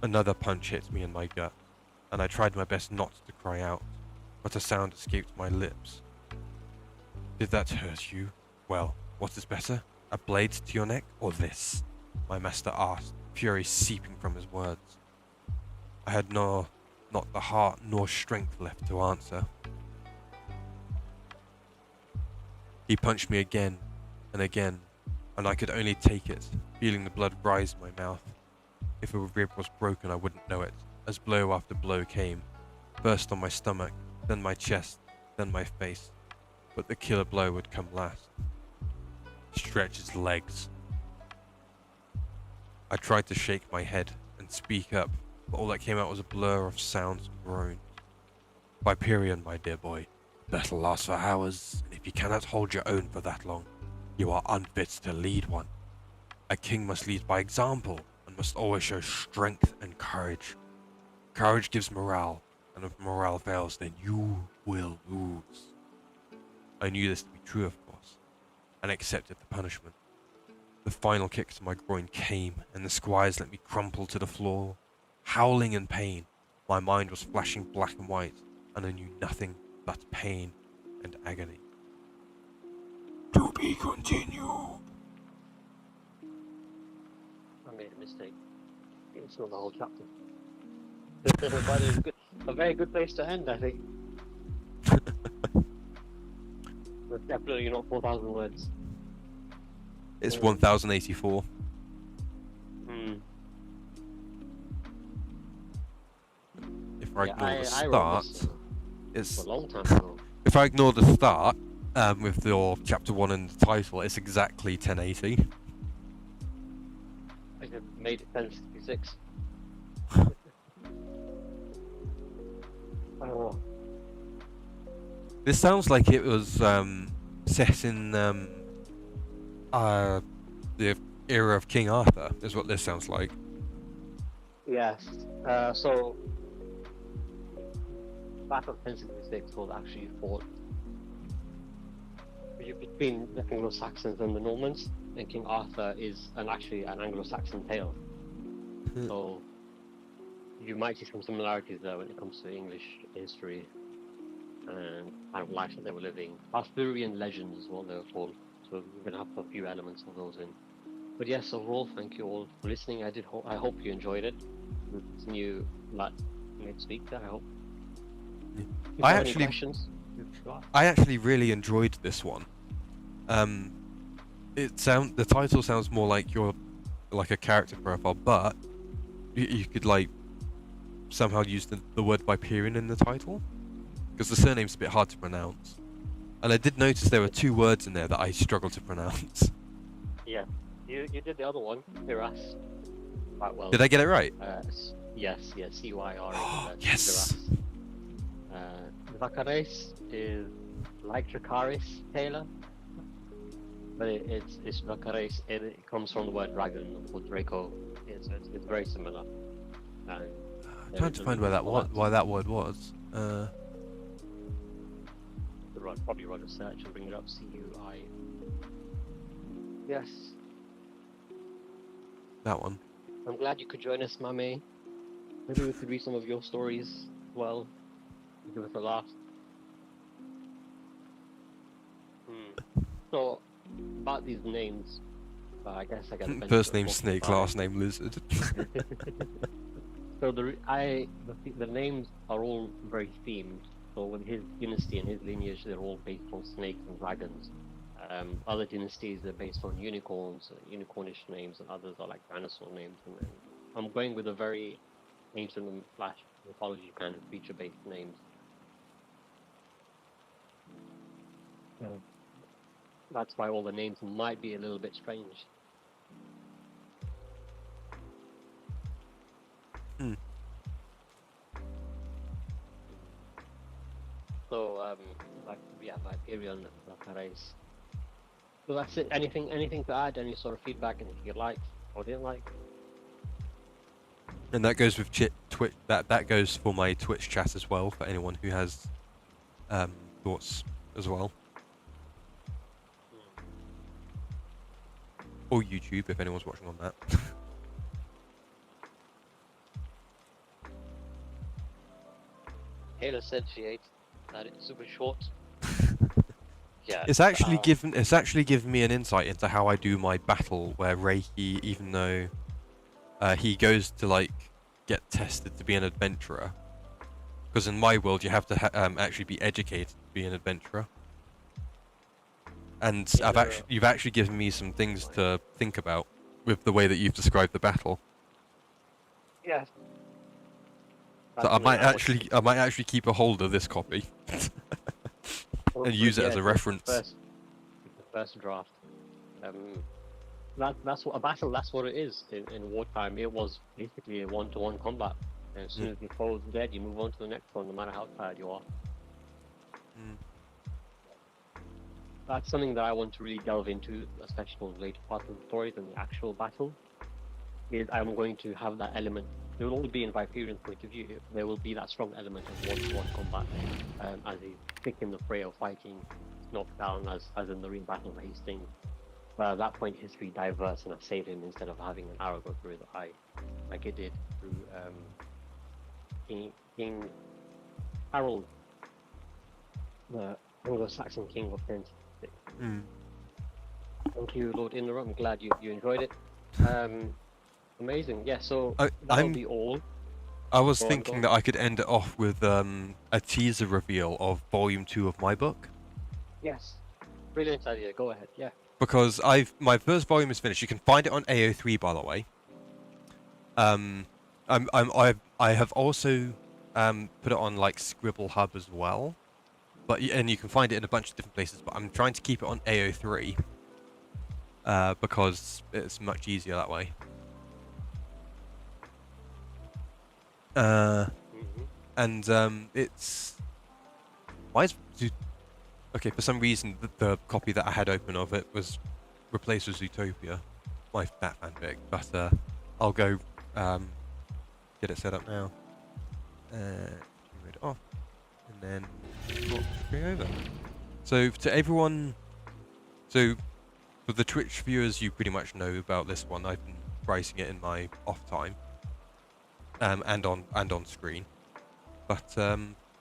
Another punch hit me in my gut, and I tried my best not to cry out, but a sound escaped my lips. Did that hurt you? Well, what is better? A blade to your neck, or this? My master asked, fury seeping from his words. I had not the heart nor strength left to answer. He punched me again and again, and I could only take it, feeling the blood rise in my mouth. If a rib was broken, I wouldn't know it, as blow after blow came, first on my stomach, then my chest, then my face, but the killer blow would come last. Stretch his legs. I tried to shake my head and speak up, but all that came out was a blur of sounds and groans. Viperian, my dear boy, battle lasts for hours, and if you cannot hold your own for that long, you are unfit to lead one. A king must lead by example, and must always show strength and courage. Courage gives morale, and if morale fails, then you will lose. I knew this to be true, of course, and accepted the punishment. The final kick to my groin came, and the squires let me crumple to the floor. Howling in pain, my mind was flashing black and white, and I knew nothing but pain and agony. To be continued. I made a mistake. It's not the whole chapter. But it's good, a very good place to end, I think. But definitely not 4,000 words. It's 1084. If I ignore the start, it's a long time ago. If I ignore the start, with your chapter 1 and the title, it's exactly 1080. I have made it 1066. Oh. This sounds like it was set in the era of King Arthur, is what this sounds like. Yes. So Battle of 1066 was actually fought between the Anglo-Saxons and the Normans, and King Arthur is actually an Anglo-Saxon tale. So you might see some similarities there when it comes to English history and kind of life that they were living. Arthurian legends is what they were called. So we're going to have a few elements of those in. But yes, overall, thank you all for listening. I hope you enjoyed it. This new made speaker, I hope. I actually really enjoyed this one. The title sounds more like you're like a character profile, but you could like somehow use the word Viperian in the title, because the surname's a bit hard to pronounce. And I did notice there were 2 words in there that I struggled to pronounce. Yeah, you did the other one, Firas, quite well. Did I get it right? Yes, C-Y-R-A. Yes. Dracaris is like Dracaris, Taylor, but it's Dracaris. It comes from the word dragon or Draco. It's very similar. I'm trying to find why that word was. Probably run a search and bring it up. C-U-I. Yes. That one. I'm glad you could join us, Mame. Maybe we could read some of your stories as well. Give us a laugh. So, about these names, I guess I got first name Snake, last name Lizard. So the names are all very themed. So with his dynasty and his lineage, they're all based on snakes and dragons. Other dynasties are based on unicorns, unicornish names, and others are like dinosaur names. And I'm going with a very ancient and slash mythology kind of creature-based names. That's why all the names might be a little bit strange. Hmm. So, Hyperion, Perez. So that's it. Anything to add? Any sort of feedback? Anything you liked or didn't like? And that goes with Twitch. That goes for my Twitch chat as well. For anyone who has thoughts as well, or YouTube if anyone's watching on that. Taylor said she ate that it's super short. Yeah. It's actually given me an insight into how I do my battle, where Reiki, even though he goes to like get tested to be an adventurer, because in my world you have to actually be educated to be an adventurer. And you've actually given me some things to think about with the way that you've described the battle. Yeah. So I might actually keep a hold of this copy and use it as a reference. The first draft. That's what a battle. That's what it is in wartime. It was basically a one-to-one combat. And as soon as your foe's dead, you move on to the next one, no matter how tired you are. That's something that I want to really delve into, especially on later parts of the story than the actual battle. Is I'm going to have that element. It will only be in Viperian's point of view. There will be that strong element of one-to-one combat as he's thick in the fray of fighting, knocked down as in the real battle of Hastings. But at that point, history diverts and I save him instead of having an arrow go through his eye, like it did through King Harold, the Anglo-Saxon king of 1066. Thank you, Lord Inderum. I'm glad you enjoyed it. Amazing. Yeah, so that'll be all. I was thinking that I could end it off with a teaser reveal of Volume 2 of my book. Yes. Brilliant idea. Go ahead. Yeah. Because my first volume is finished. You can find it on AO3, by the way. I have also put it on like Scribble Hub as well, and you can find it in a bunch of different places. But I'm trying to keep it on AO3 because it's much easier that way. And it's okay, for some reason the copy that I had open of it was replaced with Zootopia, my that fanfic, but I'll go get it set up now. Move it off, and then swap screen over. So to everyone, so for the Twitch viewers, you pretty much know about this one. I've been writing it in my off time, and on screen. But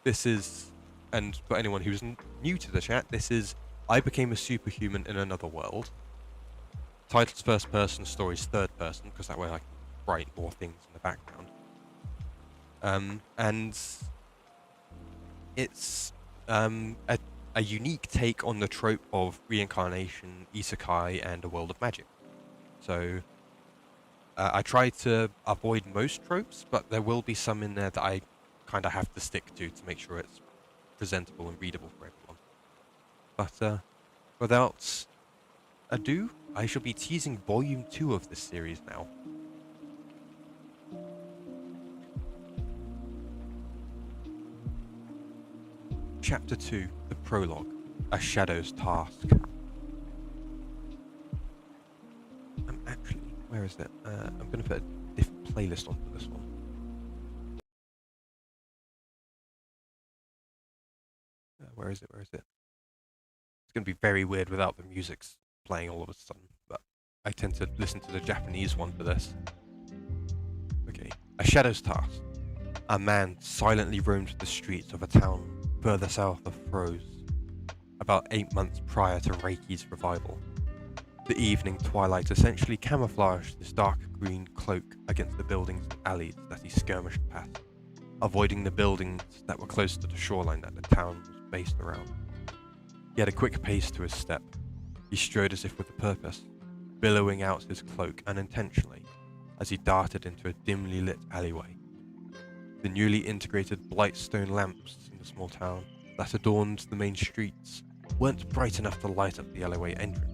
this is, and for anyone who's new to the chat, this is I Became a Superhuman in Another World. Title's first person, story's third person, because that way I can write more things in the background. And it's a unique take on the trope of reincarnation, isekai, and a world of magic. So I try to avoid most tropes, but there will be some in there that I kind of have to stick to make sure it's presentable and readable for everyone. But without ado, I shall be teasing Volume 2 of this series now. Chapter 2, the prologue, A Shadow's Task. Actually, where is it? I'm going to put a different playlist onto this one. Where is it? Where is it? It's going to be very weird without the music playing all of a sudden, but I tend to listen to the Japanese one for this. Okay. A Shadow's Task. A man silently roams the streets of a town further south of Froze, about 8 months prior to Reiki's revival. The evening twilight essentially camouflaged his dark green cloak against the buildings and alleys that he skirmished past, avoiding the buildings that were close to the shoreline that the town was based around. He had a quick pace to his step. He strode as if with a purpose, billowing out his cloak unintentionally as he darted into a dimly lit alleyway. The newly integrated Blightstone lamps in the small town that adorned the main streets weren't bright enough to light up the alleyway entrance,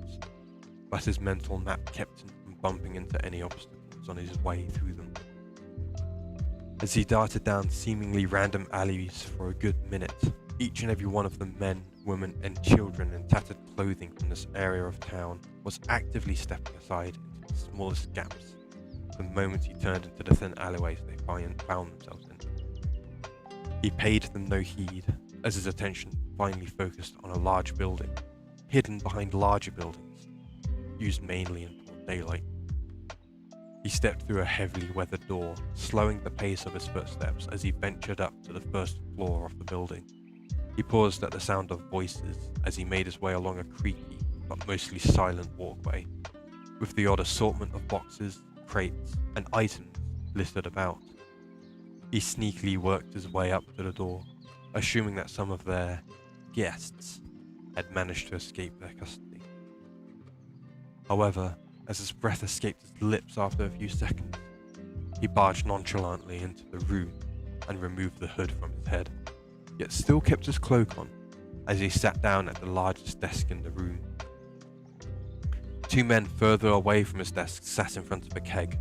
but his mental map kept him from bumping into any obstacles on his way through them. As he darted down seemingly random alleys for a good minute, each and every one of the men, women, and children in tattered clothing from this area of town was actively stepping aside into the smallest gaps the moment he turned into the thin alleyways they found themselves in. He paid them no heed, as his attention finally focused on a large building, hidden behind larger buildings, used mainly in broad daylight. He stepped through a heavily weathered door, slowing the pace of his footsteps as he ventured up to the first floor of the building. He paused at the sound of voices as he made his way along a creaky but mostly silent walkway, with the odd assortment of boxes, crates, and items littered about. He sneakily worked his way up to the door, assuming that some of their guests had managed to escape their custody. However, as his breath escaped his lips after a few seconds, he barged nonchalantly into the room and removed the hood from his head, yet still kept his cloak on as he sat down at the largest desk in the room. Two men further away from his desk sat in front of a keg,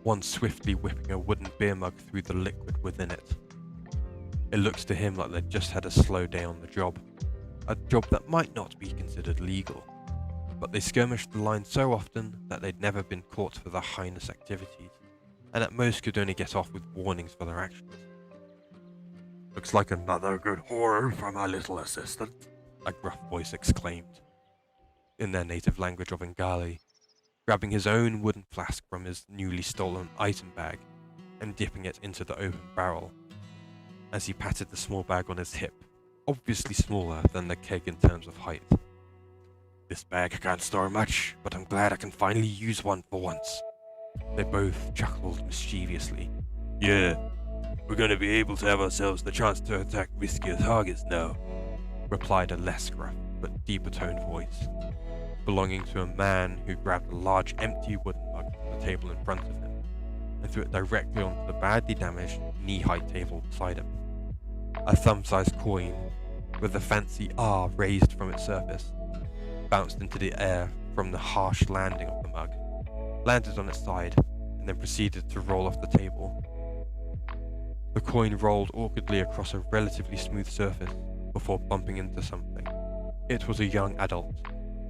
one swiftly whipping a wooden beer mug through the liquid within it. It looks to him like they'd just had a slow day on the job, a job that might not be considered legal, but they skirmished the line so often that they'd never been caught for their heinous activities, and at most could only get off with warnings for their actions. "Looks like another good horror from our little assistant," a gruff voice exclaimed, in their native language of Bengali, grabbing his own wooden flask from his newly stolen item bag and dipping it into the open barrel. As he patted the small bag on his hip, obviously smaller than the keg in terms of height. "This bag can't store much, but I'm glad I can finally use one for once." They both chuckled mischievously. "Yeah, we're gonna be able to have ourselves the chance to attack riskier targets now," replied a less gruff but deeper toned voice, belonging to a man who grabbed a large empty wooden mug from the table in front of him and threw it directly onto the badly damaged knee-height table beside him. A thumb-sized coin, with a fancy R raised from its surface, bounced into the air from the harsh landing of the mug, landed on its side, and then proceeded to roll off the table. The coin rolled awkwardly across a relatively smooth surface before bumping into something. It was a young adult,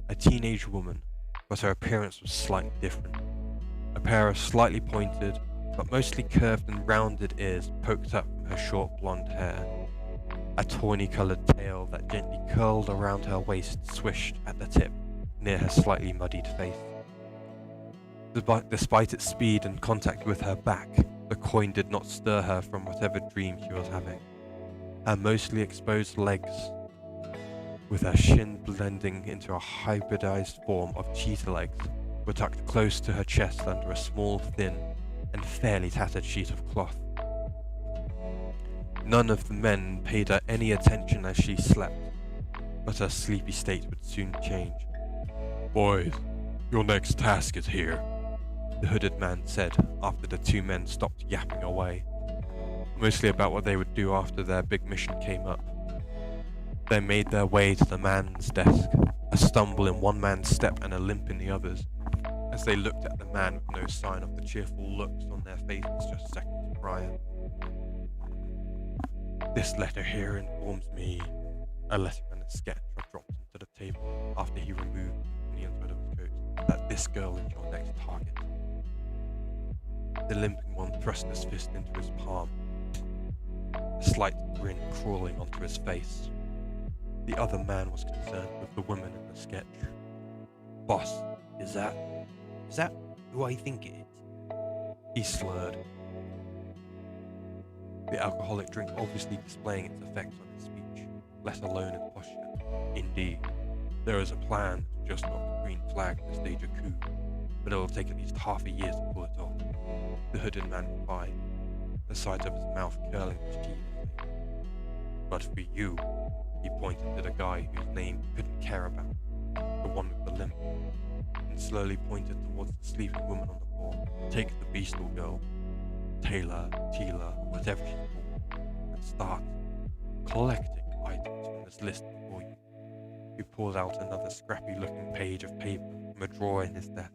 a teenage woman, but her appearance was slightly different. A pair of slightly pointed, but mostly curved and rounded ears poked up from her short blonde hair. A tawny-coloured tail that gently curled around her waist swished at the tip, near her slightly muddied face. Despite its speed and contact with her back, the coin did not stir her from whatever dream she was having. Her mostly exposed legs, with her shin blending into a hybridized form of cheetah legs, were tucked close to her chest under a small, thin, and fairly tattered sheet of cloth. None of the men paid her any attention as she slept, but her sleepy state would soon change. "Boys, your next task is here," the hooded man said after the two men stopped yapping away, mostly about what they would do after their big mission came up. They made their way to the man's desk, a stumble in one man's step and a limp in the other's, as they looked at the man with no sign of the cheerful looks on their faces just seconds prior. "This letter here informs me," a letter and a sketch were dropped into the table after he removed the inside of his coat, "that this girl is your next target." The limping one thrust his fist into his palm, a slight grin crawling onto his face. The other man was concerned with the woman in the sketch. "Boss, is that who I think it is?" he slurred, the alcoholic drink obviously displaying its effects on his speech, let alone his posture. "Indeed, there is a plan just got the green flag to stage a coup, but it'll take at least half a year to pull it off, the hooded man replied, the sides of his mouth curling mischievously. But for you, he pointed to the guy whose name he couldn't care about, the one with the limp, and slowly pointed towards the sleeping woman on the floor. Take the beastal girl, Taylor, Tila, whatever she's called, and start collecting items from this list before you. He pulled out another scrappy-looking page of paper from a drawer in his desk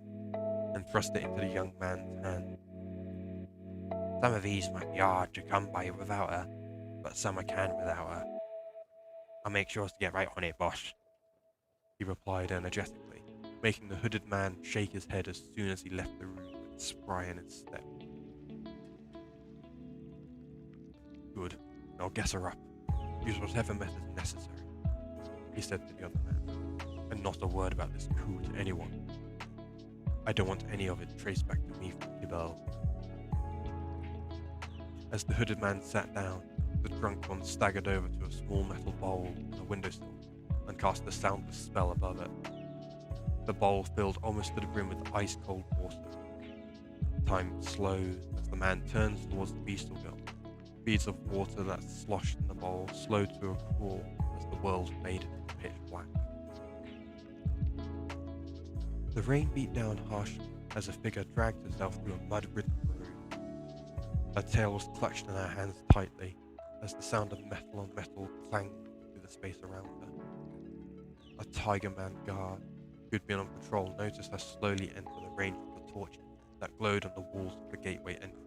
and thrust it into the young man's hand. Some of these might be hard to come by without her, but some I can without her. I'll make sure to get right on it, boss, he replied energetically, making the hooded man shake his head as soon as he left the room with spry in his step. Good. Now get her up. Use whatever method is necessary, he said to the other man, and not a word about this coup to anyone. I don't want any of it traced back to me from Kibel. As the hooded man sat down, the drunk one staggered over to a small metal bowl on the windowsill and cast a soundless spell above it. The bowl filled almost to the brim with ice-cold water. Time slowed as the man turns towards the beastal girl. Beads of water that sloshed in the bowl slowed to a crawl as the world faded into pitch black. The rain beat down harshly as a figure dragged herself through a mud-ridden road. Her tail was clutched in her hands tightly as the sound of metal on metal clanged through the space around her. A Tiger Man guard who'd been on patrol noticed her slowly enter the range of the torches that glowed on the walls of the gateway entrance.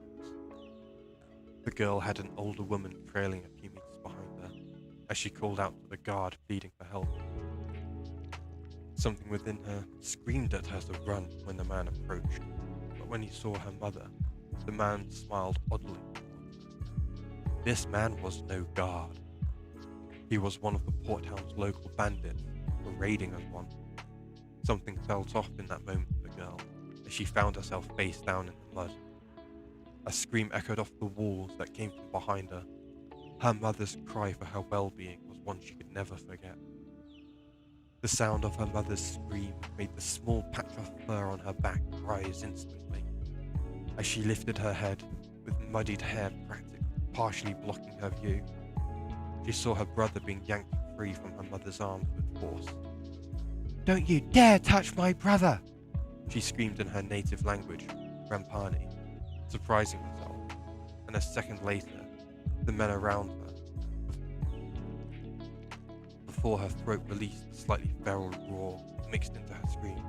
The girl had an older woman trailing a few meters behind her as she called out to the guard, pleading for help. Something within her screamed at her to run when the man approached, but when he saw her mother, the man smiled oddly. This man was no guard. He was one of the port town's local bandits, parading as one. Something felt off in that moment for the girl, as she found herself face down in the mud. A scream echoed off the walls that came from behind her. Her mother's cry for her well-being was one she could never forget. The sound of her mother's scream made the small patch of fur on her back rise instantly. As she lifted her head, with muddied hair partially blocking her view, she saw her brother being yanked free from her mother's arms with force. "Don't you dare touch my brother!" she screamed in her native language, Rampani, surprising herself, and a second later, the men around her, before her throat released a slightly feral roar mixed into her scream.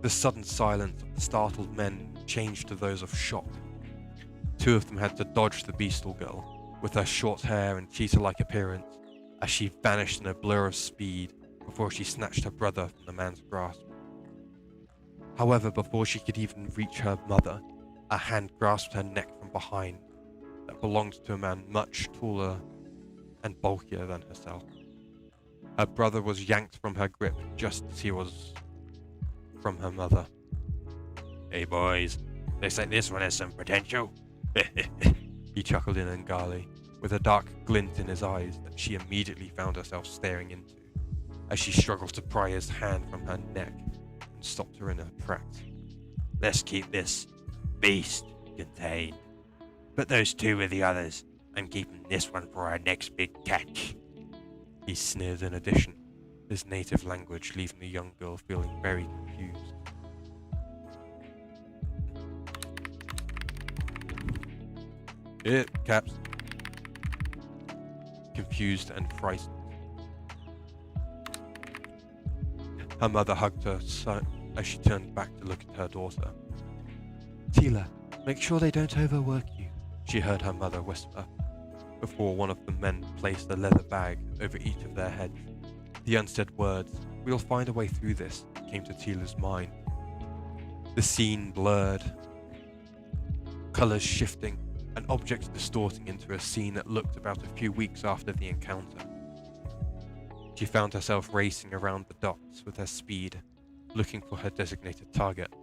The sudden silence of the startled men changed to those of shock. Two of them had to dodge the beastal girl, with her short hair and cheetah-like appearance, as she vanished in a blur of speed before she snatched her brother from the man's grasp. However, before she could even reach her mother, a hand grasped her neck from behind that belonged to a man much taller and bulkier than herself. Her brother was yanked from her grip just as he was from her mother. "Hey boys, looks like this one has some potential," he chuckled in Ngali, with a dark glint in his eyes that she immediately found herself staring into, as she struggled to pry his hand from her neck and stopped her in her tracks. "Let's keep this beast contained. Put those two with the others. I'm keeping this one for our next big catch," he sneered in addition, his native language leaving the young girl feeling very confused. "It, Caps." Confused and frightened. Her mother hugged her as she turned back to look at her daughter. "Tila, make sure they don't overwork you," she heard her mother whisper, before one of the men placed a leather bag over each of their heads. The unsaid words, "We'll find a way through this," came to Tila's mind. The scene blurred, colours shifting, and objects distorting into a scene that looked about a few weeks after the encounter. She found herself racing around the docks with her speed, looking for her designated target.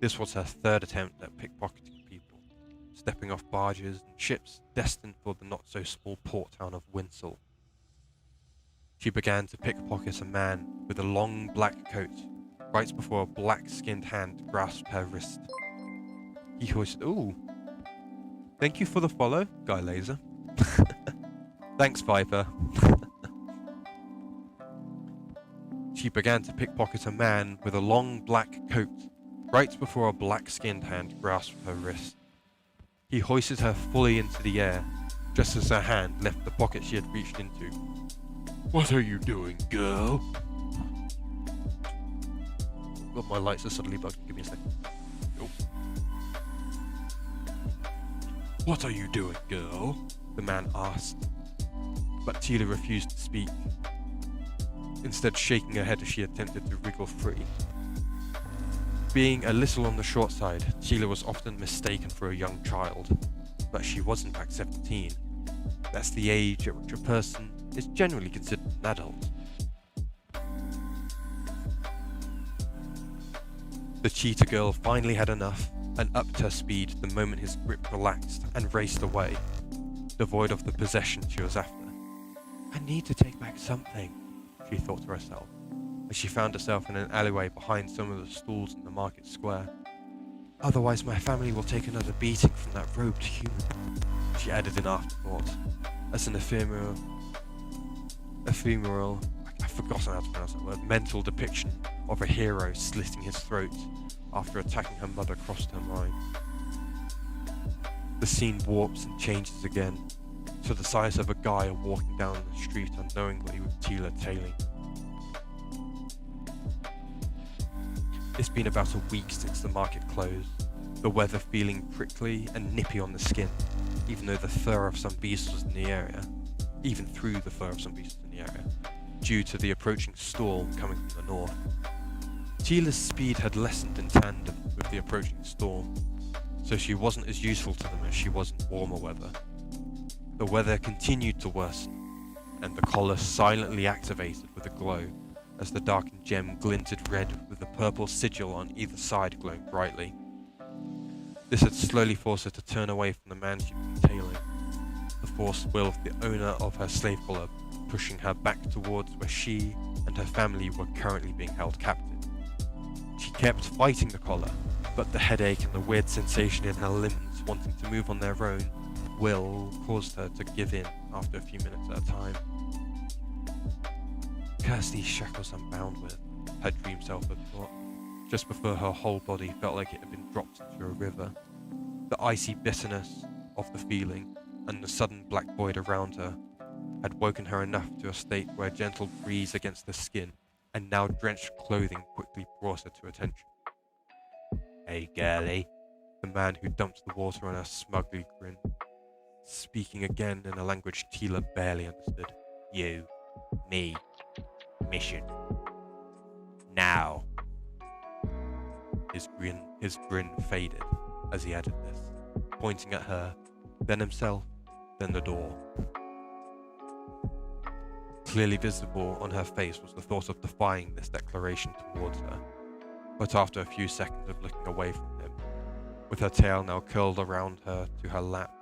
This was her third attempt at pickpocketing people, stepping off barges and ships destined for the not-so-small port town of Winsell. She began to pickpocket a man with a long black coat right before a black-skinned hand grasped her wrist. He hoisted... Ooh. Thank you for the follow, Guy Laser. Thanks, Viper. She began to pickpocket a man with a long black coat right before a black-skinned hand grasped her wrist. He hoisted her fully into the air, just as her hand left the pocket she had reached into. What are you doing, girl? Oh, my lights are suddenly bugging. Give me a second. Oh. What are you doing, girl? The man asked. But Tila refused to speak, instead shaking her head as she attempted to wriggle free. Being a little on the short side, Tila was often mistaken for a young child, but she was in fact 17. That's the age at which a person is generally considered an adult. The cheetah girl finally had enough and upped her speed the moment his grip relaxed and raced away, devoid of the possession she was after. I need to take back something, she thought to herself, as she found herself in an alleyway behind some of the stalls in the market square. Otherwise my family will take another beating from that robed human, she added in afterthought, as an ephemeral, I've forgotten how to pronounce that word, mental depiction of a hero slitting his throat after attacking her mother crossed her mind. The scene warps and changes again, to the size of a guy walking down the street unknowingly with Tila tailing. It's been about a week since the market closed, the weather feeling prickly and nippy on the skin, even though the fur of some beasts was in the area, even through the fur of some beasts in the area, due to the approaching storm coming from the north. Tila's speed had lessened in tandem with the approaching storm, so she wasn't as useful to them as she was in warmer weather. The weather continued to worsen, and the collar silently activated with a glow as the darkened gem glinted red with the purple sigil on either side glowing brightly. This had slowly forced her to turn away from the man she'd been tailing, the forced will of the owner of her slave collar pushing her back towards where she and her family were currently being held captive. She kept fighting the collar, but the headache and the weird sensation in her limbs wanting to move on their own will caused her to give in after a few minutes at a time. Curse these shackles I'm bound with, her dream self had thought, just before her whole body felt like it had been dropped into a river. The icy bitterness of the feeling and the sudden black void around her had woken her enough to a state where a gentle breeze against the skin and now drenched clothing quickly brought her to attention. Hey girlie, the man who dumped the water on her smugly grinned, speaking again in a language Tila barely understood. You, me, mission. Now. His grin faded as he added this, pointing at her, then himself, then the door. Clearly visible on her face was the thought of defying this declaration towards her, but after a few seconds of looking away from him, with her tail now curled around her to her lap,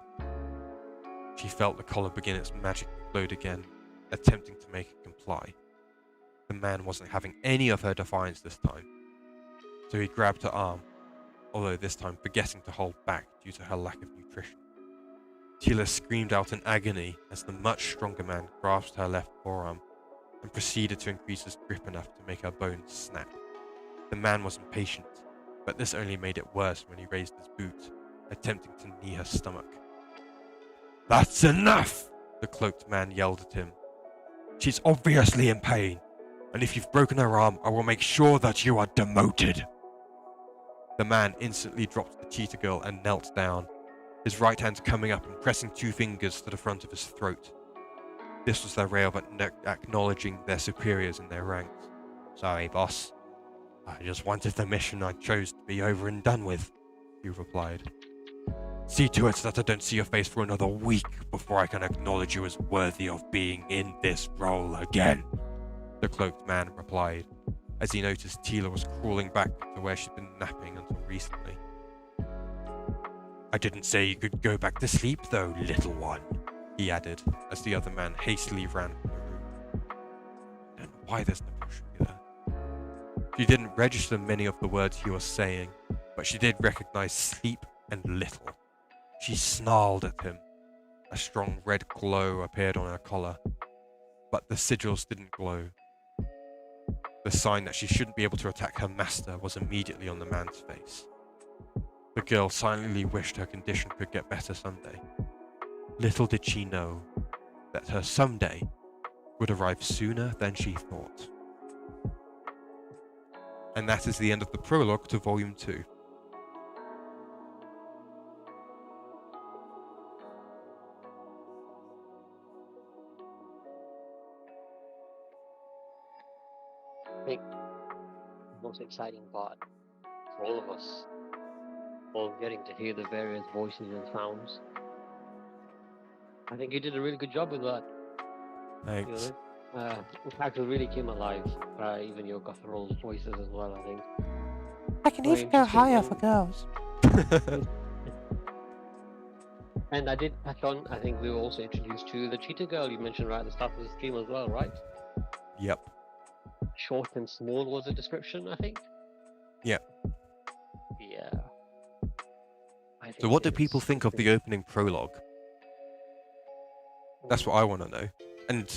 she felt the collar begin its magic load again, attempting to make it comply. The man wasn't having any of her defiance this time, so he grabbed her arm, although this time forgetting to hold back due to her lack of nutrition. Tila screamed out in agony as the much stronger man grasped her left forearm and proceeded to increase his grip enough to make her bones snap. The man was impatient, but this only made it worse when he raised his boot, attempting to knee her stomach. That's enough! The cloaked man yelled at him. She's obviously in pain, and if you've broken her arm, I will make sure that you are demoted. The man instantly dropped the cheetah girl and knelt down, his right hand coming up and pressing 2 fingers to the front of his throat. This was their way of acknowledging their superiors in their ranks. Sorry, boss. I just wanted the mission I chose to be over and done with, he replied. See to it that I don't see your face for another week before I can acknowledge you as worthy of being in this role again, the cloaked man replied, as he noticed Tila was crawling back to where she'd been napping until recently. I didn't say you could go back to sleep though, little one, he added, as the other man hastily ran from the room. why there's no sugar there. She didn't register many of the words he was saying, but she did recognize sleep and little. She snarled at him. A strong red glow appeared on her collar, but the sigils didn't glow. The sign that she shouldn't be able to attack her master was immediately on the man's face. The girl silently wished her condition could get better someday. Little did she know that her someday would arrive sooner than she thought. And that is the end of the prologue to Volume 2. I think the most exciting part for all of us, all getting to hear the various voices and sounds. I think you did a really good job with that. Thanks. In fact, it really came alive. Even your guttural voices as well, I think. I can Very even go interesting. higher for girls. And I did touch on, I think we were also introduced to the cheetah girl you mentioned right at the start of the stream as well, right? Yep. Short and small was the description, I think. Yep. Yeah. So what do people think of the opening prologue? That's what I want to know. And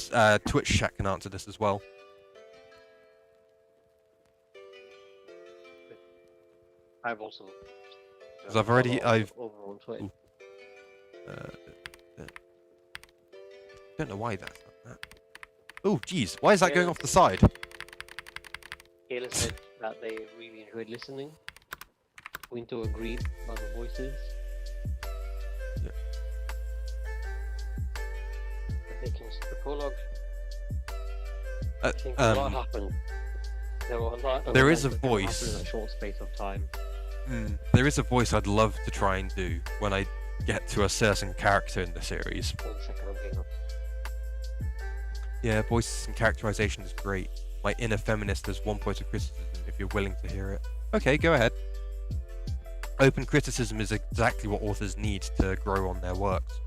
Twitch chat can answer this as well. I've also. Because I've over on Twitter. don't know why that's like that. Oh, geez, why is that going off the side? Kayla said that they really enjoyed listening. Quinto agreed about the voices. Yeah. I think in the prologue, I think a lot happened. There were a lot. There is a events that happened voice. in a short space of time. There is a voice I'd love to try and do when I get to a certain character in the series. 1 second, I'm getting up. Yeah, voices and characterization is great. My inner feminist has one point of criticism if you're willing to hear it. Okay, go ahead. Open criticism is exactly what authors need to grow on their works.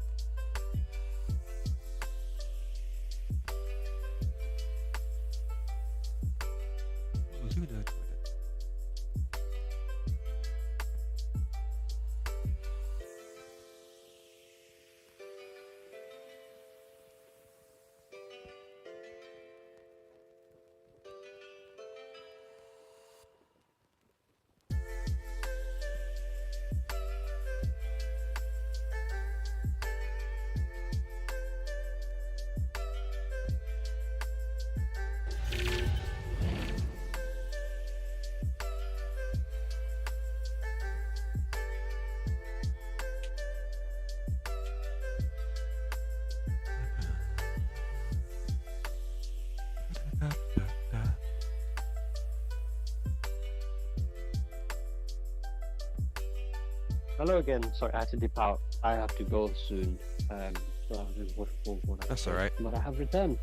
Hello again. Sorry, I had to dip out. I have to go soon. So I was just watching for that. That's alright. But I have returned.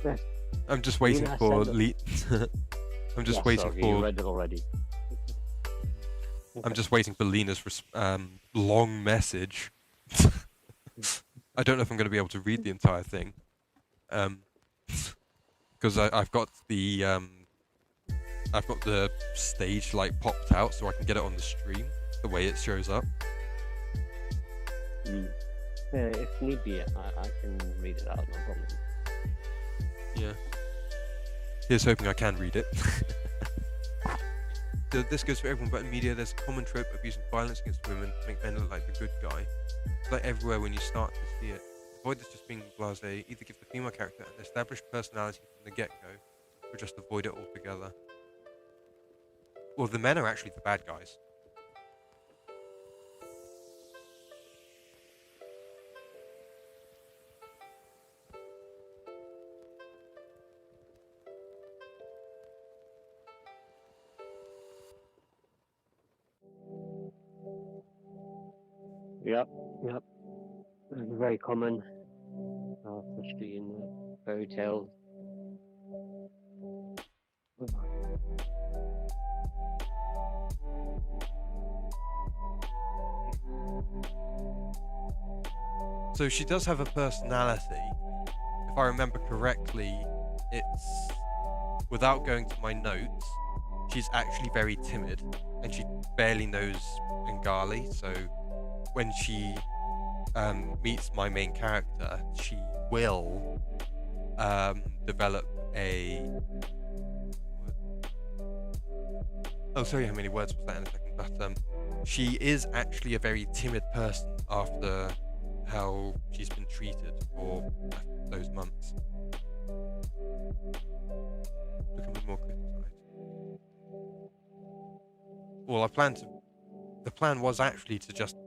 Yes. I'm just waiting Lena for said I'm just Yeah, waiting sorry, for you read it already. I'm just waiting for Lena's long message. I don't know if I'm going to be able to read the entire thing, because I've got the stage like popped out, so I can get it on the stream the way it shows up. Yeah, if need be, I can read it out, no problem. Yeah. Here's hoping I can read it. This goes for everyone, but in media there's a common trope of using violence against women to make men look like the good guy. It's like everywhere when you start to see it. Avoid this just being blasé. Either give the female character an established personality from the get-go, or just avoid it altogether. Well, the men are actually the bad guys. Yep. Very common, especially in fairy tales. So she does have a personality. If I remember correctly, it's, without going to my notes, she's actually very timid and she barely knows Bengali. So when she meets my main character, she will develop a. I'll tell you how many words was that in a second, but she is actually a very timid person after how she's been treated for those months. Becoming more criticized. Well, the plan was actually to just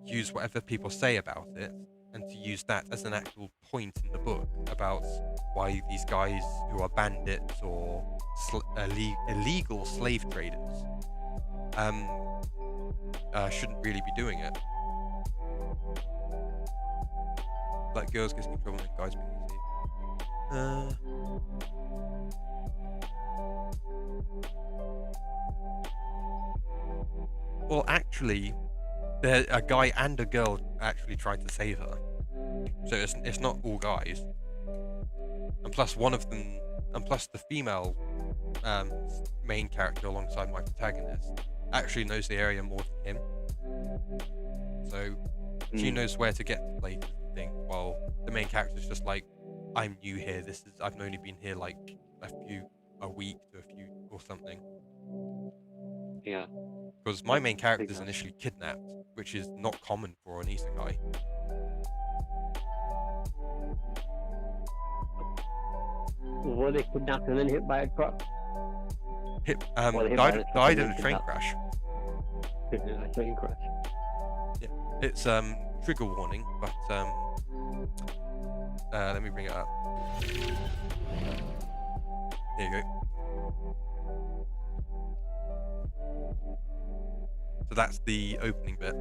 use whatever people say about it and to use that as an actual point in the book about why these guys who are bandits or illegal slave traders shouldn't really be doing it. Like girls getting in trouble and guys being deceived. Well, actually, a guy and a girl actually tried to save her, so it's not all guys. And plus, one of them, and plus the female main character alongside my protagonist actually knows the area more than him, so she knows where to get to places and things. While the main character's just like, I'm new here. I've only been here like a week to a few or something. Yeah. Because my main character is initially kidnapped, which is not common for an isekai. Were they kidnapped and then hit by a truck? Died in a train crash. A train crash. Yeah, it's trigger warning, but let me bring it up. There you go. So that's the opening bit.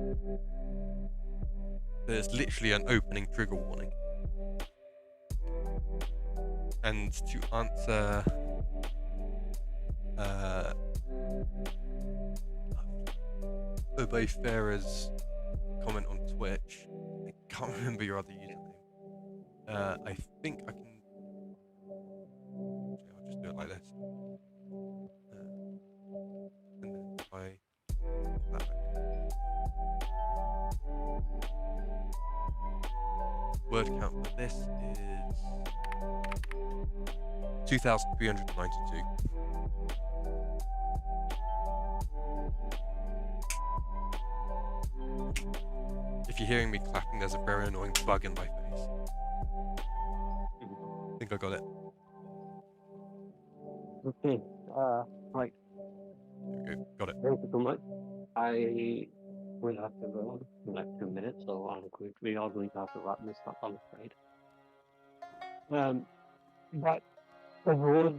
There's literally an opening trigger warning. And to answer Obey Farah's comment on Twitch, I can't remember your other username. I think I can. I'll just do it like this. And then if I. Word count for this is 2,392. If you're hearing me clapping, there's a very annoying bug in my face. I think I got it. Okay. Right. There we go. Got it. Thank you so much. I will have to go in like 2 minutes, so we are going to have to wrap this up, I'm afraid. But overall,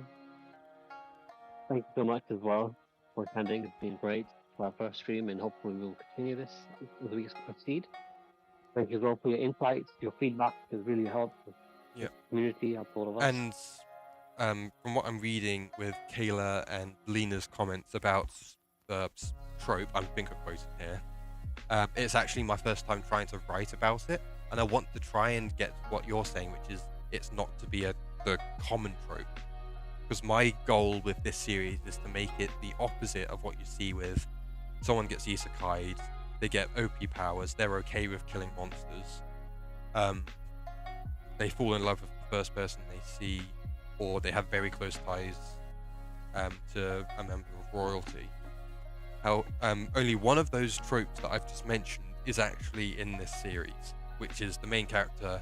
thank you so much as well for attending. It's been great for our first stream, and hopefully we'll continue this as we proceed. Thank you as well for your insights, your feedback has really helped the community, helped all of us. And from what I'm reading with Kayla and Lena's comments about the trope, I'm finger quoting here, it's actually my first time trying to write about it, and I want to try and get what you're saying, which is it's not to be the common trope. Because my goal with this series is to make it the opposite of what you see with someone gets isekai'd, they get OP powers, they're okay with killing monsters, they fall in love with the first person they see, or they have very close ties to a member of royalty. How only one of those tropes that I've just mentioned is actually in this series, which is the main character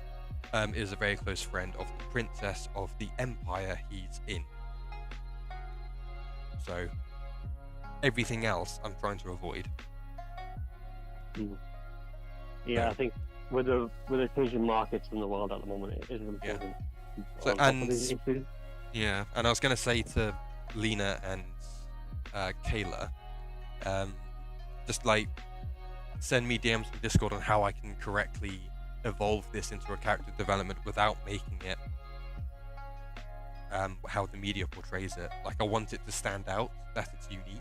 is a very close friend of the princess of the empire he's in. So everything else I'm trying to avoid. Yeah, I think with the changing markets in the world at the moment, it is important. So and I was going to say to Lena and Kayla, just like send me DMs on Discord on how I can correctly evolve this into a character development without making it how the media portrays it. Like, I want it to stand out, that it's unique,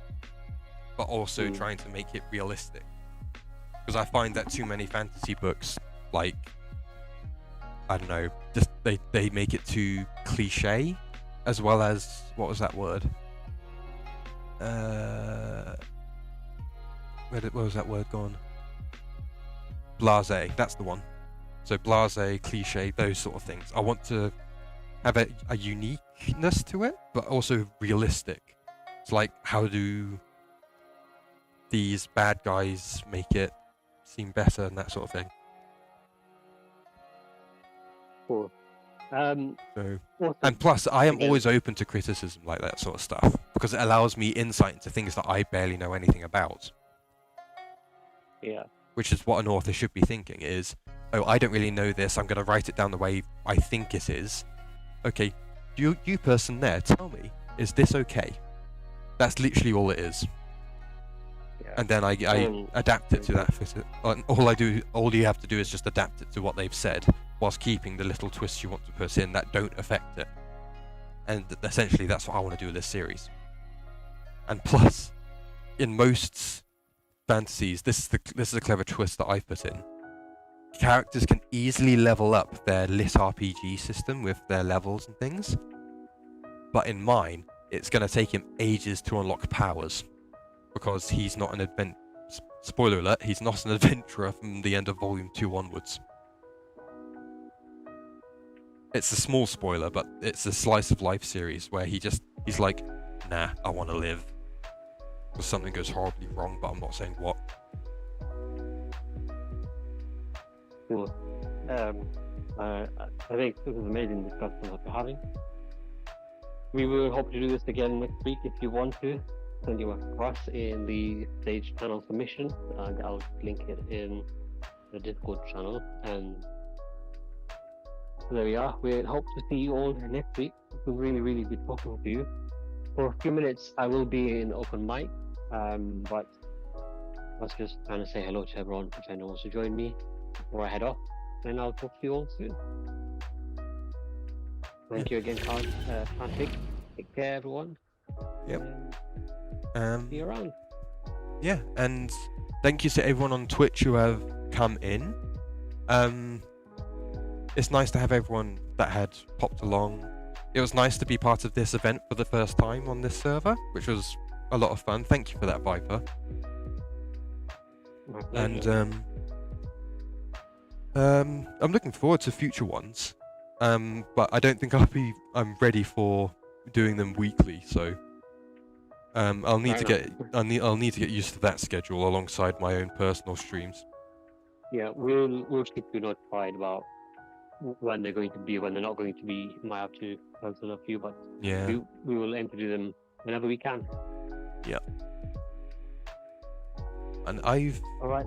but also trying to make it realistic. Because I find that too many fantasy books, like I don't know, just they make it too cliche, as well as, what was that word? Where was that word gone? Blasé, that's the one. So blasé, cliche, those sort of things. I want to have a uniqueness to it, but also realistic. It's like, how do these bad guys make it seem better and that sort of thing. Cool. So, Awesome. and plus, I am Again. always open to criticism like that sort of stuff because it allows me insight into things that I barely know anything about. Yeah. Which is what an author should be thinking is, oh, I don't really know this, I'm going to write it down the way I think it is. Okay, you person there, tell me, is this okay? That's literally all it is. Yeah. And then I adapt it to that fit. All you have to do is just adapt it to what they've said, whilst keeping the little twists you want to put in that don't affect it. And essentially, that's what I want to do with this series. And plus, in most fantasies, this is a clever twist that I've put in. Characters can easily level up their lit RPG system with their levels and things. But in mine, it's going to take him ages to unlock powers. Because he's not an spoiler alert, he's not an adventurer from the end of Volume 2 onwards. It's a small spoiler, but it's a slice of life series where he's like, nah, I want to live. Because something goes horribly wrong, but I'm not saying what. Cool. I think this is an amazing discussion that we're having. We will hope to do this again next week if you want to. Send you across in the stage channel submission, and I'll link it in the Discord channel. And there we are. We hope to see you all next week. It will really, really be talking to you. For a few minutes, I will be in open mic, but I was just trying to say hello to everyone if anyone wants to join me before I head off. And I'll talk to you all soon. Thank you again, Patrick. Take care, everyone. Yep. See you around. Yeah, and thank you to everyone on Twitch who have come in. It's nice to have everyone that had popped along. It was nice to be part of this event for the first time on this server, which was a lot of fun. Thank you for that, Viper. My pleasure. And I'm looking forward to future ones. But I don't think I'm ready for doing them weekly, so I'll need to get used to that schedule alongside my own personal streams. Yeah, we'll keep you notified about when they're going to be, when they're not going to be. Might have to cancel a few, but Yeah. we will aim to do them whenever we can. Yeah. And All right.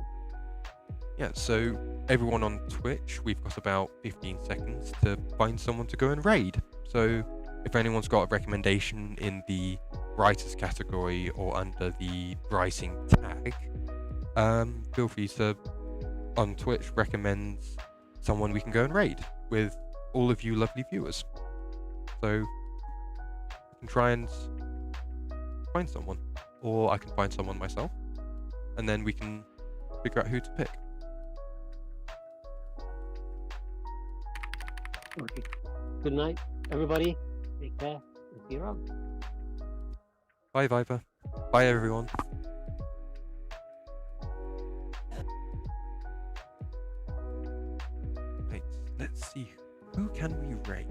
Yeah, so everyone on Twitch, we've got about 15 seconds to find someone to go and raid. So if anyone's got a recommendation in the writers category or under the writing tag, feel free to, on Twitch, recommend someone we can go and raid with all of you lovely viewers. So I can try and find someone, or I can find someone myself, and then we can figure out who to pick. Okay. Good night, everybody. Take care. See you around. Bye, Viper. Bye, everyone. Right, let's see. Who can we raid?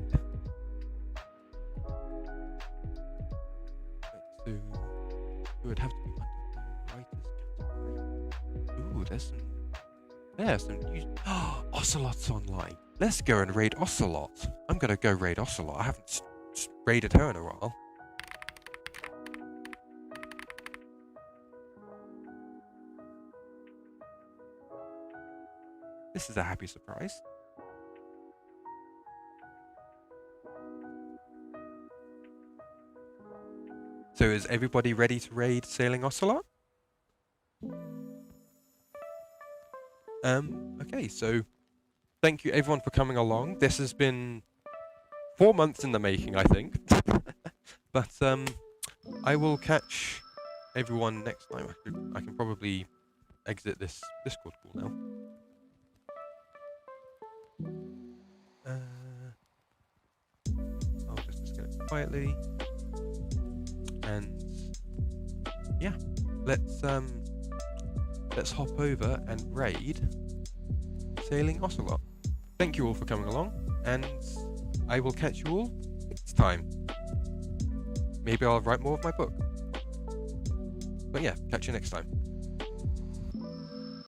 So, it would have to be under the writers category. Ooh, there's some news. Ocelot's online. Let's go and raid Ocelot. I'm gonna go raid Ocelot. I haven't raided her in a while. This is a happy surprise. So is everybody ready to raid Sailing Ocelot? Okay, so thank you everyone for coming along. This has been 4 months in the making, I think. But I will catch everyone next time. I can probably exit this Discord call now. quietly. And yeah, let's hop over and raid Sailing Ocelot. Thank you all for coming along, and I will catch you all next time. Maybe I'll write more of my book. But yeah, catch you next time.